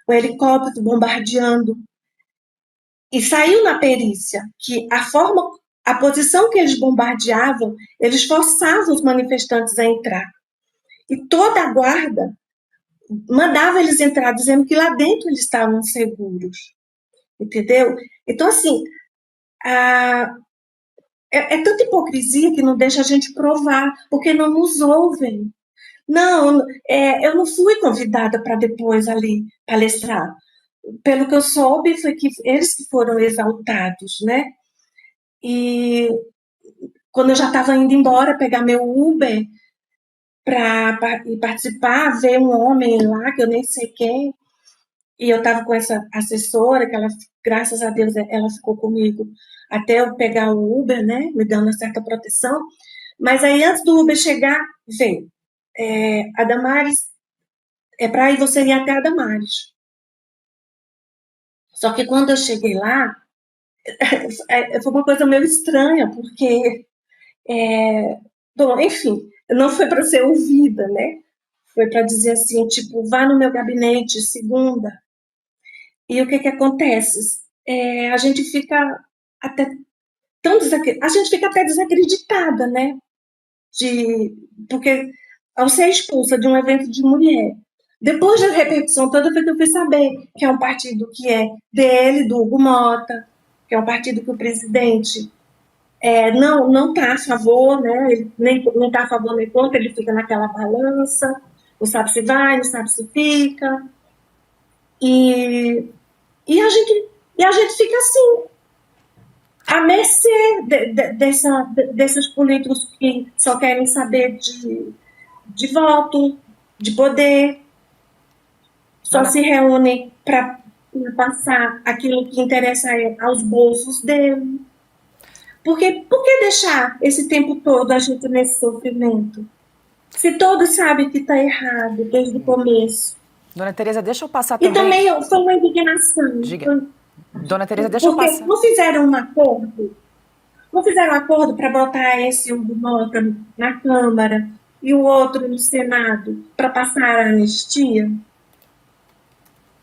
helicóptero bombardeando. E saiu na perícia que a posição que eles bombardeavam, eles forçavam os manifestantes a entrar. E toda a guarda mandava eles entrar, dizendo que lá dentro eles estavam seguros. Entendeu? Então, assim, é tanta hipocrisia que não deixa a gente provar, porque não nos ouvem. Não, eu não fui convidada para depois ali palestrar. Pelo que eu soube, foi que eles que foram exaltados, né? E quando eu já estava indo embora, pegar meu Uber para participar, veio um homem lá, que eu nem sei quem, e eu estava com essa assessora, que ela, graças a Deus, ela ficou comigo até eu pegar o Uber, né, me dando uma certa proteção. Mas aí, antes do Uber chegar, veio a Damares, para ir você ir até a Damares. Só que quando eu cheguei lá, foi uma coisa meio estranha, porque, bom, enfim, não foi para ser ouvida, né? Foi para dizer assim, tipo, vá no meu gabinete segunda. E o que acontece? A gente fica até a gente fica até desacreditada, né? Porque ao ser expulsa de um evento de mulher, depois da repercussão toda, foi que eu fui saber que é um partido que é dele, do Hugo Mota, que é um partido que o presidente não está a favor, né? Ele nem está a favor nem contra, ele fica naquela balança, não sabe se vai, não sabe se fica. E a gente fica assim, à mercê desses políticos que só querem saber de voto, de poder, só se reúnem para passar aquilo que interessa aos bolsos dele. Por que deixar esse tempo todo a gente nesse sofrimento? Se todos sabem que está errado desde o começo. Dona Tereza, deixa eu passar também. E também foi uma indignação. Diga. Dona Tereza, deixa eu passar. Porque não fizeram um acordo para botar esse Hugo Mota na Câmara e o outro no Senado para passar a anistia?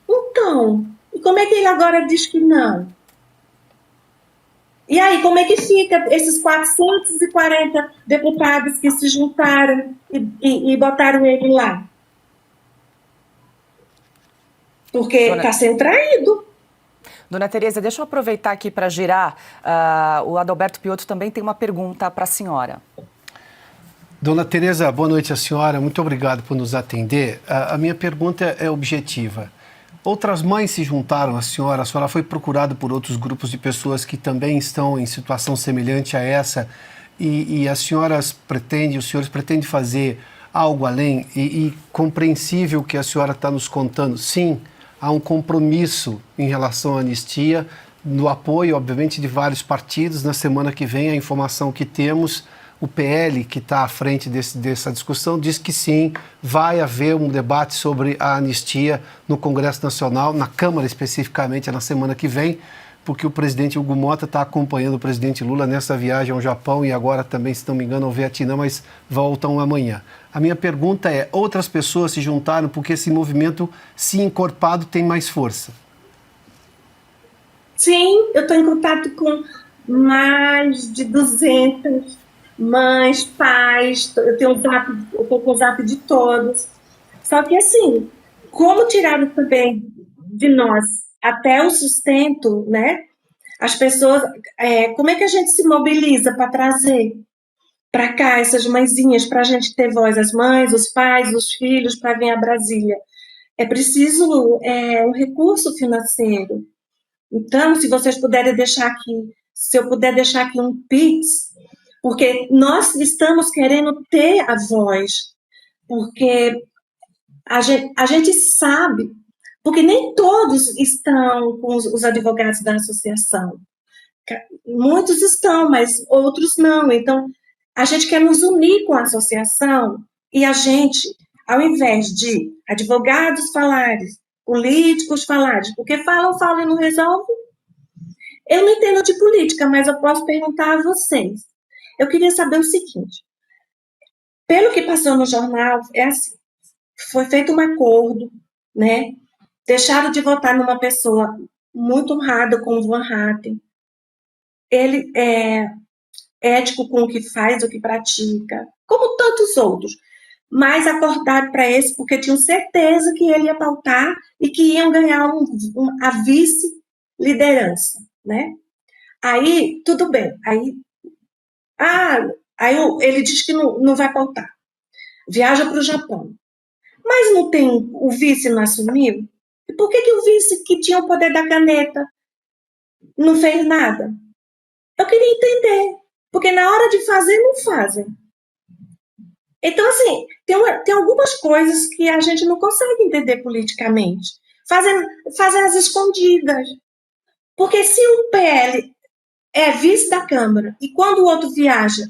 Então, e como é que ele agora diz que não? E aí, como é que fica esses 440 deputados que se juntaram e botaram ele lá? Porque está sendo traído. Dona Tereza, deixa eu aproveitar aqui para girar. O Adalberto Piotto também tem uma pergunta para a senhora. Dona Tereza, boa noite à senhora. Muito obrigado por nos atender. A minha pergunta é objetiva. Outras mães se juntaram à senhora foi procurada por outros grupos de pessoas que também estão em situação semelhante a essa e os senhores pretendem fazer algo além e compreensível que a senhora está nos contando. Sim, há um compromisso em relação à anistia, no apoio, obviamente, de vários partidos. Na semana que vem, a informação que temos, o PL, que está à frente dessa discussão, diz que sim, vai haver um debate sobre a anistia no Congresso Nacional, na Câmara especificamente, na semana que vem, porque o presidente Hugo Motta está acompanhando o presidente Lula nessa viagem ao Japão e agora também, se não me engano, ao Vietnã, mas voltam amanhã. A minha pergunta é, outras pessoas se juntaram porque esse movimento, se encorpado, tem mais força? Sim, eu estou em contato com mais de 200 mães, pais, eu estou com o zap de todos. Só que assim, como tiraram também de nós até o sustento, né? As pessoas, como é que a gente se mobiliza para trazer para cá essas mãezinhas, para a gente ter voz, as mães, os pais, os filhos, para vir a Brasília? É preciso um recurso financeiro. Então, se vocês puderem deixar aqui, se eu puder deixar aqui um Pix, porque nós estamos querendo ter a voz, porque a gente sabe, porque nem todos estão com os advogados da associação. Muitos estão, mas outros não. Então, a gente quer nos unir com a associação e a gente, ao invés de advogados falarem, políticos falarem, porque falam e não resolvem. Eu não entendo de política, mas eu posso perguntar a vocês. Eu queria saber o seguinte, pelo que passou no jornal, é assim, foi feito um acordo, né? Deixaram de votar numa pessoa muito honrada como o Van Hatten. Ele é ético com o que faz, o que pratica, como tantos outros. Mas acordaram para esse porque tinham certeza que ele ia pautar e que iam ganhar a vice-liderança, né? Aí, tudo bem. Aí ele diz que não vai pautar. Viaja para o Japão. Mas não tem, o vice não assumiu? E por que o vice, que tinha o poder da caneta, não fez nada? Eu queria entender. Porque na hora de fazer, não fazem. Então, assim, tem algumas coisas que a gente não consegue entender politicamente. Fazem as escondidas. Porque se o PL é vice da Câmara e quando o outro viaja,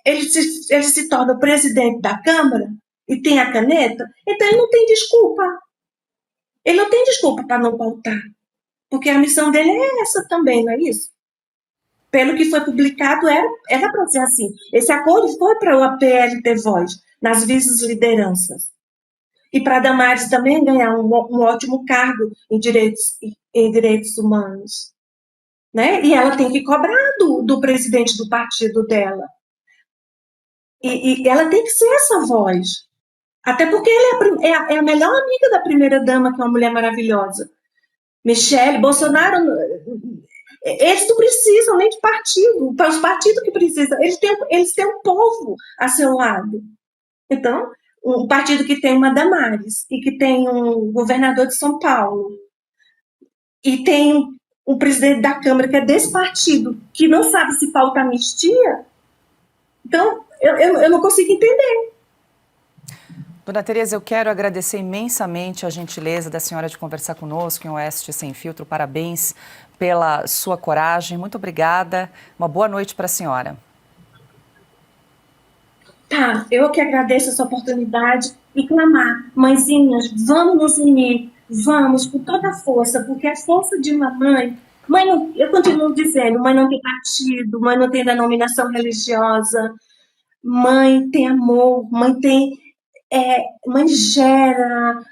ele se torna o presidente da Câmara e tem a caneta, então ele não tem desculpa. Ele não tem desculpa para não pautar. Porque a missão dele é essa também, não é isso? Pelo que foi publicado, era para ser assim. Esse acordo foi para o APL ter voz nas vice-lideranças. E para a Damares também ganhar um ótimo cargo em direitos humanos. Né? E ela tem que cobrar do presidente do partido dela. E ela tem que ser essa voz. Até porque ela é a melhor amiga da primeira-dama, que é uma mulher maravilhosa. Michele, Bolsonaro, eles não precisam nem de partido. Para os partidos que precisam, eles têm um povo a seu lado. Então, um partido que tem uma Damares e que tem um governador de São Paulo e tem um presidente da Câmara que é desse partido, que não sabe se pauta anistia, então eu não consigo entender. Dona Tereza, eu quero agradecer imensamente a gentileza da senhora de conversar conosco em Oeste Sem Filtro. Parabéns pela sua coragem. Muito obrigada. Uma boa noite para a senhora. Tá, eu que agradeço essa oportunidade e clamar. Mãezinhas, vamos nos unir. Vamos, com toda a força, porque a força de uma mãe não, eu continuo dizendo, mãe não tem partido, mãe não tem denominação religiosa, mãe tem amor, mãe gera,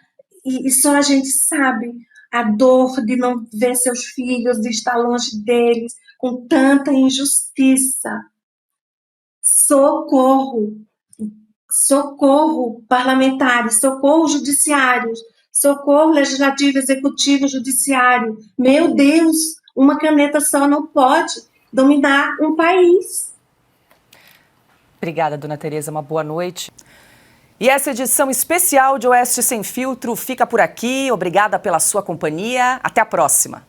e só a gente sabe a dor de não ver seus filhos, de estar longe deles, com tanta injustiça. Socorro, socorro parlamentares, socorro judiciários, Socorro, legislativo, executivo, judiciário. Meu Deus, uma caneta só não pode dominar um país. Obrigada, dona Tereza. Uma boa noite. E essa edição especial de Oeste Sem Filtro fica por aqui. Obrigada pela sua companhia. Até a próxima.